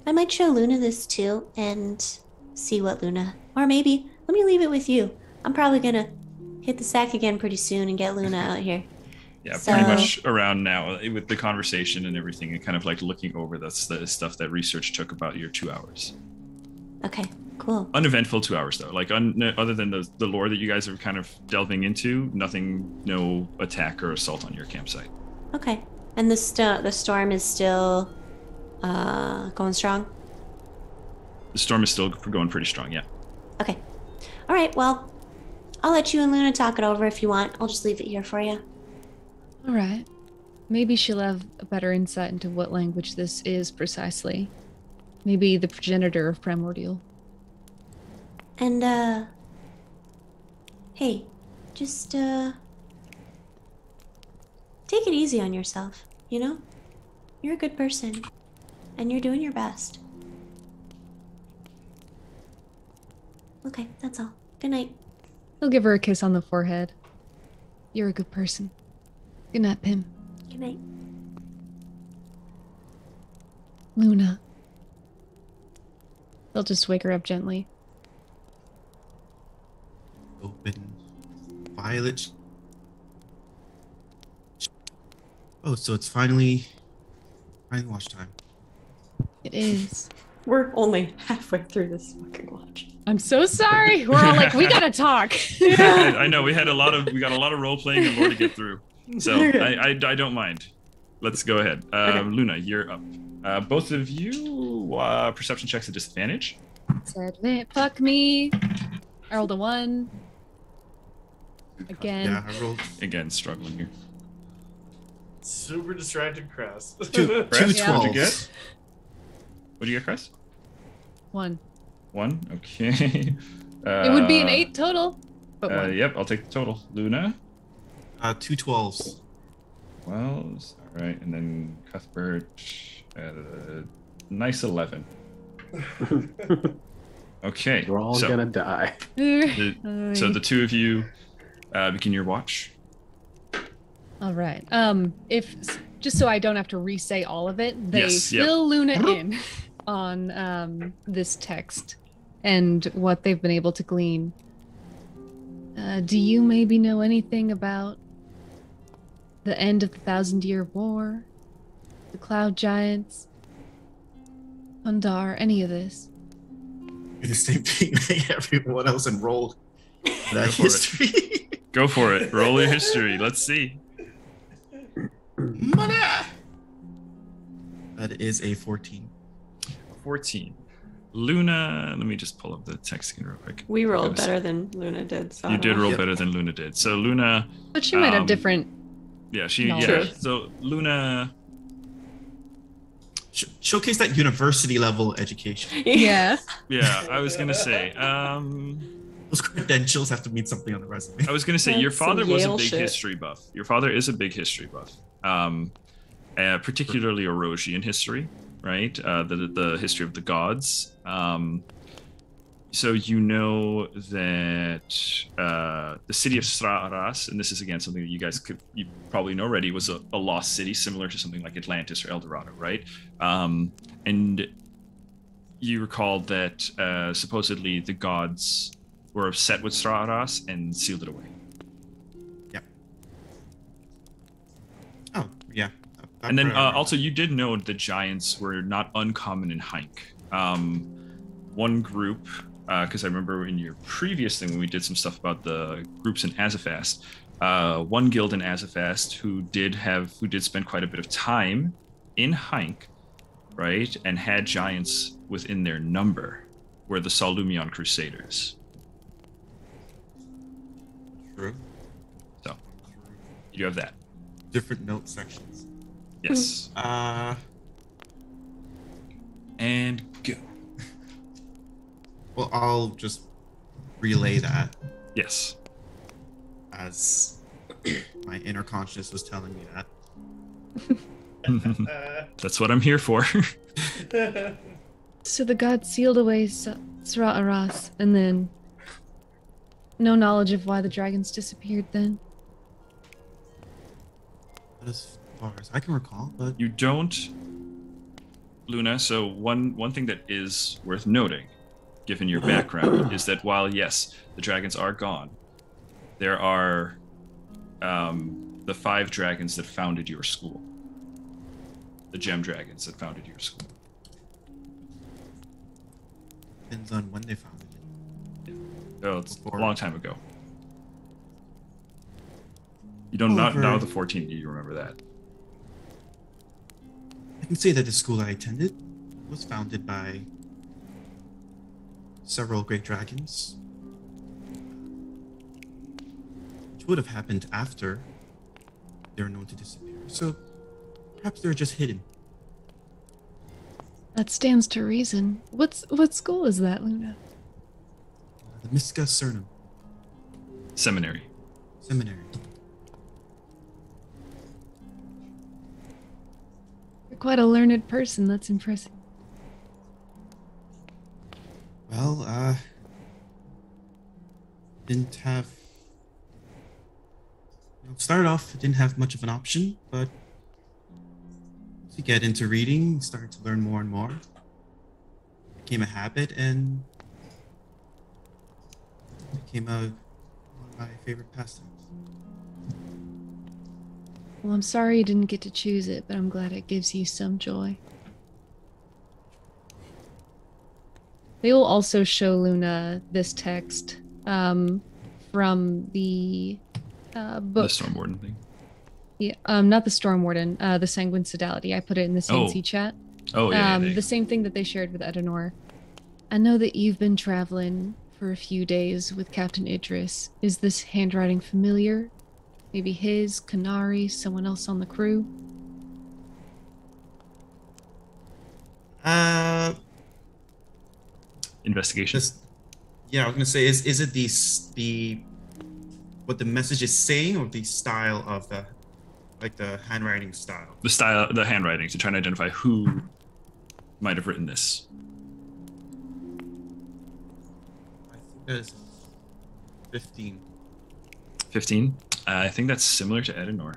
I might show Luna this too and see what Luna... Or maybe, let me leave it with you. I'm probably gonna hit the sack again pretty soon and get Luna out here. Yeah, So- pretty much around now with the conversation and everything, and kind of like looking over the stuff that research took about your 2 hours. Okay, cool. Uneventful 2 hours though. Like other than the lore that you guys are kind of delving into, nothing, no attack or assault on your campsite. Okay. And the storm is still going strong? The storm is still going pretty strong, yeah. Okay. All right, well, I'll let you and Luna talk it over if you want. I'll just leave it here for you. All right. Maybe she'll have a better insight into what language this is precisely. Maybe the progenitor of Primordial. And, hey, just, take it easy on yourself, you know? You're a good person, and you're doing your best. Okay, that's all. Good night. He'll give her a kiss on the forehead. You're a good person. Good night, Pim. Good night. Luna. They'll just wake her up gently. Open violet. Oh, so it's finally watch time. It is. We're only halfway through this fucking watch. I'm so sorry. We're all like, we gotta talk. I know we got a lot of role playing and more to get through, so I don't mind. Let's go ahead. Luna, you're up. Both of you, perception checks at disadvantage. Sadly, fuck me. I rolled a 1. Again. Yeah, I rolled Again, struggling here. Super distracted Cress. two Crest, what'd you 12s. get? What do you get, Crest? 1. 1. Okay. It would be an 8 total. But 1. Yep, I'll take the total. Luna. 2 12s. Well, all right, and then Cuthbert, nice 11. Okay, We're all so gonna die. so the two of you begin your watch. All right. If just so I don't have to re-say all of it, they Yes, yep. fill Luna in on this text and what they've been able to glean. Do you maybe know anything about the end of the 1,000-Year War, the Cloud Giants, Undar, any of this? The same thing that everyone else enrolled. That Go for it. history. Go for it. Roll your history. Let's see. Money! That is a 14. 14. Luna, let me just pull up the text again real quick. We rolled better than Luna did. So I You don't did know. roll better than Luna did. So Luna, But she might have different. yeah, True. So Luna, Showcase that university level education. Yeah. yeah, I was gonna say, Those credentials have to mean something on the resume. I was gonna say your That's some father was a Yale big shit. history buff. Your father is a big history buff, particularly Erosian history, right? The history of the gods. So you know that the city of Straras, and this is again something that you probably know already, was a lost city similar to something like Atlantis or El Dorado, right? And you recall that supposedly the gods were upset with Straras and sealed it away. Yeah. Oh, yeah. And then also you did know the giants were not uncommon in Hync. One group, because I remember in your previous thing when we did some stuff about the groups in Azafast, one guild in Azafast who did spend quite a bit of time in Hync, right, and had giants within their number, were the Salumion Crusaders. True. So you have that. Different note sections. Yes. And go. Well, I'll just relay that Yes. as my inner consciousness was telling me that. That's what I'm here for. So the gods sealed away Sra Aras, and then no knowledge of why the dragons disappeared then. Not as far as I can recall, but You don't, Luna. So one thing that is worth noting, given your background, is that while yes, the dragons are gone, there are the 5 dragons that founded your school. The gem dragons that founded your school. depends on when they found it. Oh, it's Before. a long time ago. You don't not Over- know the 14. You remember that? I can say that the school I attended was founded by several great dragons, which would have happened after they were known to disappear. So perhaps they're just hidden. That stands to reason. What school is that, Luna? The Miska Cernum Seminary. Seminary. You're quite a learned person. That's impressive. Well, didn't have. Started off, didn't have much of an option, but to get into reading, started to learn more and more. Became a habit and became one of my favorite pastimes. Well, I'm sorry you didn't get to choose it, but I'm glad it gives you some joy. They will also show Luna this text from the book. The Storm Warden thing. Yeah, not the Storm Warden, the Sanguine Sodality. I put it in the Sandsea chat. Oh yeah. The same thing that they shared with Edenor. I know that you've been traveling for a few days with Captain Idris. Is this handwriting familiar? Maybe his, Kanari, someone else on the crew? Investigation. Yeah, I was gonna say, is it the what the message is saying, or the style of the handwriting style? The style, the handwriting, to try and identify who might have written this. I think that is 15. 15. I think that's similar to Edenor.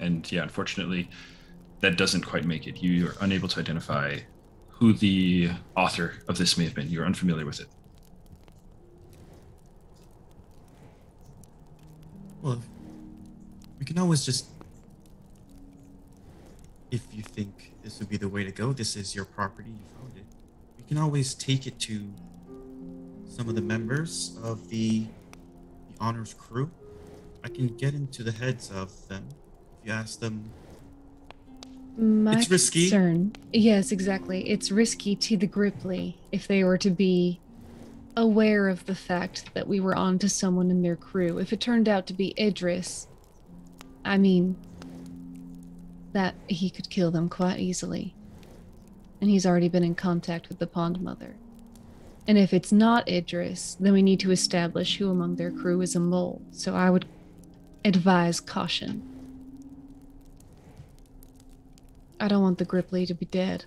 And yeah, unfortunately, that doesn't quite make it. You are unable to identify who the author of this may have been. You're unfamiliar with it. Well, we can always just, if you think this would be the way to go, this is your property, you found it, we can always take it to some of the members of the honors crew. I can get into the heads of them. If you ask them My It's risky. concern, yes, exactly. It's risky to the Gripply if they were to be aware of the fact that we were on to someone in their crew. If it turned out to be Idris, I mean, that he could kill them quite easily. And he's already been in contact with the Pond Mother. And if it's not Idris, then we need to establish who among their crew is a mole. So I would advise caution. I don't want the Gripply to be dead.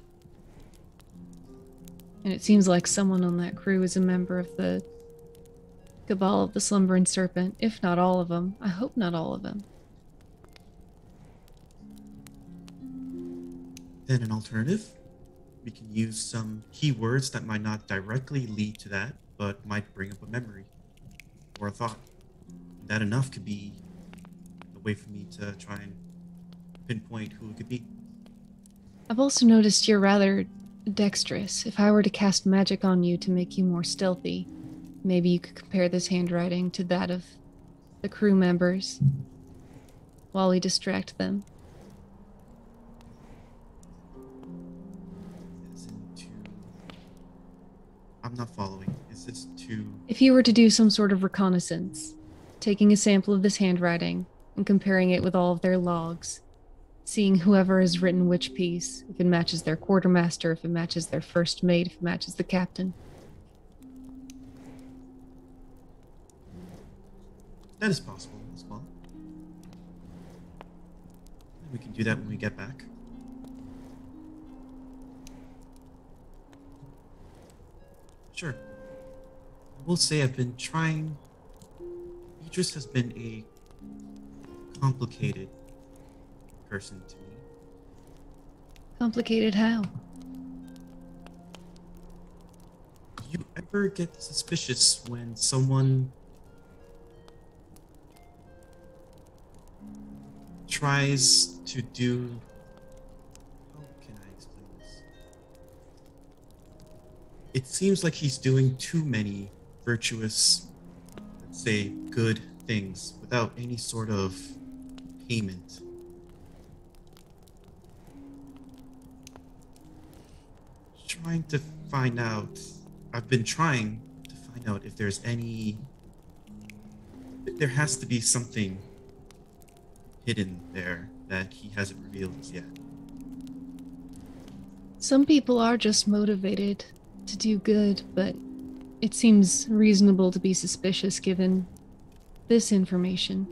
And it seems like someone on that crew is a member of the Cabal of the Slumbering Serpent, if not all of them. I hope not all of them. Then an alternative. We can use some keywords that might not directly lead to that, but might bring up a memory or a thought. That enough could be a way for me to try and pinpoint who it could be. I've also noticed you're rather dexterous. If I were to cast magic on you to make you more stealthy, maybe you could compare this handwriting to that of the crew members while we distract them. I'm not following. Is this to... If you were to do some sort of reconnaissance, taking a sample of this handwriting and comparing it with all of their logs, seeing whoever has written which piece, if it matches their quartermaster, if it matches their first mate, if it matches the captain. That is possible as well. We can do that when we get back. Sure. I will say I've been trying... Idris has been a complicated person to me. Complicated how? Do you ever get suspicious when someone tries to do... How can I explain this? It seems like he's doing too many virtuous, let's say, good things without any sort of payment. Trying to find out... I've been trying to find out if there's any... There has to be something hidden there that he hasn't revealed yet. Some people are just motivated to do good, but it seems reasonable to be suspicious given this information.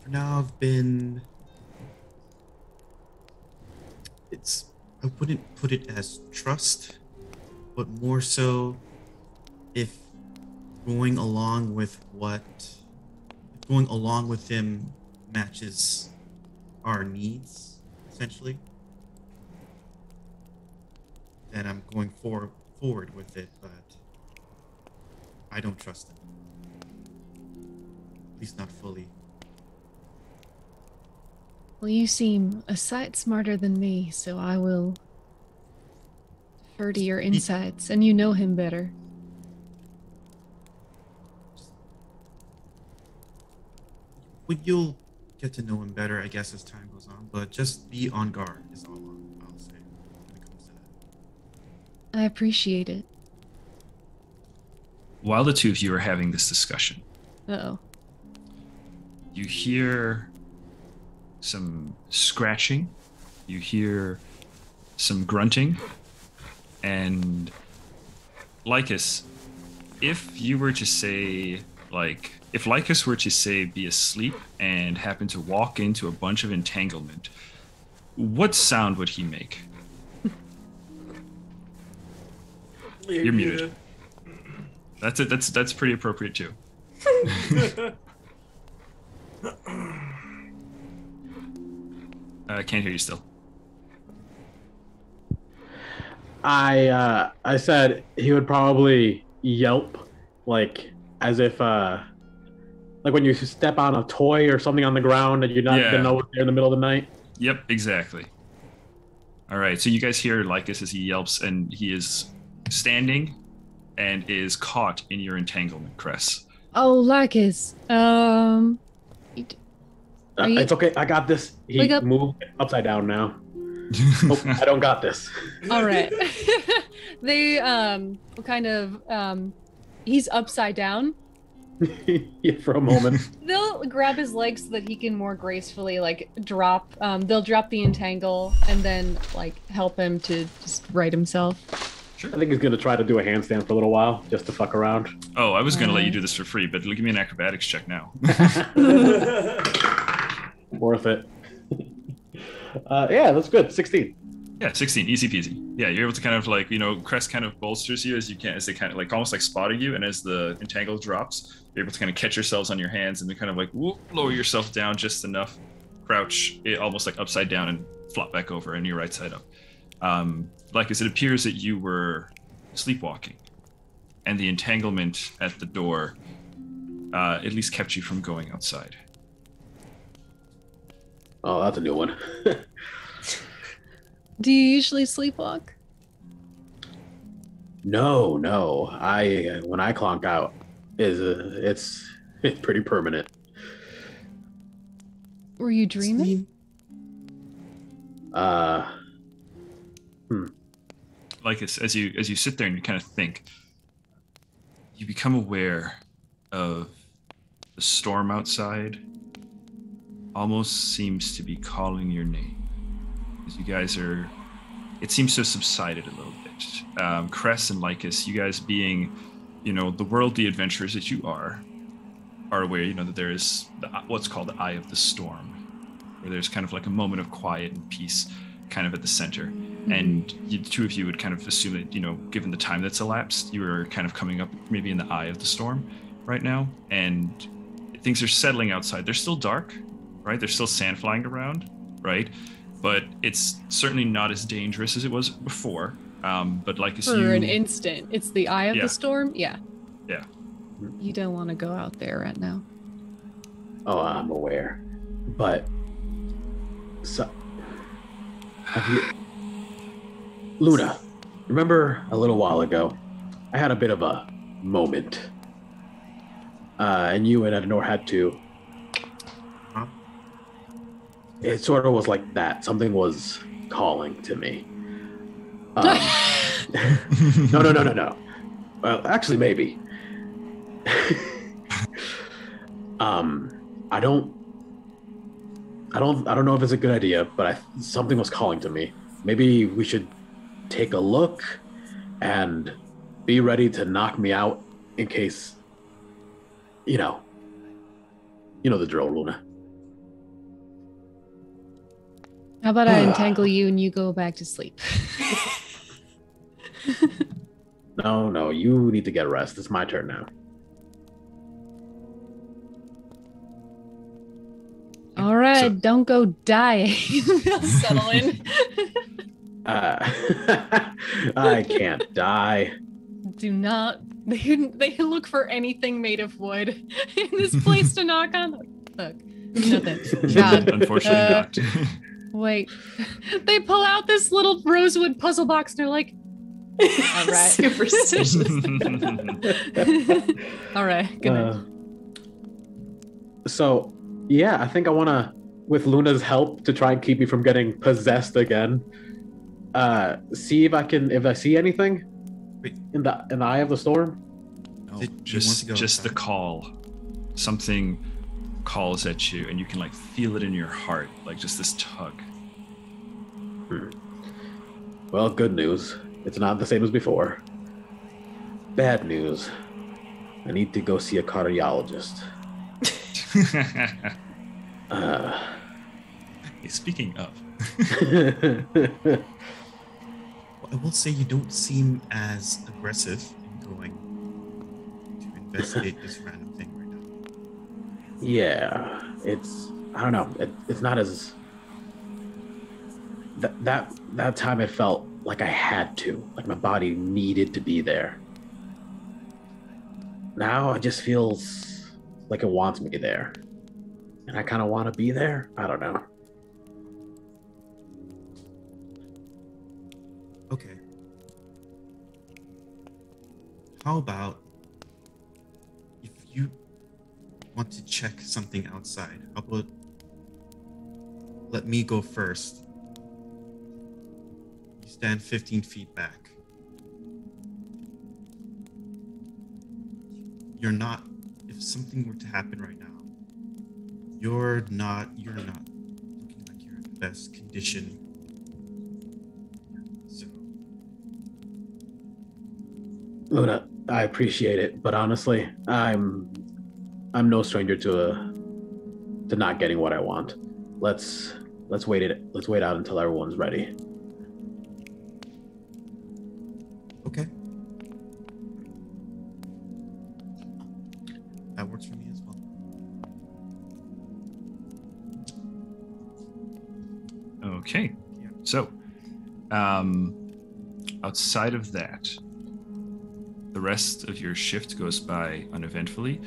For now, I've been... I wouldn't put it as trust, but more so if going along with him matches our needs, essentially, then I'm going forward with it, but I don't trust him. At least not fully. Well, you seem a sight smarter than me, so I will defer to your insights, and you know him better. Well, you'll get to know him better, I guess, as time goes on, but just be on guard is all I'll say when it comes to that. I appreciate it. While the two of you are having this discussion, Uh-oh. you hear some scratching, you hear some grunting, and Lycus, if you were to say, like, if Lycus were to say be asleep and happen to walk into a bunch of entanglement, what sound would he make? You're muted. That's it. That's pretty appropriate too. I can't hear you still. I said he would probably yelp, like as if like when you step on a toy or something on the ground and you're not gonna know it's there in the middle of the night. Yep, exactly. All right, so you guys hear Lycus as he yelps, and he is standing and is caught in your entanglement, Cress. Oh, Lycus, It's okay. I got this. He Wake up. moved upside down now. Oh, I don't got this. All right. They kind of he's upside down. Yeah, for a moment. They'll grab his legs so that he can more gracefully like drop. They'll drop the entangle and then like help him to just right himself. I think he's gonna try to do a handstand for a little while just to fuck around. Oh, I was going to let you do this for free, but give me an acrobatics check now. Worth it. Yeah, that's good. 16. Yeah, 16, easy peasy. Yeah, you're able to kind of like, Crest kind of bolsters you as you can, as they kind of like almost like spotting you, and as the entangle drops, you're able to kind of catch yourselves on your hands and then kind of like lower yourself down just enough, crouch almost like upside down and flop back over and you're right side up. Like as it appears that you were sleepwalking, and the entanglement at the door at least kept you from going outside. Oh, that's a new one. Do you usually sleepwalk? No. When I clonk out, it's pretty permanent. Were you dreaming? Like as you sit there and you kind of think, you become aware of the storm outside almost seems to be calling your name. As you guys it seems to have subsided a little bit. Cress and Lycus, you guys being, the worldly adventurers that you are aware, that there is what's called the Eye of the Storm, where there's kind of like a moment of quiet and peace kind of at the center. Mm-hmm. And the two of you would kind of assume that, given the time that's elapsed, you are kind of coming up maybe in the eye of the storm right now. And things are settling outside. They're still dark, right? There's still sand flying around, right? But it's certainly not as dangerous as it was before. But like for an instant, it's the eye of the storm. Yeah. Yeah. You don't want to go out there right now. Oh, I'm aware. But Luna, remember a little while ago, I had a bit of a moment. And you and Adenor had to. Huh? It sort of was like that. Something was calling to me. No. Well, actually, maybe. I don't know if it's a good idea, but something was calling to me. Maybe we should take a look and be ready to knock me out in case, you know the drill, Luna. How about I entangle you and you go back to sleep? No, you need to get rest. It's my turn now. All right, don't go die. Settle in. I can't die. Do not. They look for anything made of wood in this place to knock on. Look, nothing. God. Unfortunately not. Wait, they pull out this little rosewood puzzle box and they're like, all right. Superstitious. All right, good night. So, yeah, I think I want to, with Luna's help, to try and keep me from getting possessed again, see if I see anything in the eye of the storm. No, just the call. Something calls at you and you can like feel it in your heart, like just this tug. Well, good news. It's not the same as before. Bad news. I need to go see a cardiologist. Speaking of. I will say you don't seem as aggressive in going to investigate this random thing right now. Yeah, I don't know. It's not as that time it felt like I had to, like my body needed to be there. Now it just feels like it wants me there, and I kind of want to be there. I don't know. Okay. How about if you want to check something outside? How about let me go first. You stand 15 feet back. You're not, if something were to happen right now, you're not looking like you're in the best condition. So. Luna, I appreciate it, but honestly, I'm no stranger to not getting what I want. Let's wait out until everyone's ready. Okay. That works for me as well. Okay. Yeah. So, outside of that, the rest of your shift goes by uneventfully.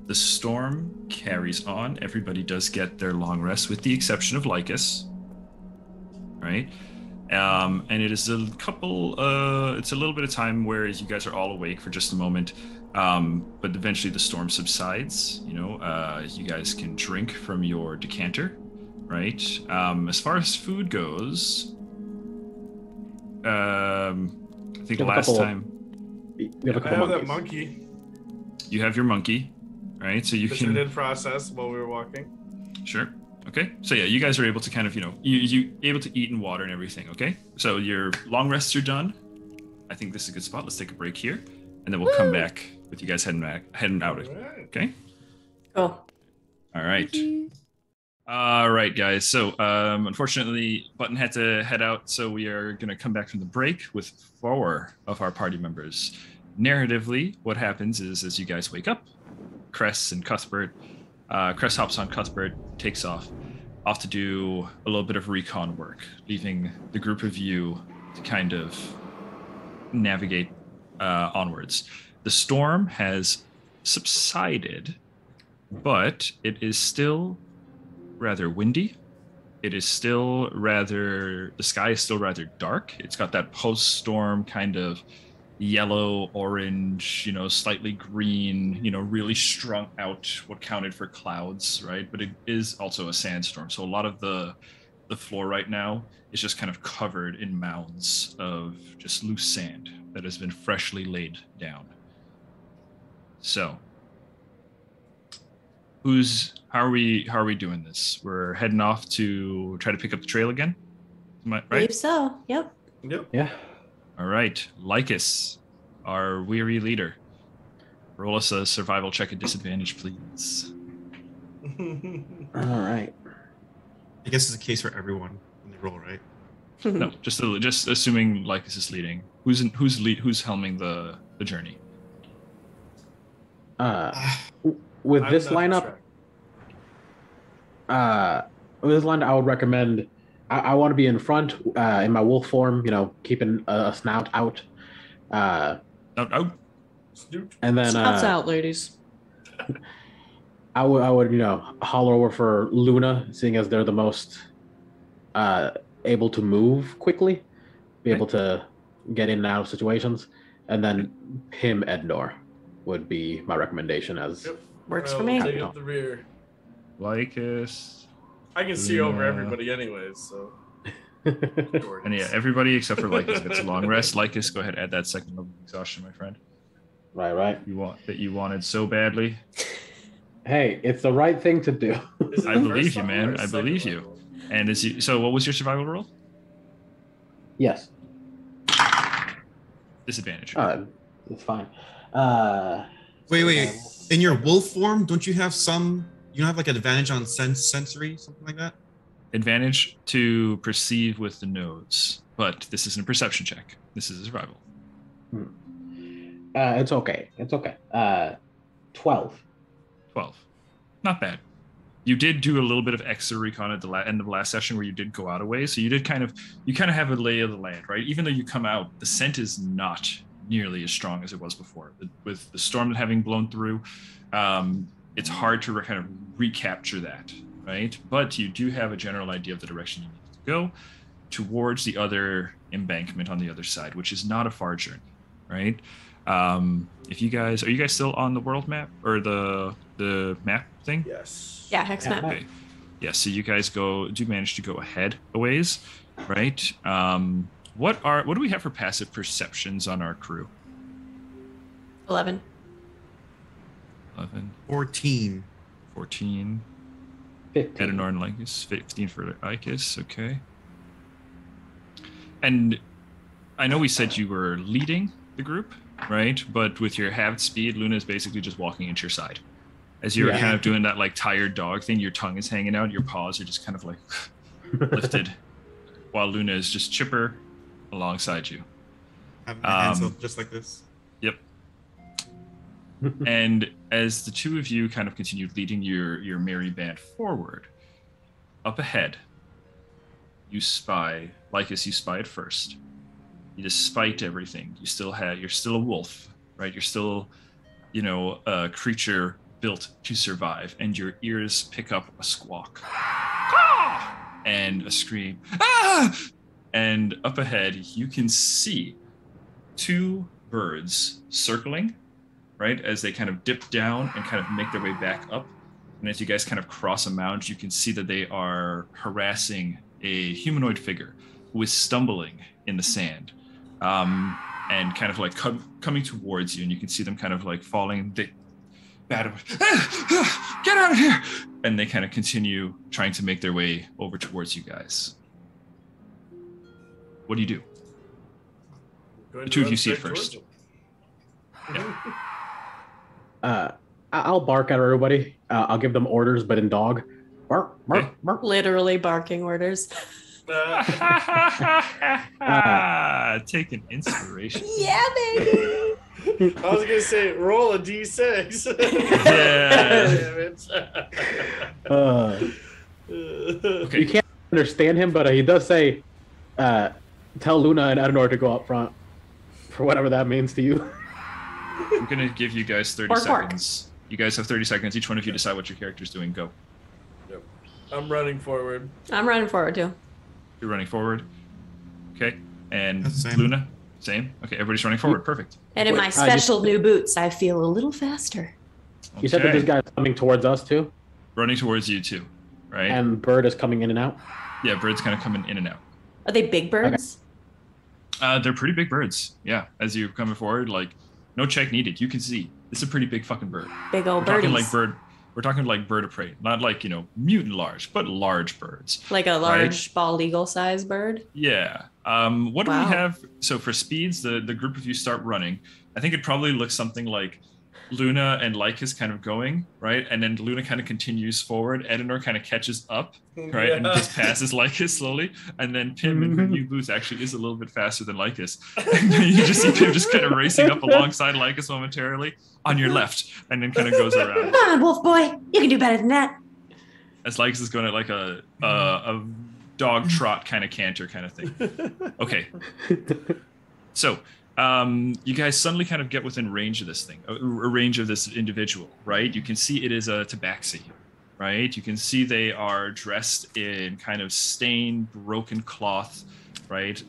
The storm carries on. Everybody does get their long rest, with the exception of Lycus. Right? And it is it's a little bit of time where you guys are all awake for just a moment. But eventually the storm subsides. You guys can drink from your decanter, right? As far as food goes, I think last time We have a I couple have monkeys. that monkey, you have your monkey, right? So you which can I did process while we were walking. Sure. Okay. So yeah, you guys are able to kind of, you able to eat and water and everything. Okay. So your long rests are done. I think this is a good spot. Let's take a break here, and then we'll come back with you guys heading out. Alright. Okay. Cool. All right. All right, guys. So unfortunately, Button had to head out, so we are going to come back from the break with 4 of our party members. Narratively, what happens is, as you guys wake up, Cress and Cuthbert, Cress hops on Cuthbert, takes off to do a little bit of recon work, leaving the group of you to kind of navigate onwards. The storm has subsided, but it is still rather windy. It is still the sky is still rather dark. It's got that post-storm kind of yellow, orange, slightly green, really strung out what counted for clouds, right? But it is also a sandstorm. So a lot of the floor right now is just kind of covered in mounds of just loose sand that has been freshly laid down. So how are we doing this? We're heading off to try to pick up the trail again? Right? Believe so. Yep. Yep. Yeah. All right. Lycus, our weary leader. Roll us a survival check at disadvantage, please. All right. I guess it's a case for everyone when they roll, right? No, just assuming Lycus is leading. Who's helming the journey? With I'm this not lineup, tracked. I would recommend. I want to be in front in my wolf form, keeping a snout out. Oh, Snoot. And then Shouts out, ladies. I would holler over for Luna, seeing as they're the most able to move quickly, be able to get in and out of situations, and then him Ednor would be my recommendation as. Yep. Works I for will me. Take up the rear. Lycus. I can see over Yeah. everybody anyways, so. And yeah, everybody except for Lycus gets a long rest. Lycus, go ahead, add that second level of exhaustion, my friend. Right. You wanted so badly. Hey, it's the right thing to do. Is it I the believe first you, level man. or I second believe you. level? And so what was your survival roll? Yes. Disadvantage. It's fine. Wait. In your wolf form, don't you have you don't have like an advantage on sensory, something like that? Advantage to perceive with the nose, but this isn't a perception check. This is a survival. It's okay. 12. 12. Not bad. You did do a little bit of extra recon at the end of the last session where you did go out a way, so you kind of have a lay of the land, right? Even though you come out, the scent is not nearly as strong as it was before. With the storm having blown through, it's hard to kind of recapture that, right? But you do have a general idea of the direction you need to go towards the other embankment on the other side, which is not a far journey, right? Are you guys still on the world map or the map thing? Yes. Yeah, hex map. Okay. Yeah, so you guys do manage to go ahead a ways, right? What do we have for passive perceptions on our crew? 11. 11. 14. 14. 15. Edenor and Lycus. 15 for Lycus, okay. And I know we said you were leading the group, right? But with your halved speed, Luna is basically just walking at your side. As you're kind of doing that like tired dog thing, your tongue is hanging out, your paws are just kind of like lifted, while Luna is just chipper alongside you. Having my hands up just like this. Yep. And as the two of you kind of continue leading your merry band forward, up ahead, you spy, Lycus, you spy it first. Despite everything, you're still a wolf, right? You're still, a creature built to survive, and your ears pick up a squawk. Ah! And a scream. Ah! And up ahead, you can see two birds circling, right? As they kind of dip down and kind of make their way back up. And as you guys kind of cross a mound, you can see that they are harassing a humanoid figure who is stumbling in the sand. And kind of like coming towards you, and you can see them kind of like falling. They bat him, get out of here! And they kind of continue trying to make their way over towards you guys. What do you do? The two of you see it first. Yeah. I'll bark at everybody. I'll give them orders, but in dog. Bark, bark, bark. Literally barking orders. Taking inspiration. Yeah, baby. I was gonna say roll a d6. Okay. You can't understand him, but he does say, "Tell Luna and Edenor to go up front," for whatever that means to you. I'm gonna give you guys 30 seconds. You guys have 30 seconds. Each one of you decide what your character's doing. Go. Yep. I'm running forward. I'm running forward too. You're running forward. Okay. And Same. Luna? Same. Okay, everybody's running forward. Perfect. And in my special new boots, I feel a little faster. You said that this guy is coming towards us too? Running towards you too, right? And Bird is coming in and out? Yeah, Bird's kind of coming in and out. Are they big birds? They're pretty big birds. Yeah, as you're coming forward, like, no check needed. You can see. It's a pretty big fucking bird. Big old We're birdies. talking like bird of prey. Not like, mutant large, but large birds. Like a large bald eagle sized bird? Yeah. What do we have? So for speeds, the group of you start running. I think it probably looks something like Luna and Lycus kind of going, right? And then Luna kind of continues forward. Edenor kind of catches up, right? And just passes Lycus slowly. And then Pim in her new boots actually is a little bit faster than Lycus. And then you just see Pim just kind of racing up alongside Lycus momentarily on your left, and then kind of goes around. Come on, wolf boy. You can do better than that. As Lycus is going at like a dog trot kind of canter kind of thing. Okay. So you guys suddenly kind of get within range of this thing, a range of this individual, right? You can see it is a tabaxi, right? You can see they are dressed in kind of stained, broken cloth, right?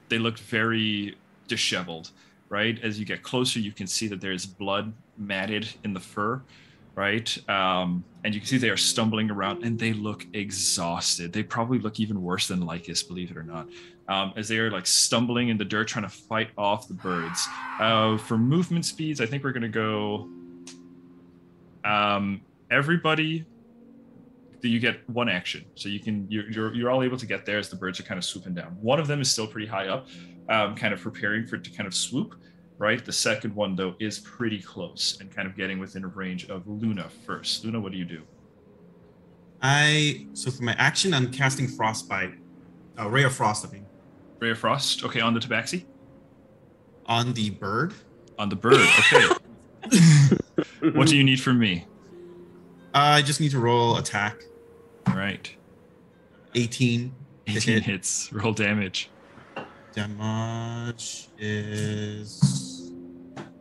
They look very disheveled, right? As you get closer, you can see that there's blood matted in the fur, right? And you can see they are stumbling around, and they look exhausted. They probably look even worse than Lycus, believe it or not, as they are like stumbling in the dirt trying to fight off the birds. For movement speeds, I think we're going to go everybody. You get one action, so you're all able to get there as the birds are kind of swooping down. One of them is still pretty high up, kind of preparing for it to kind of swoop. Right, the second one though is pretty close and kind of getting within a range of Luna first. Luna, what do you do? So for my action, I'm casting Frostbite, Ray of Frost. I mean, Ray of Frost. Okay, on the tabaxi. On the bird. On the bird. Okay. What do you need from me? I just need to roll attack. All right. 18. 18 hits. Roll damage. Damage is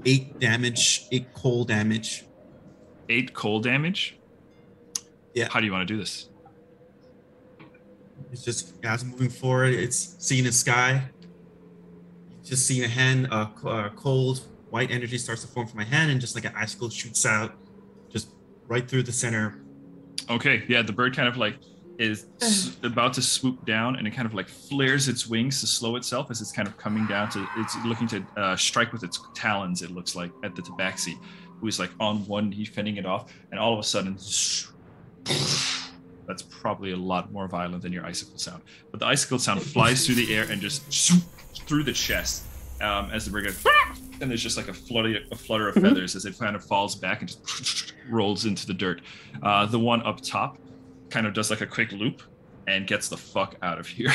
8 damage, 8 cold damage. 8 cold damage? Yeah. How do you want to do this? It's just, as I'm moving forward, it's seeing the sky. Just seeing a hand, cold white energy starts to form from my hand, and just like an icicle shoots out, just right through the center. Okay, yeah, the bird kind of like is about to swoop down, and it kind of like flares its wings to slow itself as it's kind of coming down to. It's looking to strike with its talons. It looks like at the tabaxi, who is like on one knee fending it off, and all of a sudden, that's probably a lot more violent than your icicle sound. But the icicle sound flies through the air and just through the chest as the bird goes, and there's just like a flutter of feathers as it kind of falls back and just rolls into the dirt. The one up top kind of does like a quick loop and gets the fuck out of here.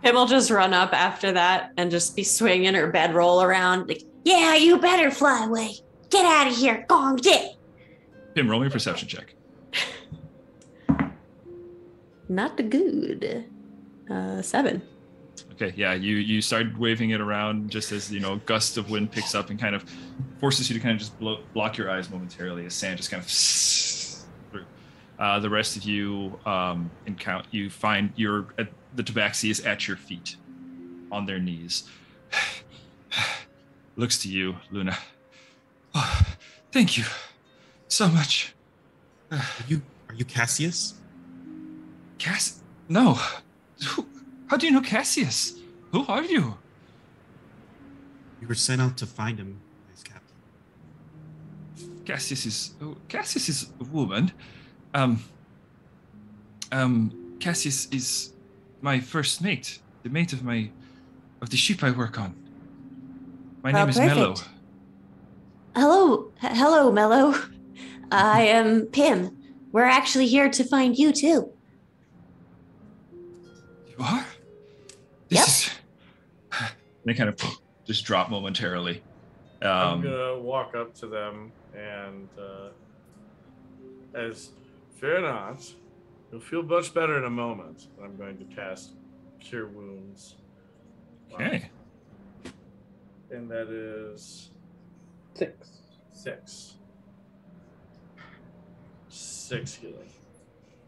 Pim will just run up after that and just be swinging her bedroll around. Like, yeah, you better fly away. Get out of here. Go on, get. Pim, roll me a perception check. Not good. 7. Okay, yeah, you start waving it around just as, gust of wind picks up and kind of forces you to kind of just block your eyes momentarily as sand just kind of through. The rest of you you find the tabaxi is at your feet, on their knees. Looks to you, Luna. Oh, thank you so much. Are you Cassius? No. How do you know Cassius? Who are you? We were sent out to find him, as captain. Cassius is a woman. Cassius is my first mate, the mate of the ship I work on. My name is Mello. Hello, Mello. I am Pim. We're actually here to find you too. You are? Yep. They kind of just drop momentarily. I'm gonna walk up to them and, fear not, you'll feel much better in a moment. I'm going to cast Cure Wounds. Okay. And that is 6. 6 healing.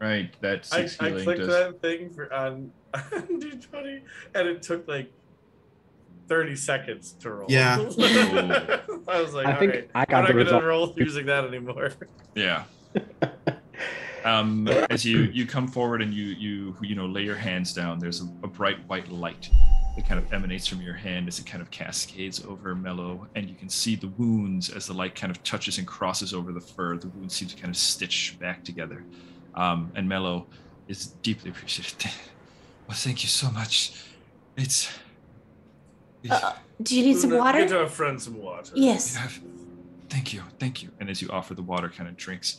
Right, that 6 healing. I clicked that thing on D20, and it took like 30 seconds to roll. Yeah. I was like, I think right, I got I'm the not result. gonna roll using that anymore. Yeah. As you come forward and you lay your hands down, there's a bright white light that kind of emanates from your hand as it kind of cascades over Mello, and you can see the wounds as the light kind of touches and crosses over the fur. The wounds seem to kind of stitch back together. And Mello is deeply appreciated. Well, thank you so much. It's Do you need some water? Get our friend some water. Yes. Thank you. And as you offer the water, kind of drinks,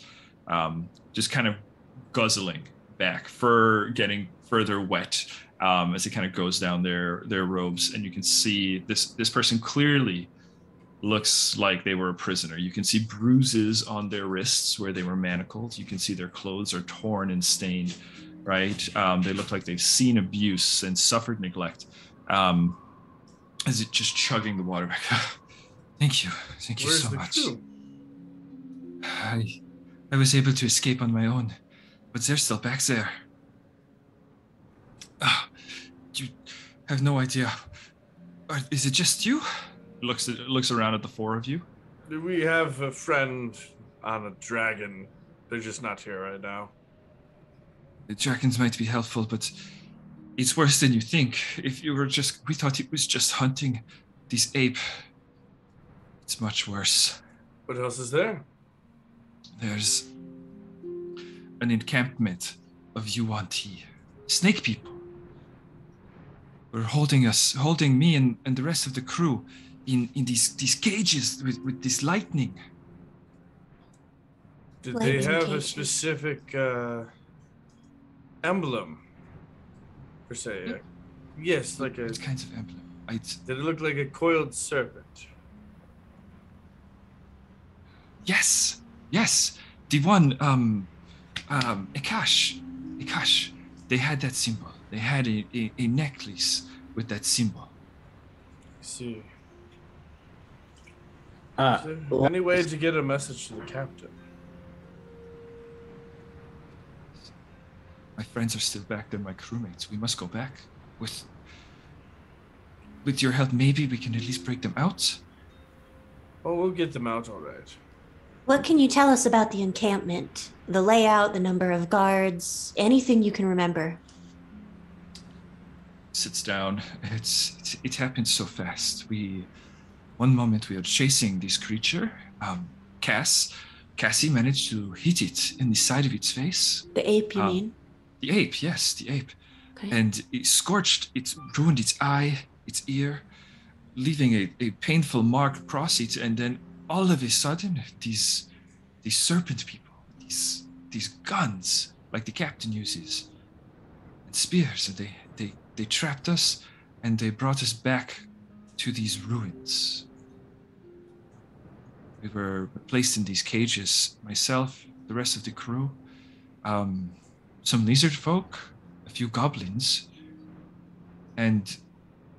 just kind of guzzling back, fur getting further wet as it kind of goes down their robes, and you can see this person clearly looks like they were a prisoner. You can see bruises on their wrists where they were manacled. You can see their clothes are torn and stained, right? They look like they've seen abuse and suffered neglect. As it just chugging the water back. Thank you Where's so the much. crew? I was able to escape on my own, but they're still back there. You have no idea. Is it just you? Looks around at the four of you. We have a friend on a dragon. They're just not here right now. The dragons might be helpful, but it's worse than you think. We thought it was just hunting these ape. It's much worse. What else is there? There's an encampment of Yuan-Ti, snake people. Were holding me and the rest of the crew in these cages with this lightning. Did they Lightning have a cages. specific emblem, per se? Yes, like a. What kinds of emblem? Did it look like a coiled serpent? Yes. The one, Ikash. They had that symbol. They had a necklace with that symbol. I see. Uh, Is there any way to get a message to the captain? My friends are still back. They're my crewmates. We must go back. With your help, maybe we can at least break them out. Oh, we'll get them out all right. What can you tell us about the encampment? The layout, the number of guards, anything you can remember. Sits down. It happened so fast. One moment we are chasing this creature. Cassie managed to hit it in the side of its face. The ape, you mean? The ape, yes, the ape. Okay. And it scorched, it ruined its eye, its ear, leaving a painful mark across it. And then all of a sudden, these serpent people, these guns, like the captain uses, and spears, and they trapped us, and they brought us back to these ruins. We were placed in these cages, myself, the rest of the crew, some lizard folk, a few goblins, and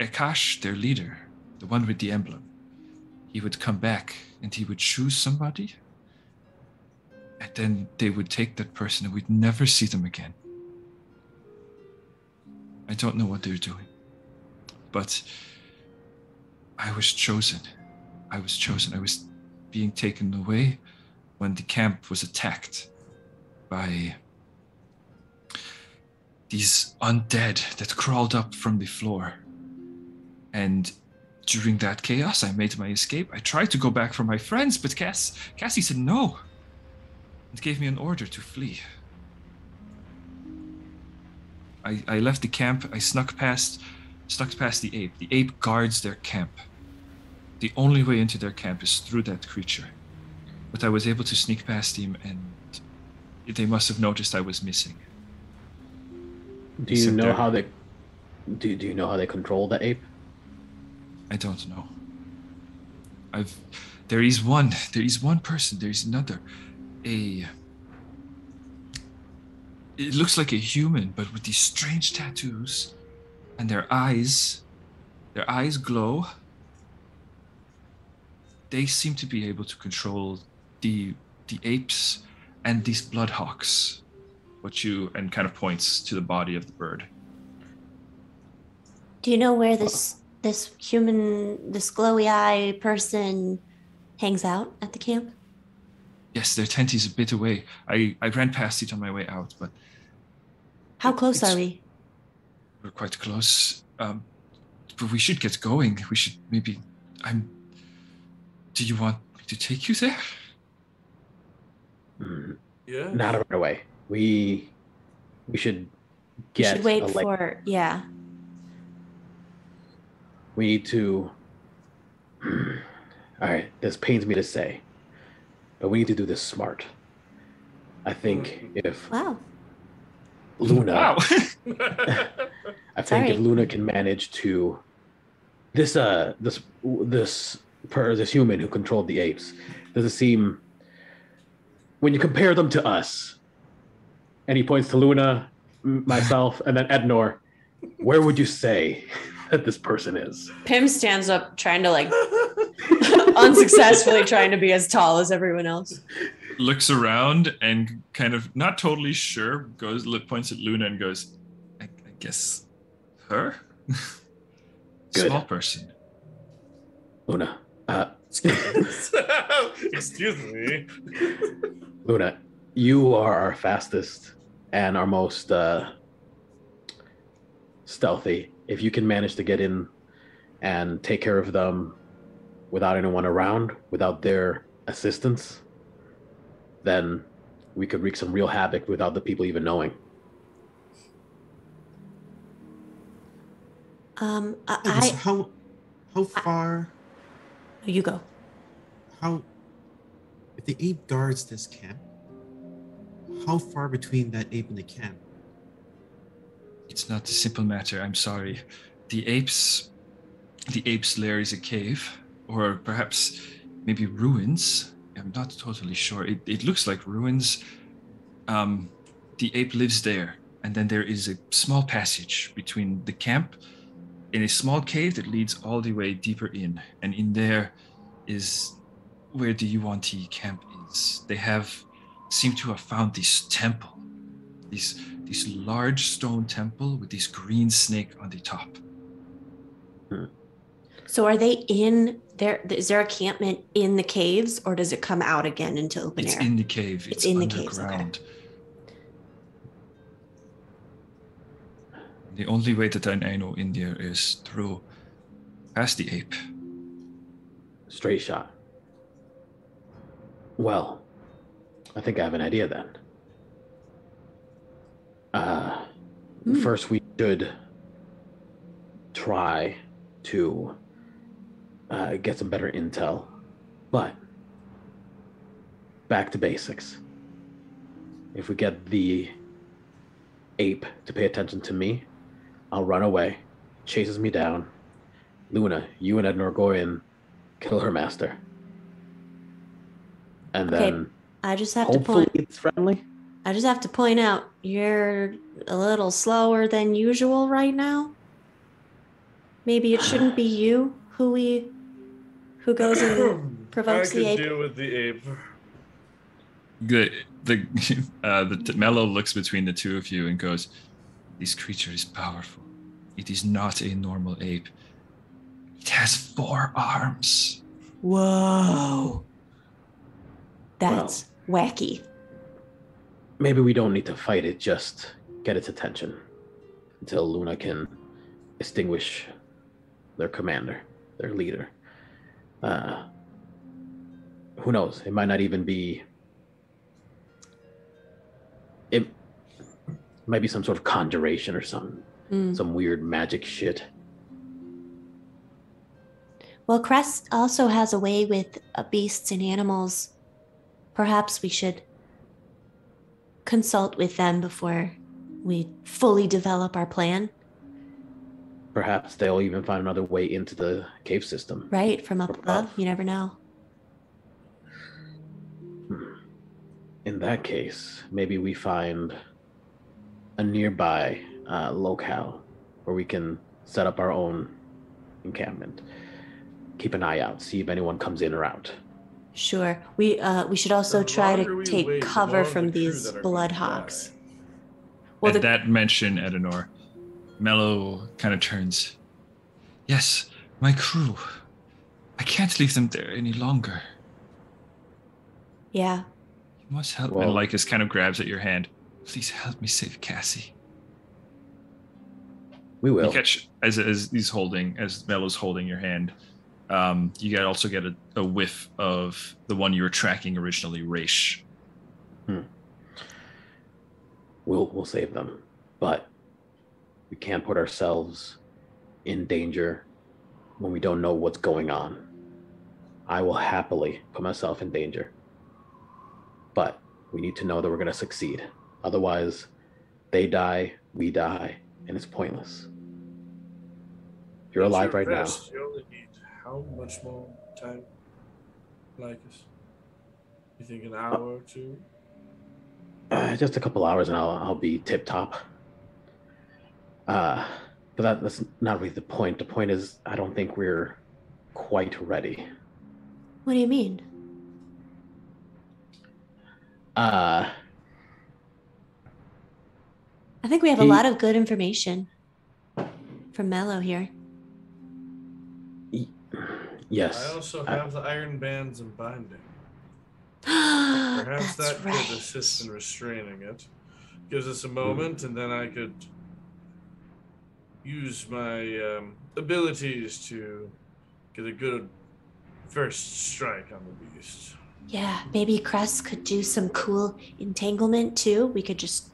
Akash, their leader, the one with the emblem. He would come back and he would choose somebody, and then they would take that person and we'd never see them again. I don't know what they're doing, but I was chosen. I was being taken away when the camp was attacked by these undead that crawled up from the floor. And during that chaos, I made my escape. I tried to go back for my friends, but Cassie said no and gave me an order to flee. I left the camp. I snuck past the ape. The ape guards their camp. The only way into their camp is through that creature. But I was able to sneak past him, and they must have noticed I was missing. Do you know how they control the ape? I don't know. There is one person, there is another. It looks like a human, but with these strange tattoos, and their eyes glow. They seem to be able to control the apes and these bloodhawks. And kind of points to the body of the bird. Do you know where this glowy eye person hangs out at the camp? Yes, their tent is a bit away. I ran past it on my way out, but... How close are we? We're quite close. But we should get going. We should maybe... Do you want me to take you there? Yeah. Not right away. We should get... We should wait for... Yeah. We need to... All right, this pains me to say, but we need to do this smart. I think if... Wow. Luna... Wow. I think if Luna can manage to... This human who controlled the apes, does it seem... When you compare them to us, and he points to Luna, myself, and then Ednor, where would you say that this person is? Pim stands up trying to unsuccessfully trying to be as tall as everyone else. Looks around and kind of not totally sure, points at Luna and goes, I guess her? Good. Small person. Luna, excuse me. Luna, you are our fastest and our most stealthy. If you can manage to get in and take care of them without anyone around, without their assistance, then we could wreak some real havoc without the people even knowing. How far? You go. If the ape guards this camp, how far between that ape and the camp? It's not a simple matter, I'm sorry. The ape's lair is a cave, or perhaps maybe ruins. I'm not totally sure. It looks like ruins. The ape lives there, and then there is a small passage between the camp in a small cave that leads all the way deeper in, and in there is where the Yuan-Ti camp is. They seem to have found this temple, this large stone temple with this green snake on the top. So are they in there? Is there a campment in the caves, or does it come out again into open It's air? in the cave. It's in the underground. caves. Okay. The only way that I know in there is through past the ape. Straight shot. Well, I think I have an idea then. First, we should try to get some better intel. But back to basics. If we get the ape to pay attention to me, I'll run away. Chases me down. Luna, you and Ednor go in, kill her master. And then I just have to hopefully point. it's friendly. I just have to point out you're a little slower than usual right now. Maybe it shouldn't be you who goes and provokes the I ape. can deal with the ape. The Mellow looks between the two of you and goes, "This creature is powerful. It is not a normal ape. It has 4 arms." Whoa. That's wacky. Maybe we don't need to fight it, just get its attention until Luna can extinguish their commander, their leader. Who knows? It might not even be... It might be some sort of conjuration or something. Some weird magic shit. Well, Crest also has a way with beasts and animals. Perhaps we should consult with them before we fully develop our plan. Perhaps they'll even find another way into the cave system. Right, from up above. You never know. In that case, maybe we find a nearby locale where we can set up our own encampment. Keep an eye out, see if anyone comes in or out. Sure. We should also try to wait, take the cover more from the crew these that are blood gonna hawks. die. Well, At that mention, Edenor, Mellow kind of turns. "Yes, my crew. I can't leave them there any longer. yeah. You must help." Well- and Lycus kind of grabs at your hand. "Please help me save Cassie." We will. You catch as Mellow's holding your hand. You also get a whiff of the one you were tracking originally, Raish. We'll save them, but we can't put ourselves in danger when we don't know what's going on. I will happily put myself in danger, but we need to know that we're going to succeed. Otherwise, they die, we die, and it's pointless. You're At alive your right now. best, you only need how much more time? Lycus? You think an hour or two? Just a couple hours and I'll be tip top. But that's not really the point. The point is, I don't think we're quite ready. What do you mean? I think we have a lot of good information from Mello here. Yes. I also have the iron bands and binding. Perhaps That's that right. could assist in restraining it. Gives us a moment, and then I could use my abilities to get a good first strike on the beast. Yeah, maybe Crest could do some cool entanglement too. We could just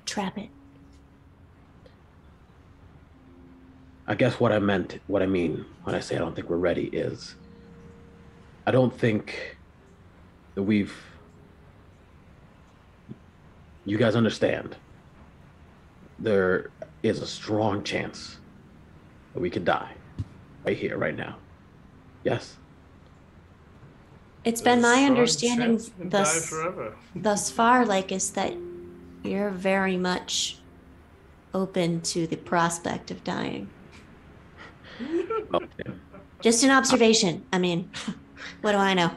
trap it. I guess what I mean when I say I don't think we're ready is, I don't think that you guys understand. There is a strong chance that we could die right here, right now. Yes? It's There's been a my strong understanding chance we can die forever. thus far, Lycus, that you're very much open to the prospect of dying. Oh, yeah. Just an observation. I mean, what do I know?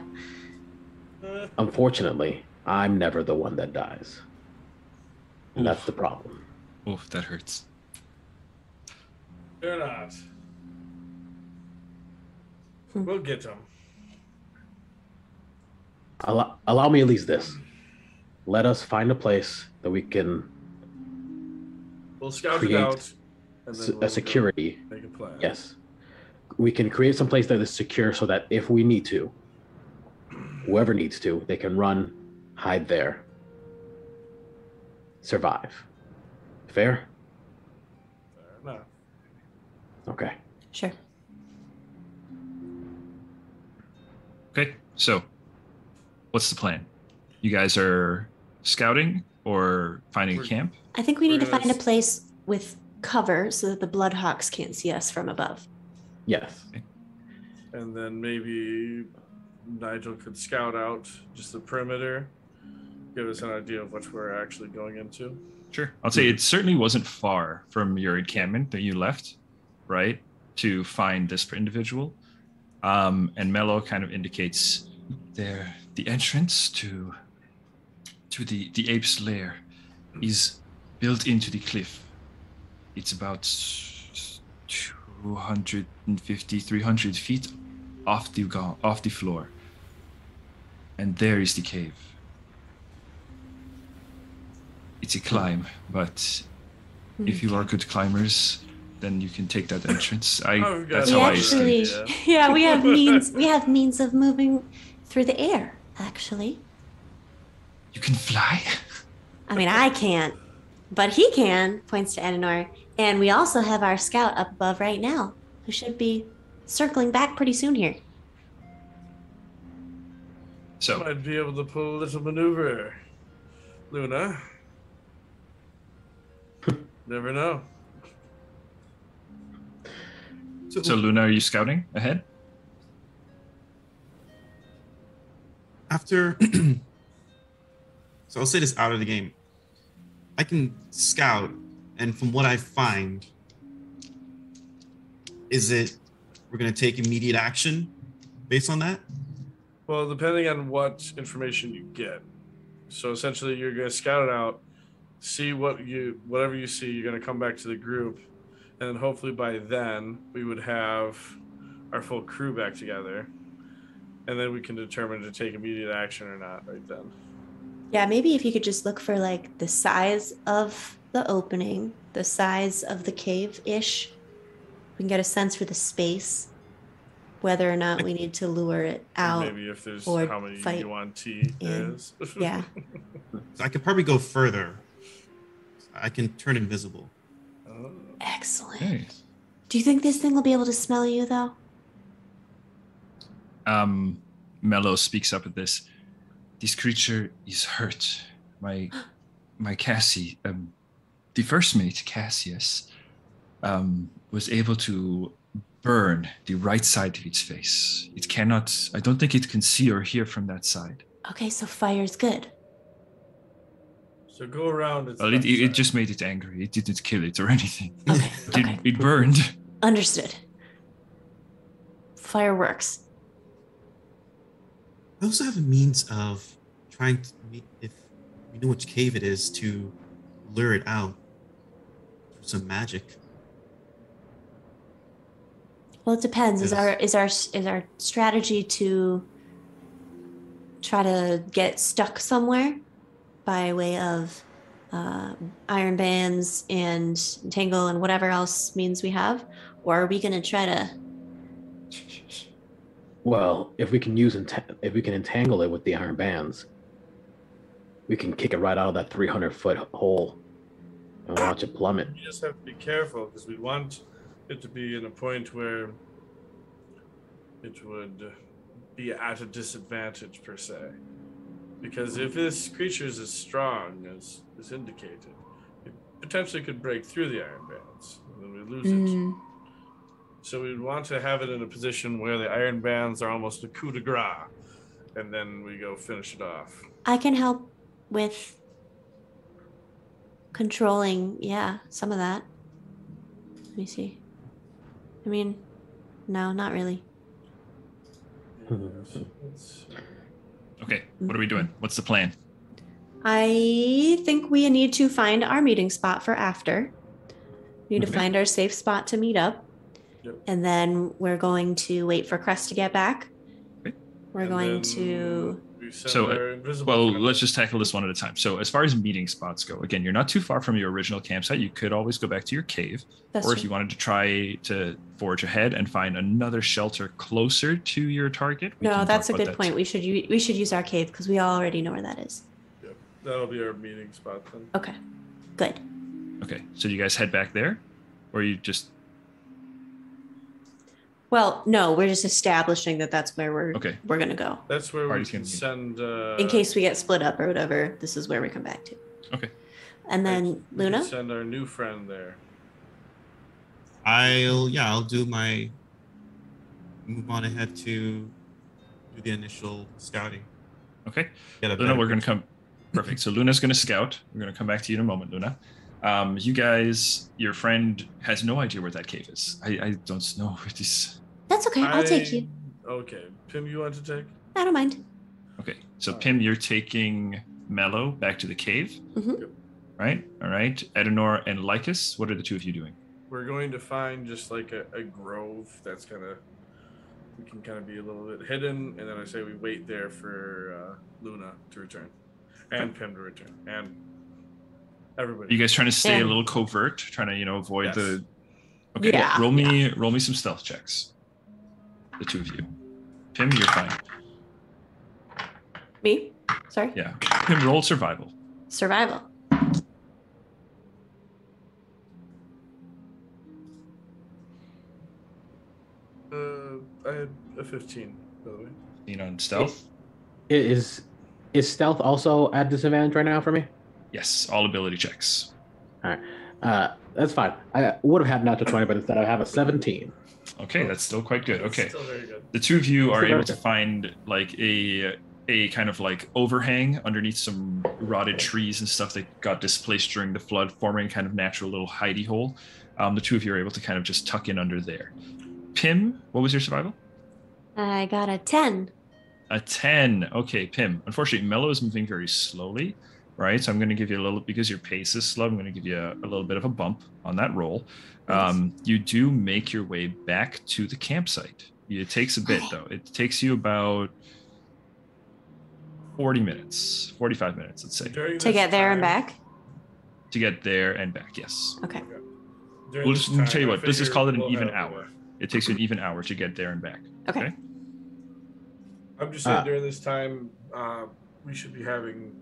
Unfortunately, I'm never the one that dies. And that's the problem. Oof, that hurts. You're not. We'll get them. Allow me at least this. Let us find a place that we can We'll scout create it out. And then we'll a security. make a plan. Yes. We can create some place that is secure so that if we need to, whoever needs to, they can run, hide there, survive. Fair? Fair enough. Okay. Sure. Okay, so what's the plan? You guys are scouting or finding a camp? I think we We're need to gonna find a s- place with cover so that the Bloodhawks can't see us from above. Yes. And then maybe Nigel could scout out just the perimeter, give us an idea of what we're actually going into. Sure. I'll say it certainly wasn't far from your encampment that you left, right, to find this individual. And Mello kind of indicates there the entrance to the ape's lair is built into the cliff. It's about 250, 300 feet off the floor. And there is the cave. It's a climb, but if you are good climbers, then you can take that entrance. That's We how I actually, escaped. yeah, we have means. We have means of moving through the air. Actually, You can fly? I mean, I can't, but he can. Points to Adenor, and we also have our scout up above right now, who should be circling back pretty soon here. So Might be able to pull a little maneuver. Luna. Never know. So Luna, are you scouting ahead? After, so I'll say this out of the game. I can scout, and from what I find, we're going to take immediate action based on that? Well, depending on what information you get. So essentially, you're going to scout it out, see whatever you see, you're going to come back to the group, and then hopefully by then we would have our full crew back together, and then we can determine to take immediate action or not right then. Yeah, maybe if you could just look for like the size of the opening, the size of the cave-ish, we can get a sense for the space, whether or not we need to lure it out. Maybe if there's or how many fight UNT in. there is. Yeah. So I could probably go further. I can turn invisible. Excellent. Okay. Do you think this thing will be able to smell you, though? Mello speaks up at this. This creature is hurt. My Cassie, the first mate, Cassius, was able to burn the right side of its face. It cannot, I don't think it can see or hear from that side. Okay, so fire's good. So go around. Its Well, left it side. just made it angry. It didn't kill it or anything. Okay, But okay. it burned. Understood. Fireworks. I also have a means of trying to, if we know which cave it is, to lure it out through some magic. Well, it depends. Is Yes. our strategy to try to get stuck somewhere by way of iron bands and entangle and whatever else means we have, or are we going to try to? Well, if we can if we can entangle it with the iron bands, we can kick it right out of that 300-foot hole and watch it plummet. You just have to be careful because we want it to be in a point where it would be at a disadvantage per se. Because if this creature is as strong as is indicated, it potentially could break through the iron bands, and then we lose it. So we'd want to have it in a position where the iron bands are almost a coup de grace, and then we go finish it off. I can help with controlling, some of that. Let me see. I mean, no, not really. Let's- Okay, what are we doing? What's the plan? I think we need to find our meeting spot for after. We need to Okay. find our safe spot to meet up. Yep. And then we're going to wait for Crest to get back. Okay. We're going to... Let's just tackle this one at a time. So as far as meeting spots go, again, you're not too far from your original campsite. You could always go back to your cave. That's or true. if you wanted to try to forge ahead and find another shelter closer to your target. No, that's a good point. We should use our cave because we already know where that is. Yep. That'll be our meeting spot then. Okay. Good. Okay. So do you guys head back there? Or you just... Well, no, we're just establishing that that's where we're going to go. That's where Party's we can send... In case we get split up or whatever, this is where we come back to. Okay. And then, we Luna? can send our new friend there. I'll do my... Move on ahead to do the initial scouting. Okay. Luna, we're going to come... Perfect. So Luna's going to scout. We're going to come back to you in a moment, Luna. You guys, your friend has no idea where that cave is. I don't know where this... That's okay. I'll take you. Okay. Pim, you want to take? I don't mind. Okay. So Pim, you're taking Mello back to the cave. Mm-hmm. Yep. Right? All right. Edenor and Lycus, what are the two of you doing? We're going to find just like a grove that's we can kind of be a little bit hidden, and then I say we wait there for Luna to return. And Pim to return. And everybody. You guys trying to stay a little covert, trying to, avoid the... Okay, Yeah. roll me some stealth checks. The two of you. Pim, you're fine. Me? Sorry? Yeah. Pim, roll survival. Survival. I had a 15, by the way. On stealth? Is stealth also at disadvantage right now for me? Yes, all ability checks. All right. That's fine. I would have had an natural 20, but instead I have a 17. Okay, that's still quite good. Okay. Still very good. The two of you are Still able very to good. find like a kind of like overhang underneath some rotted trees and stuff that got displaced during the flood, forming kind of natural little hidey hole. The two of you are able to kind of just tuck in under there. Pim, what was your survival? I got a 10. A 10. Okay, Pim. Unfortunately, Mello is moving very slowly, right? So I'm going to give you a little, because your pace is slow, I'm going to give you a little bit of a bump on that roll. You do make your way back to the campsite. It takes a bit, though. It takes you about 40 minutes, 45 minutes, let's say. To get there and back? To get there and back, yes. Okay. We'll just tell you what, let's just call it an even hour. It takes you an even hour to get there and back. Okay. I'm just saying during this time, we should be having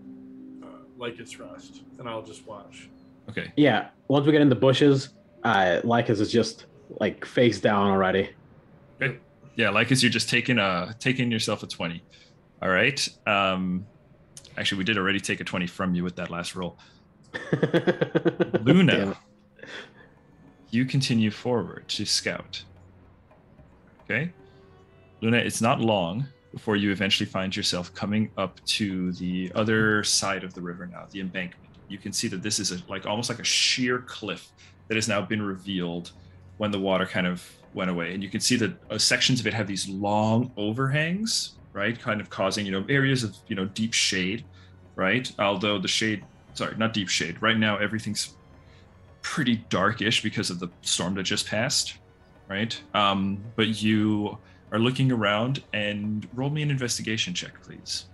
Lycus rest, and I'll just watch. Okay. Yeah. Once we get in the bushes, Lycus is just like face down already. Okay. Yeah, Lycus, you're just taking yourself a 20. All right. Actually, we did already take a 20 from you with that last roll. Luna, you continue forward to scout. Okay. Luna, it's not long before you eventually find yourself coming up to the other side of the river now, the embankment. You can see that this is almost like a sheer cliff that has now been revealed when the water kind of went away. And you can see that sections of it have these long overhangs, right? Kind of causing, areas of, deep shade, right? Although the shade, not deep shade. Right now, everything's pretty darkish because of the storm that just passed, right? But you are looking around, and roll me an investigation check, please.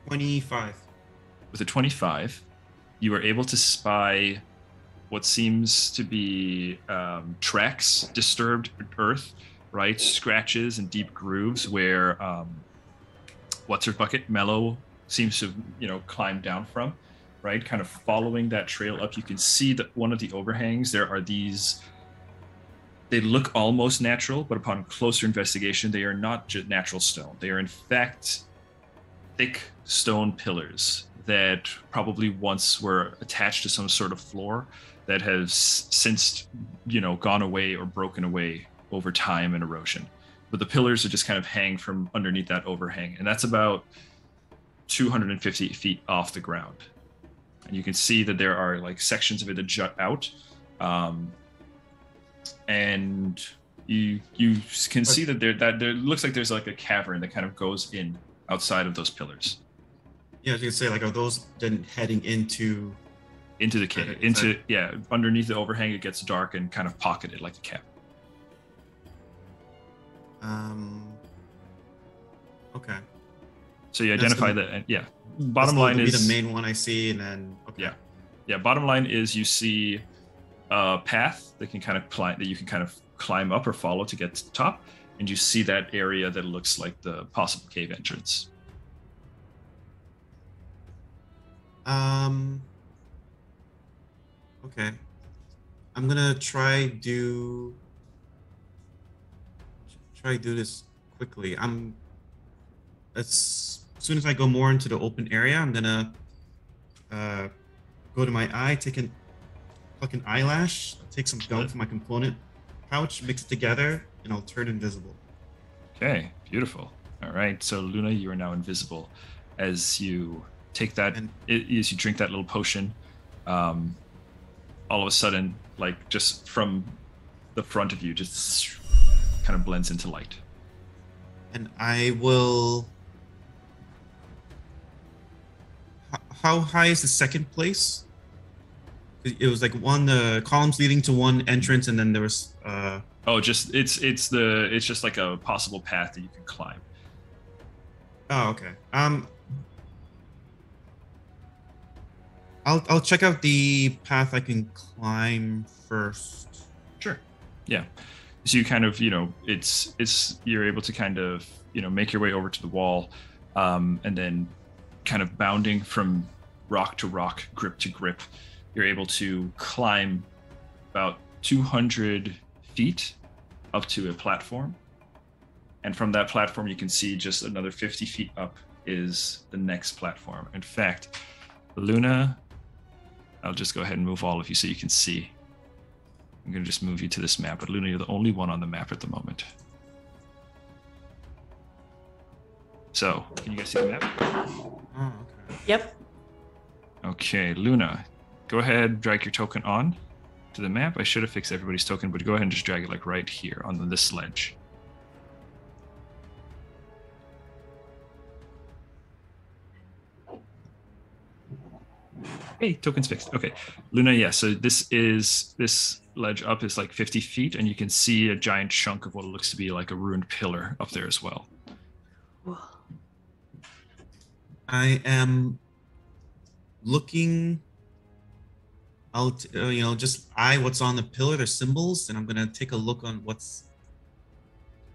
$25. With a 25, you are able to spy what seems to be tracks, disturbed earth, right? Scratches and deep grooves where what's her bucket, Mello, seems to climb down from, right? Kind of following that trail up, you can see that one of the overhangs, there are these, they look almost natural, but upon closer investigation, they are not just natural stone. They are in fact thick stone pillars that probably once were attached to some sort of floor that has since, gone away or broken away over time and erosion. But the pillars are just kind of hang from underneath that overhang. And that's about 250 feet off the ground. And you can see that there are sections of it that jut out. And you can see that there looks like there's a cavern that kind of goes in outside of those pillars. Yeah, I was gonna say, are those then heading into into the cave. Underneath the overhang, it gets dark and kind of pocketed like a cap. Okay. So you identify that. Bottom line is the main one I see, and then yeah. Bottom line is you see a path that you can kind of climb up or follow to get to the top, and you see that area that looks like the possible cave entrance. Okay. I'm gonna try do this quickly. As soon as I go more into the open area, I'm gonna go to my eye, pluck an eyelash, take some gum from my component pouch, mix it together, and I'll turn invisible. Okay, beautiful. All right, so Luna, you are now invisible. As you take that, as you drink that little potion, all of a sudden, like just from the front of you, just kind of blends into light. And I will. How high is the second place? It was like the columns leading to one entrance, and then there was. It's just like a possible path that you can climb. Oh, okay. I'll check out the path I can climb first. Sure. Yeah. So you kind of, you're able to kind of, make your way over to the wall, and then kind of bounding from rock to rock, grip to grip, you're able to climb about 200 feet up to a platform. And from that platform, you can see just another 50 feet up is the next platform. In fact, Luna, I'll just go ahead and move all of you so you can see. I'm going to just move you to this map, but Luna, you're the only one on the map at the moment. So, can you guys see the map? Oh, okay. Yep. Okay, Luna, go ahead, drag your token on to the map. I should have fixed everybody's token, but go ahead and just drag it like right here on this ledge. Hey, token's fixed. Okay, Luna, yeah, so this ledge up is like 50 feet, and you can see a giant chunk of what looks to be like a ruined pillar up there as well. Whoa. I am looking. I'll just what's on the pillar, there's symbols, and I'm gonna take a look on what's.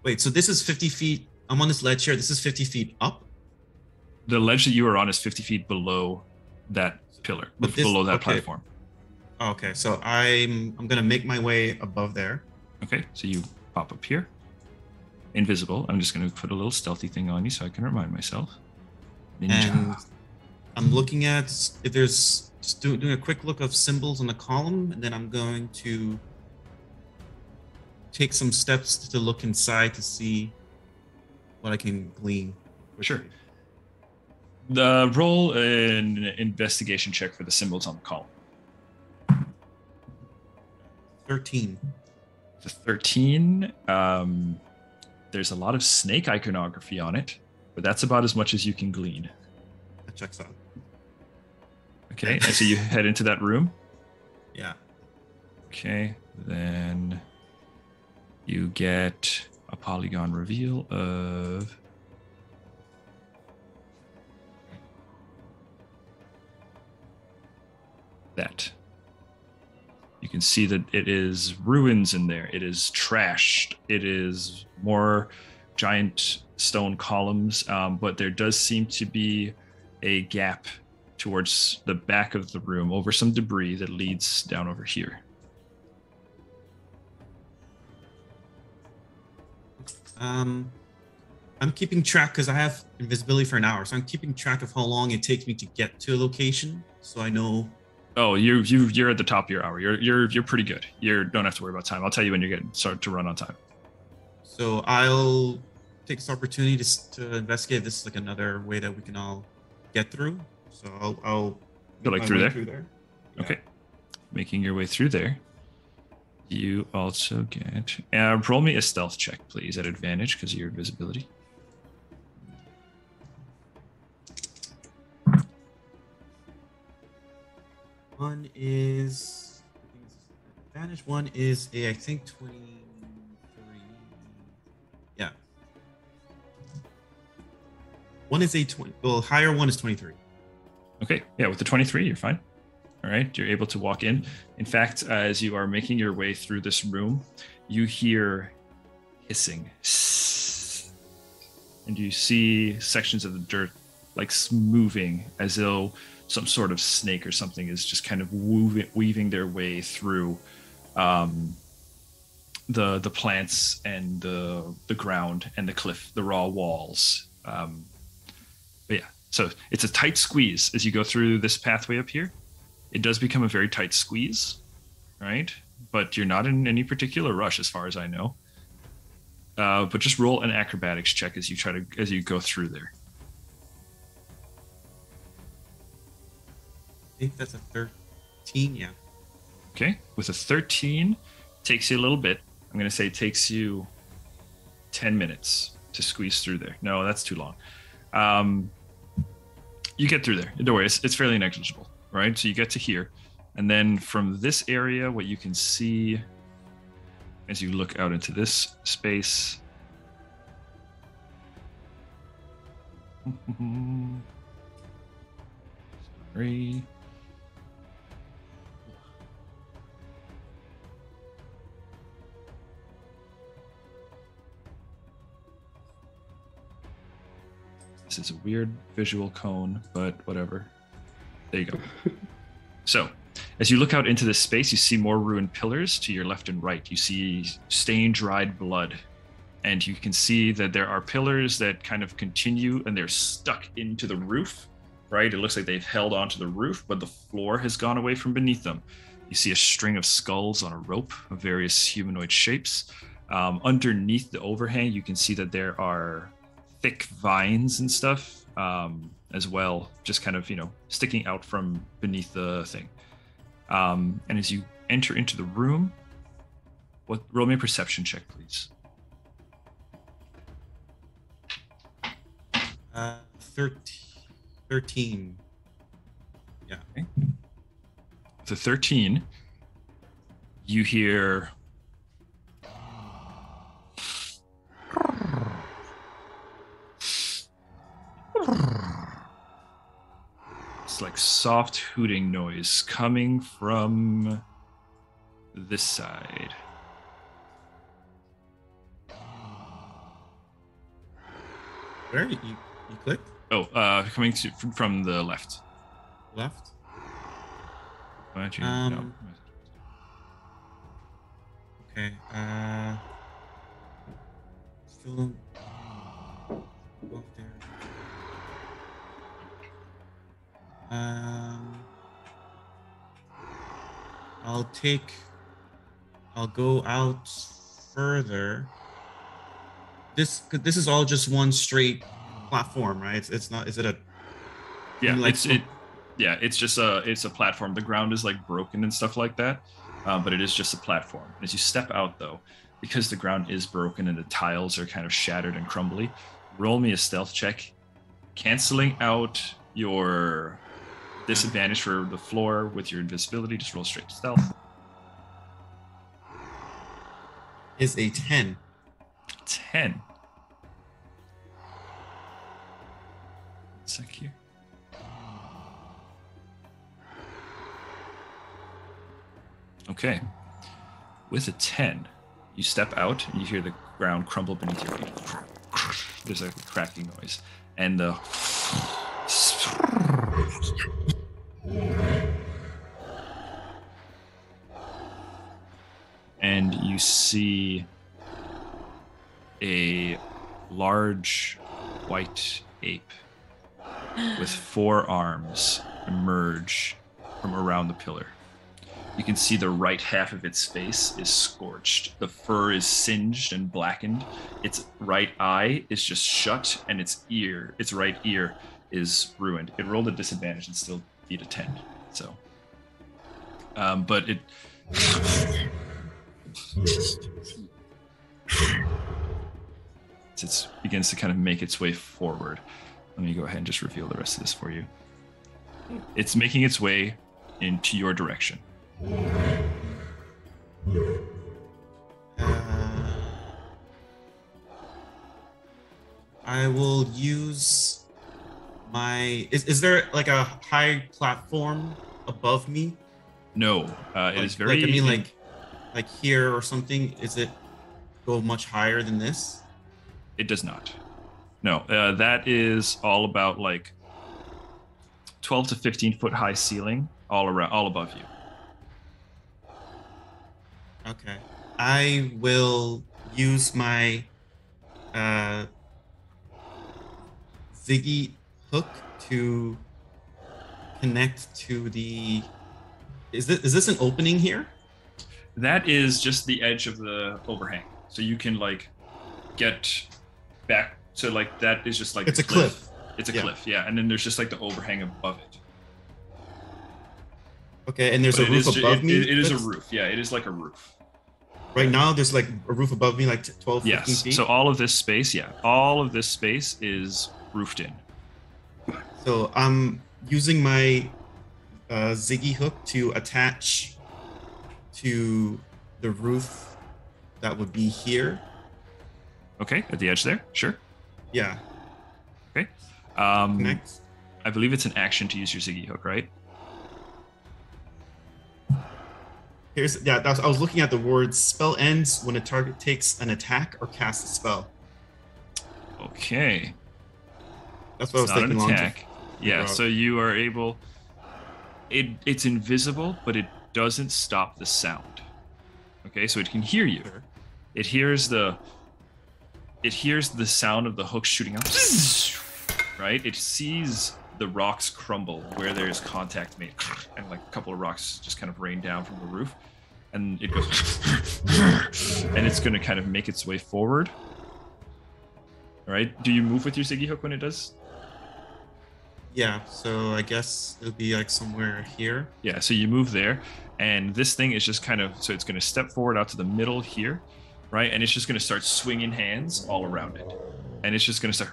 Wait, so this is 50 feet. I'm on this ledge here. This is 50 feet up. The ledge that you are on is 50 feet below that pillar, below that platform. Okay, so I'm gonna make my way above there. Okay, so you pop up here, invisible. I'm just gonna put a little stealthy thing on you so I can remind myself. Ninja. And I'm looking at if there's just doing a quick look of symbols on the column, and then I'm going to take some steps to look inside to see what I can glean. Sure. Roll an investigation check for the symbols on the column. 13. The 13. There's a lot of snake iconography on it, but that's about as much as you can glean. That checks out. Okay, and so you head into that room? Yeah. Okay, then you get a polygon reveal of that. You can see that it is ruins in there. It is trashed. It is more giant stone columns, but there does seem to be a gap towards the back of the room over some debris that leads down over here. I'm keeping track because I have invisibility for an hour, so I'm keeping track of how long it takes me to get to a location, so I know. Oh, you're at the top of your hour. You're pretty good. You don't have to worry about time. I'll tell you when you're getting start to run on time. So I'll take this opportunity to investigate. This is like another way that we can all get through. So I'll go like through there. Yeah. Okay, making your way through there. You also get roll me a stealth check, please, at advantage because of your invisibility. One is advantage. One is a I think 23. Yeah. One is a 20. Well, higher one is 23. Okay, yeah, with the 23, you're fine. All right, you're able to walk in. In fact, as you are making your way through this room, you hear hissing. And you see sections of the dirt like moving as though some sort of snake or something is just kind of weaving their way through the plants and the ground and the cliff, the raw walls. But yeah, so it's a tight squeeze as you go through this pathway up here. It does become a very tight squeeze, right? But you're not in any particular rush as far as I know. But just roll an acrobatics check as you go through there. I think that's a 13, yeah. Okay, with a 13, takes you a little bit. I'm going to say it takes you 10 minutes to squeeze through there. No, that's too long. You get through there. Don't worry, it's fairly negligible, right? So you get to here. And then from this area, what you can see as you look out into this space. Sorry. This is a weird visual cone, but whatever. There you go. So, as you look out into this space, you see more ruined pillars to your left and right. You see stained, dried blood. And you can see that there are pillars that kind of continue and they're stuck into the roof, right? It looks like they've held onto the roof, but the floor has gone away from beneath them. You see a string of skulls on a rope of various humanoid shapes. Underneath the overhang, you can see that there are thick vines and stuff as well, just kind of, sticking out from beneath the thing. And as you enter into the room, roll me a perception check, please. 13. Yeah. Okay. With a 13, you hear it's like soft hooting noise coming from this side. Where you clicked? Oh, coming from the left. Left? Why don't you? No. Okay. Still up there. I'll go out further. This is all just one straight platform, right? It's not. Is it a? Yeah, like, it's just a platform. The ground is like broken and stuff like that, but it is just a platform. As you step out, though, because the ground is broken and the tiles are kind of shattered and crumbly, roll me a stealth check, canceling out your disadvantage for the floor with your invisibility. Just roll straight stealth. Is a 10. 10. Sec here. Okay. With a 10, you step out and you hear the ground crumble beneath your feet. There's a cracking noise. And the and you see a large white ape with 4 arms emerge from around the pillar. You can see the right half of its face is scorched. The fur is singed and blackened. Its right eye is just shut, and its right ear is ruined. It rolled a disadvantage and still beat a 10. So, but it begins to kind of make its way forward. Let me go ahead and just reveal the rest of this for you. It's making its way into your direction. I will use my. Is there like a high platform above me? No, it is very. Like, I mean, like here or something. Is it go much higher than this? It does not. No, that is all about like 12 to 15 foot high ceiling all around, all above you. Okay. I will use my Ziggy hook to connect to the. Is this an opening here? That is just the edge of the overhang, so you can like get back. So like that is just like it's a cliff. It's a cliff, yeah, and then there's just like the overhang above it. Okay, and there's a roof above me. It is a roof, yeah. It is like a roof. Right now, there's like a roof above me, like 12, 15 yes. feet. So all of this space, yeah, all of this space is roofed in. So I'm using my Ziggy hook to attach to the roof that would be here. Okay, at the edge there, sure. Yeah. Okay. Connect. I believe it's an action to use your Ziggy hook, right? I was looking at the words. Spell ends when a target takes an attack or casts a spell. Okay. That's what I was thinking. Not an attack. Yeah, so you are able. It's invisible, but it doesn't stop the sound. Okay, so it can hear you. Sure. It hears the sound of the hook shooting out. Right? It sees the rocks crumble where there's contact made, and like a couple of rocks just kind of rain down from the roof, and it goes, and it's going to kind of make its way forward. All right. Do you move with your Ziggy hook when it does? Yeah. So I guess it'll be like somewhere here. Yeah. So you move there, and this thing is just kind of, so it's going to step forward out to the middle here, right? And it's just going to start swinging hands all around it, and it's just going to start.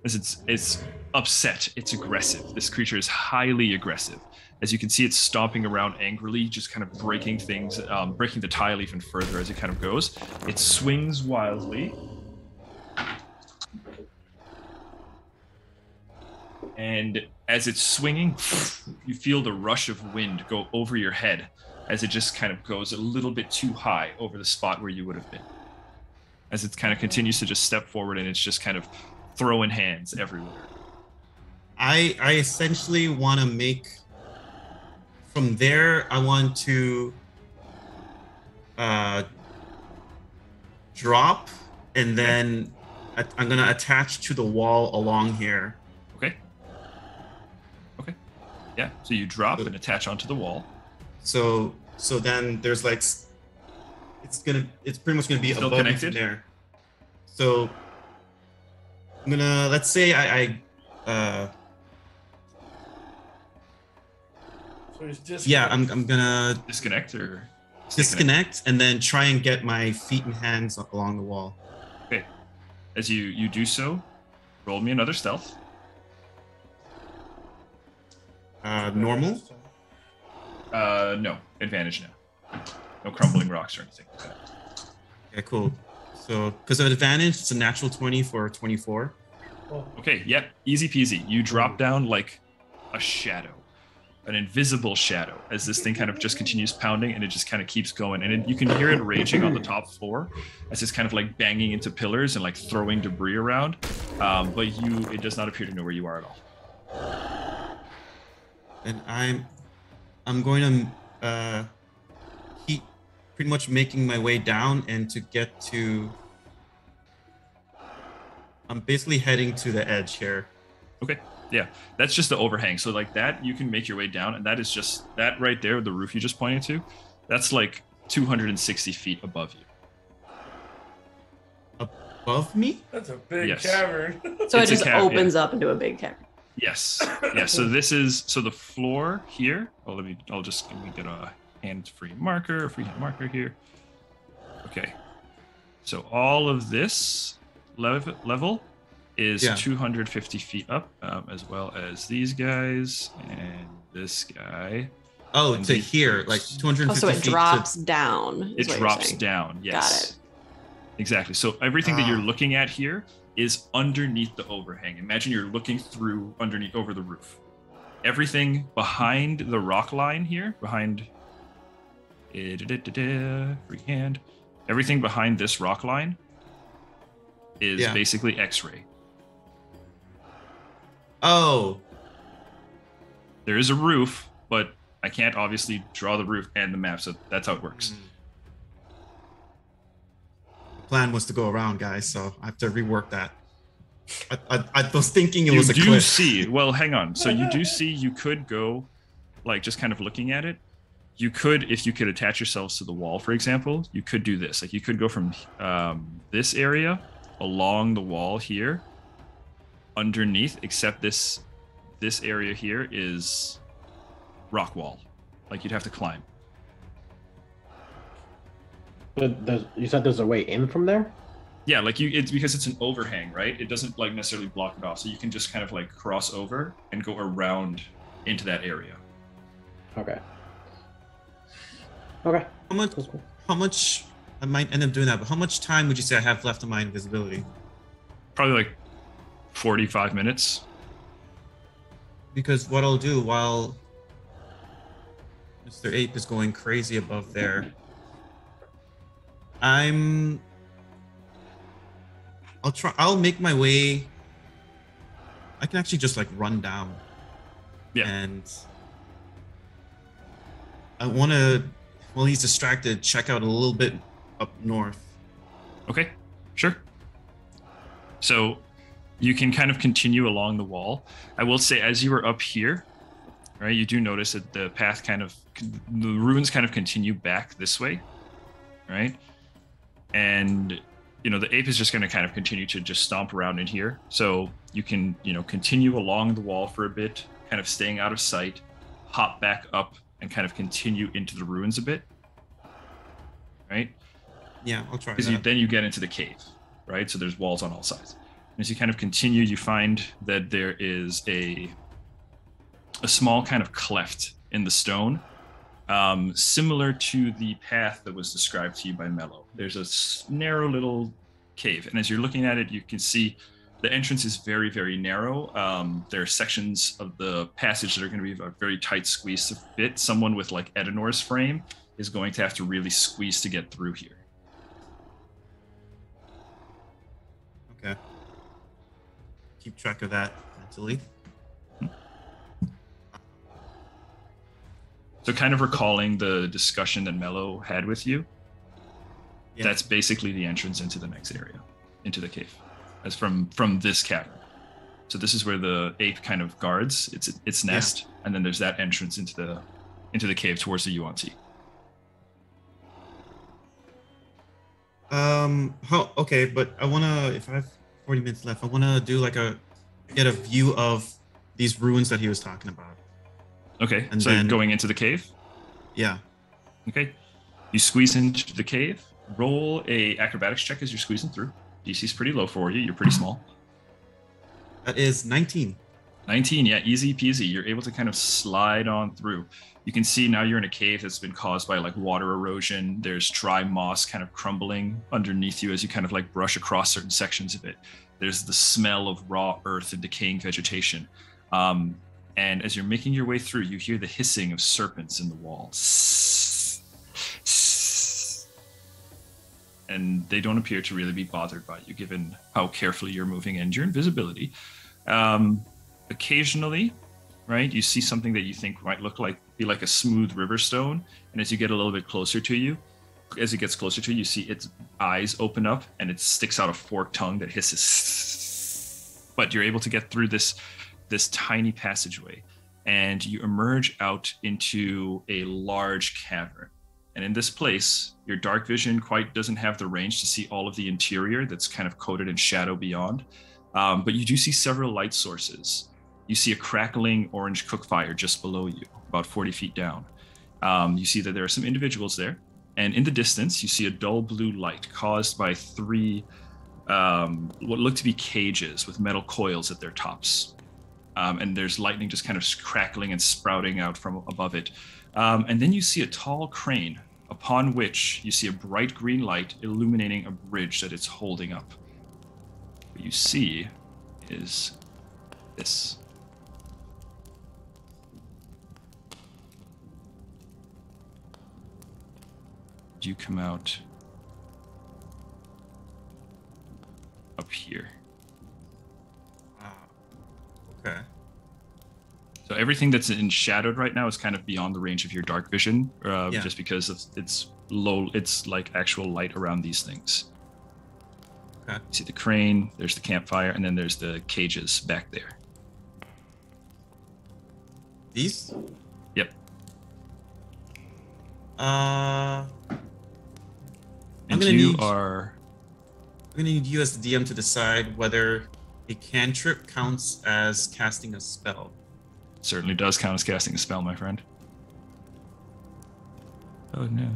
It's upset. It's aggressive. This creature is highly aggressive. As you can see, it's stomping around angrily, just kind of breaking things, breaking the tile even further as it kind of goes. It swings wildly. And as it's swinging, you feel the rush of wind go over your head as it just kind of goes a little bit too high over the spot where you would have been. As it kind of continues to just step forward, and it's just kind of throwing hands everywhere. I essentially want to make from there. I want to drop, and then I'm gonna attach to the wall along here. Okay. Yeah. So you drop and attach onto the wall. So then there's like it's pretty much gonna be still above connected there. So I'm gonna, let's say I'm gonna disconnect and then try and get my feet and hands along the wall. Okay. As you do so, roll me another stealth. Normal? No, advantage now. No crumbling rocks or anything like that. Okay, cool. So, because of advantage, it's a natural 20 for 24. Okay, yep, easy peasy. You drop down like a shadow, an invisible shadow, as this thing kind of just continues pounding, and it just kind of keeps going. And you can hear it raging on the top floor as it's kind of like banging into pillars and like throwing debris around. But it does not appear to know where you are at all. And I'm going to keep pretty much making my way down, and to get to, I'm basically heading to the edge here. Okay, yeah, that's just the overhang. So like that, you can make your way down, and that is just that right there, the roof you just pointed to. That's like 260 feet above you. Above me? That's a big cavern. So it just opens up into a big cavern. Yes. Yeah. So the floor here. Oh, let me get a hand-free marker, freehand marker here. Okay. So all of this level is 250 feet up, as well as these guys and this guy. Oh, And to the- here, like 250 Oh, so it feet drops down. It is what you're drops saying. down. Yes. Got it. Exactly. So everything that you're Ah. looking at here is underneath the overhang. Imagine you're looking through underneath over the roof. Everything behind the rock line here, behind free hand. Everything behind this rock line is Yeah. basically X-ray. Oh, There is a roof, but I can't obviously draw the roof and the map, so that's how it works. the plan was to go around, guys, so I have to rework that. I was thinking it was a You do cliff. see, well, hang on. So you do see you could go, like, just kind of looking at it. You could, if you could attach yourselves to the wall, for example, you could do this. Like, you could go from this area along the wall here, underneath, except this area here is rock wall. Like, you'd have to climb. But you said there's a way in from there? Yeah, like it's because it's an overhang, right? It doesn't like necessarily block it off, so you can just kind of like cross over and go around into that area. Okay. Okay. How much? That's cool. How much? I might end up doing that, but how much time would you say I have left on my invisibility? Probably like 45 minutes. Because what I'll do while Mr. Ape is going crazy above there, I'll make my way. I can actually just like run down. Yeah. And I want to, while he's distracted, check out a little bit up north. Okay, sure. So you can kind of continue along the wall. I will say, as you were up here, right, you do notice that the path the ruins kind of continue back this way, right? And, you know, the ape is just going to kind of continue to just stomp around in here. So you can, you know, continue along the wall for a bit, kind of staying out of sight, hop back up and kind of continue into the ruins a bit, right? Yeah, I'll try Because that. then you get into the cave, right? So there's walls on all sides. And as you kind of continue, you find that there is a small kind of cleft in the stone, similar to the path that was described to you by Mello. There's a narrow little cave, and as you're looking at it, you can see the entrance is very, very narrow. There are sections of the passage that are going to be a very tight squeeze to fit. Someone with like Edinor's frame is going to have to really squeeze to get through here. Okay. Keep track of that mentally. So kind of recalling the discussion that Mello had with you, Yeah. that's basically the entrance into the next area, into the cave, as from this cavern. So this is where the ape kind of guards its nest, and then there's that entrance into the cave towards the UNT. Okay, but I wanna, if I have 40 minutes left, I wanna do like get a view of these ruins that he was talking about. Okay, And so then- going into the cave. Yeah. Okay, you squeeze into the cave. Roll a acrobatics check as you're squeezing through. DC's pretty low for you. You're pretty small. That is 19. 19, yeah, easy peasy. You're able to kind of slide on through. You can see now you're in a cave that's been caused by like water erosion. There's dry moss kind of crumbling underneath you as you kind of like brush across certain sections of it. There's the smell of raw earth and decaying vegetation. And as you're making your way through, you hear the hissing of serpents in the wall. And they don't appear to really be bothered by you, given how carefully you're moving and your invisibility. Occasionally, right, you see something that you think might be like a smooth river stone, and as you get a little bit closer to you, as it gets closer to you, you see its eyes open up and it sticks out a forked tongue that hisses. But you're able to get through this tiny passageway, and you emerge out into a large cavern. And in this place, your dark vision quite doesn't have the range to see all of the interior that's kind of coated in shadow beyond. But you do see several light sources. You see a crackling orange cook fire just below you, about 40 feet down. You see that there are some individuals there. And in the distance, you see a dull blue light caused by three what look to be cages with metal coils at their tops. and there's lightning just kind of crackling and sprouting out from above it. And then you see a tall crane, upon which you see a bright green light illuminating a bridge that it's holding up. What you see is this. You come out up here. Okay. So everything that's enshadowed right now is kind of beyond the range of your dark vision, just because it's low. It's like actual light around these things. Okay. You see the crane, there's the campfire, and then there's the cages back there. These? Yep. I'm And gonna you need- are... I'm gonna need you as the DM to decide whether a cantrip counts as casting a spell. Certainly does count as casting a spell, my friend. Oh no.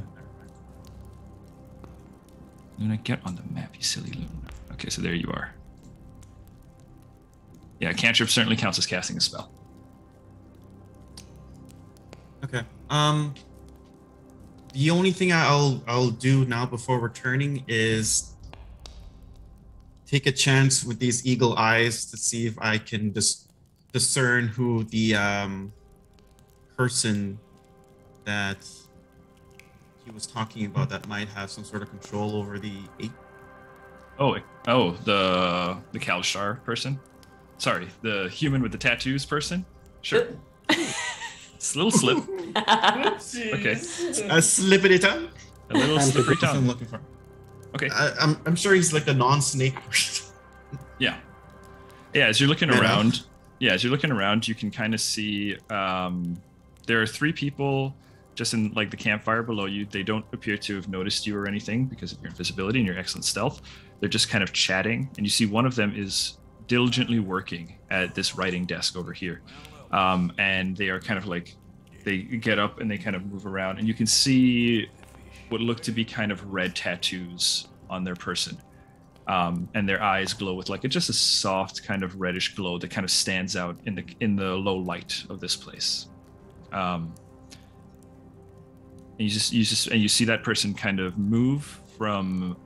Luna, get on the map, you silly Luna. Okay, so there you are. Yeah, cantrip certainly counts as casting a spell. Okay. The only thing I'll do now before returning is take a chance with these eagle eyes to see if I can just discern who the person that he was talking about that might have some sort of control over the eight. Oh, the Kalshar person? Sorry, the human with the tattoos person? Sure. It's a little slip. Okay. A slippity tongue. A little slippery That's what I'm tongue. looking for. Okay. I'm sure he's like a non-snake person. Yeah. Yeah, as you're looking Fair around, you can kind of see there are 3 people just in like the campfire below you. They don't appear to have noticed you or anything because of your invisibility and your excellent stealth. They're just kind of chatting, and you see one of them is diligently working at this writing desk over here. And they are kind of like, they get up and they kind of move around, and you can see what look to be kind of red tattoos on their person. And their eyes glow with like just a soft kind of reddish glow that kind of stands out in the low light of this place. And you see that person kind of move from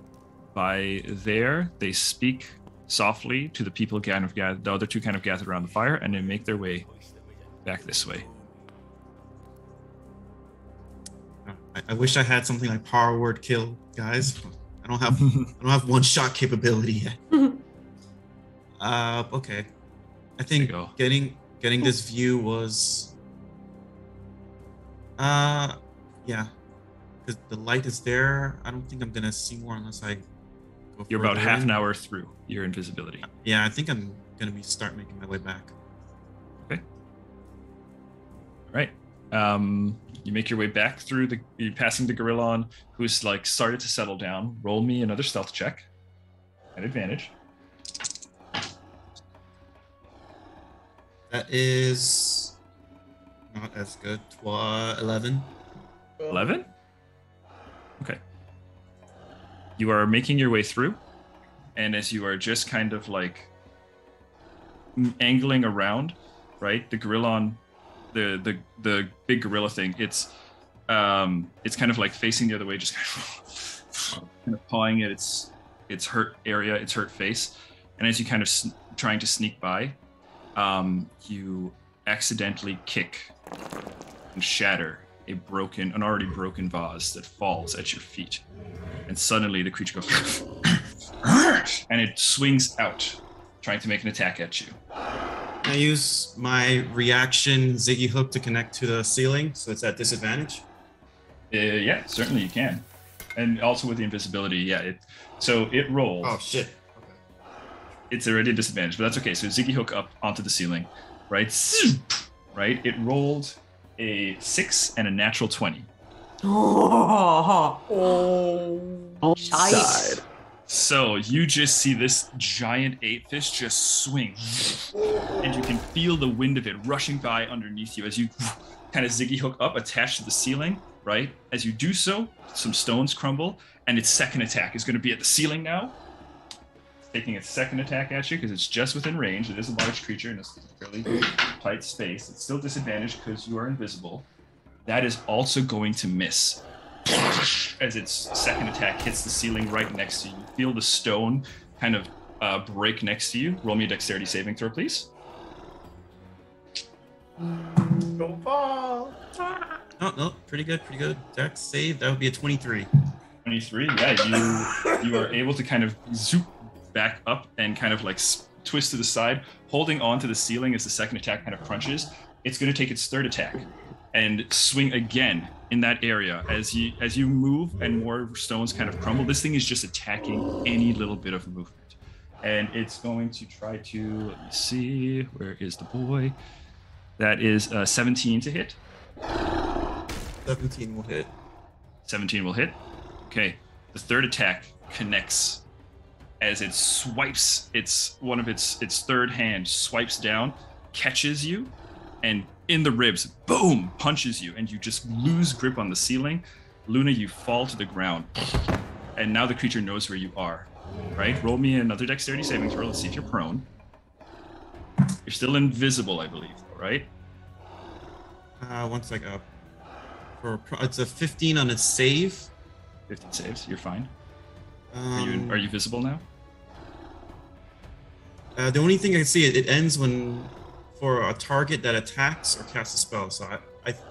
by there. They speak softly to the people the other 2 kind of gathered around the fire, and they make their way back this way. I wish I had something like power word kill, guys. I don't have one shot capability yet. Okay. I think getting this view was yeah. Because the light is there. I don't think I'm gonna see more unless I go You're about further half in. an hour through your invisibility. Yeah, I think I'm gonna start making my way back. Okay. All right. You make your way back through you're passing the Gorillon, who's like started to settle down. Roll me another stealth check at advantage. That is not as good. 11. 11? Okay. You are making your way through, and as you are just kind of like angling around, right? The Gorillon, the big gorilla thing, it's kind of like facing the other way, just kind of pawing at its hurt area, its hurt face. And as you kind of trying to sneak by, you accidentally kick and shatter an already broken vase that falls at your feet. And suddenly the creature goes and it swings out, trying to make an attack at you. I use my reaction Ziggy hook to connect to the ceiling, so it's at disadvantage. Yeah, certainly you can. And also with the invisibility, yeah. It rolled. Oh shit. It's already a disadvantage, but that's okay. So Ziggy hook up onto the ceiling, right? Right? It rolled a 6 and a natural 20. Shite. So you just see this giant ape fish just swing, and you can feel the wind of it rushing by underneath you as you kind of Ziggy hook up, attached to the ceiling, right? As you do so, some stones crumble, and its second attack is going to be at the ceiling now. taking its second attack at you because it's just within range. It is a large creature in a fairly tight space. It's still disadvantaged because you are invisible. That is also going to miss. As its second attack hits the ceiling right next to you. You feel the stone kind of break next to you. Roll me a dexterity saving throw, please. Don't fall. No, pretty good. Dex save, that would be a 23. 23, yeah, you are able to kind of zoop back up and kind of like twist to the side, holding on to the ceiling as the second attack kind of crunches. It's going to take its third attack and swing again in that area as you move and more stones kind of crumble. This thing is just attacking any little bit of movement, and it's going to try to, let me see, where is the boy? That is 17 to hit. 17 will hit. 17 will hit. Okay, the third attack connects as it swipes one of its third hand swipes down, catches you, and in the ribs, boom, punches you, and you just lose grip on the ceiling. Luna, you fall to the ground, and now the creature knows where you are. Right? Roll me another dexterity saving throw. Let's see if you're prone. You're still invisible, I believe, right? One second. It's a 15 on its save. 15 saves. You're fine. Are you visible now? The only thing I can see, it ends when for a target that attacks or casts a spell. So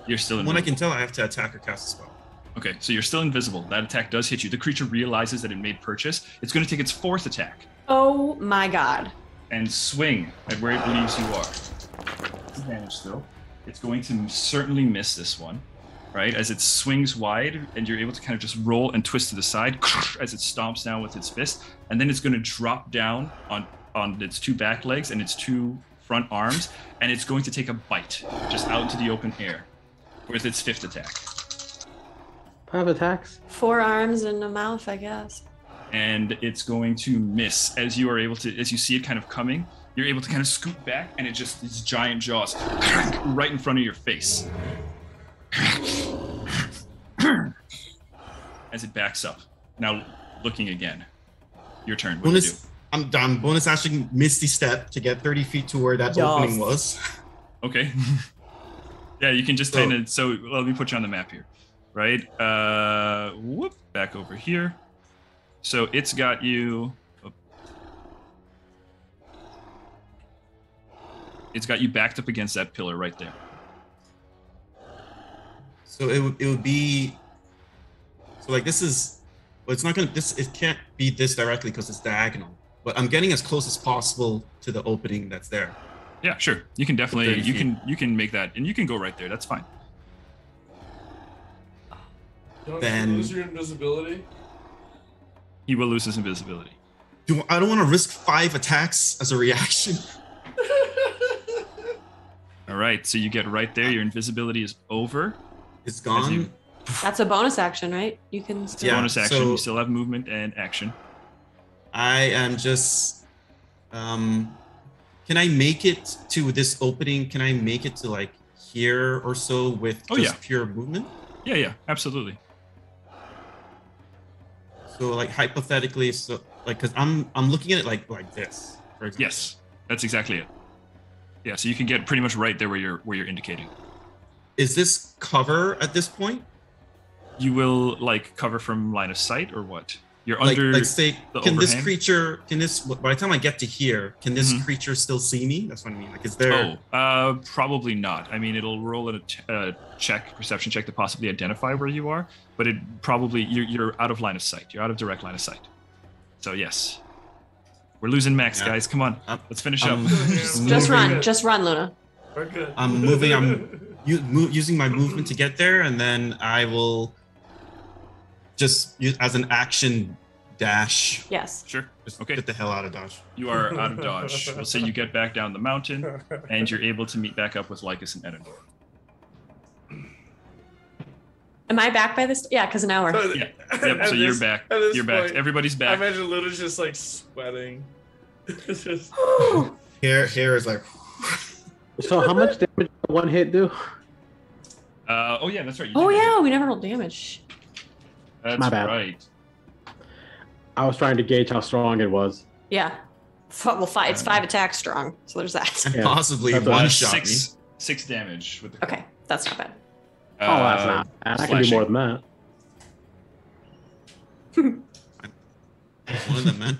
you're still invisible. When I can tell, I have to attack or cast a spell. Okay, so you're still invisible. That attack does hit you. The creature realizes that it made purchase. It's going to take its fourth attack. Oh my god. And swing at where it believes you are. Advantage still. It's going to certainly miss this one, right? As it swings wide and you're able to kind of just roll and twist to the side as it stomps down with its fist. And then it's going to drop down on its two back legs and its two front arms. And it's going to take a bite just out into the open air with its fifth attack. 5 attacks? 4 arms and a mouth, I guess. And it's going to miss as you see it kind of coming. You're able to kind of scoot back, and its giant jaws right in front of your face as it backs up. Now, looking again, your turn. What do you do? I'm done. Bonus action, Misty Step to get 30 feet to where that opening was. Okay. Yeah, you can just kind of. So let me put you on the map here, right? Back over here. So it's got you. It's got you backed up against that pillar right there. So it would be. So like this is. Well, it's not gonna. It can't be this directly because it's diagonal. But I'm getting as close as possible to the opening that's there. Yeah, sure. You can definitely. You can make that, and you can go right there. That's fine. Don't Then you lose your invisibility? He will lose his invisibility. I don't want to risk 5 attacks as a reaction. All right, so you get right there. Your invisibility is over. It's gone. That's a bonus action, right? You can still... bonus action. So you still have movement and action. I am just. Can I make it to this opening? Can I make it to like here or so with pure movement? Yeah, absolutely. So like hypothetically, so like because I'm looking at it like this. For example. Yes, that's exactly it. Yeah, so you can get pretty much right there where you're indicating. Is this cover at this point? You will like cover from line of sight or what? You're under like say, the can overhang? This creature, by the time I get to here, can this creature still see me? That's what I mean. Like, is there? Probably not. I mean, it'll roll a perception check to possibly identify where you are, but it probably you're out of line of sight. You're out of direct line of sight. So yes, we're losing Max, guys. Come on, let's finish up. Just run, Luna. We're good. I'm moving. I'm using my movement to get there, and then I will just use as an action dash. Yes. Sure. Just Okay. get the hell out of dodge. You are out of dodge. We'll say you get back down the mountain, and you're able to meet back up with Lycus and Edinor. Am I back by this? Yeah, because now we're... Yeah. Yep. So you're back. You're back. Point, Everybody's back. I imagine Luna's just like sweating. It's just... Hair is like. So how much damage does one hit do? Oh yeah, that's right. We never rolled damage. That's My bad. right. I was trying to gauge how strong it was. Yeah. Well, it's 5 attack strong, so there's that. And Yeah. possibly That's one a shot me. 6 damage with the Okay, that's not bad. Oh, that's not. And I can do more than that. One of them, man.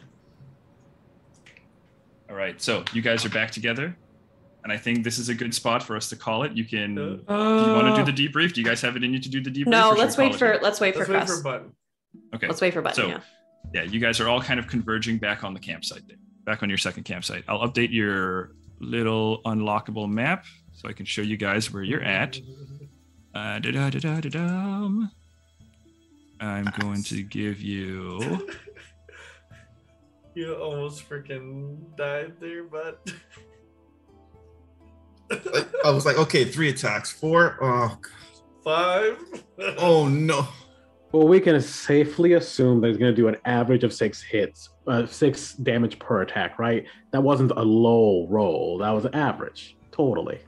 All right, so you guys are back together, and I think this is a good spot for us to call it. You can. Do you want to do the debrief? Do you guys have it in you to do the debrief? No, or should let's we call wait it for here? let's wait for Let's wait Cress. for Button. Okay. Let's wait for Button. So, Yeah. yeah, you guys are all kind of converging back on the campsite there, back on your second campsite. I'll update your little unlockable map so I can show you guys where you're at. Da-da-da-da-da-dum. I'm going to give you. You almost freaking died there, but I was like, okay, 3 attacks, 4. Oh, God. 5. Oh no. Well, we can safely assume that he's going to do an average of 6 hits, 6 damage per attack, right? That wasn't a low roll. That was average, totally.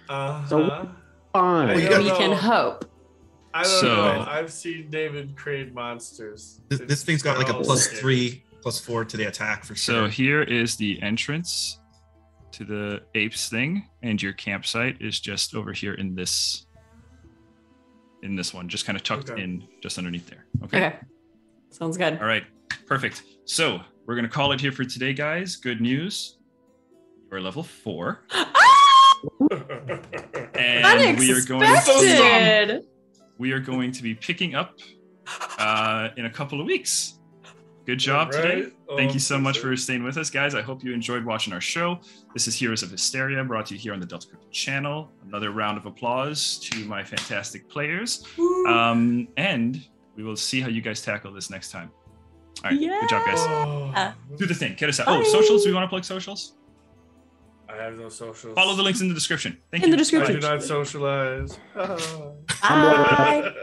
So fine. I don't We know. can hope. I don't So- know. I've seen David create monsters. This thing's got like a They're all +3, +4 to the attack for So sure. here is the entrance to the apes thing, and your campsite is just over here in this one, just kind of tucked Okay. in just underneath there. Okay. Okay. Sounds good. All right. Perfect. So we're gonna call it here for today, guys. Good news. You're level 4. And Unexpected. we are going to be picking up in a couple of weeks. Good job today. Right? Thank you so much Sure. for staying with us, guys. I hope you enjoyed watching our show. This is Heroes of Histaeria, brought to you here on the Delta Crypto channel. Another round of applause to my fantastic players. And we will see how you guys tackle this next time. All right. Good job, guys. Oh, Do the thing. Get us out. Bye. Oh, socials. Do we want to plug socials? I have no socials. Follow the links in the description. Thank In you. the I description. do not socialize. Bye.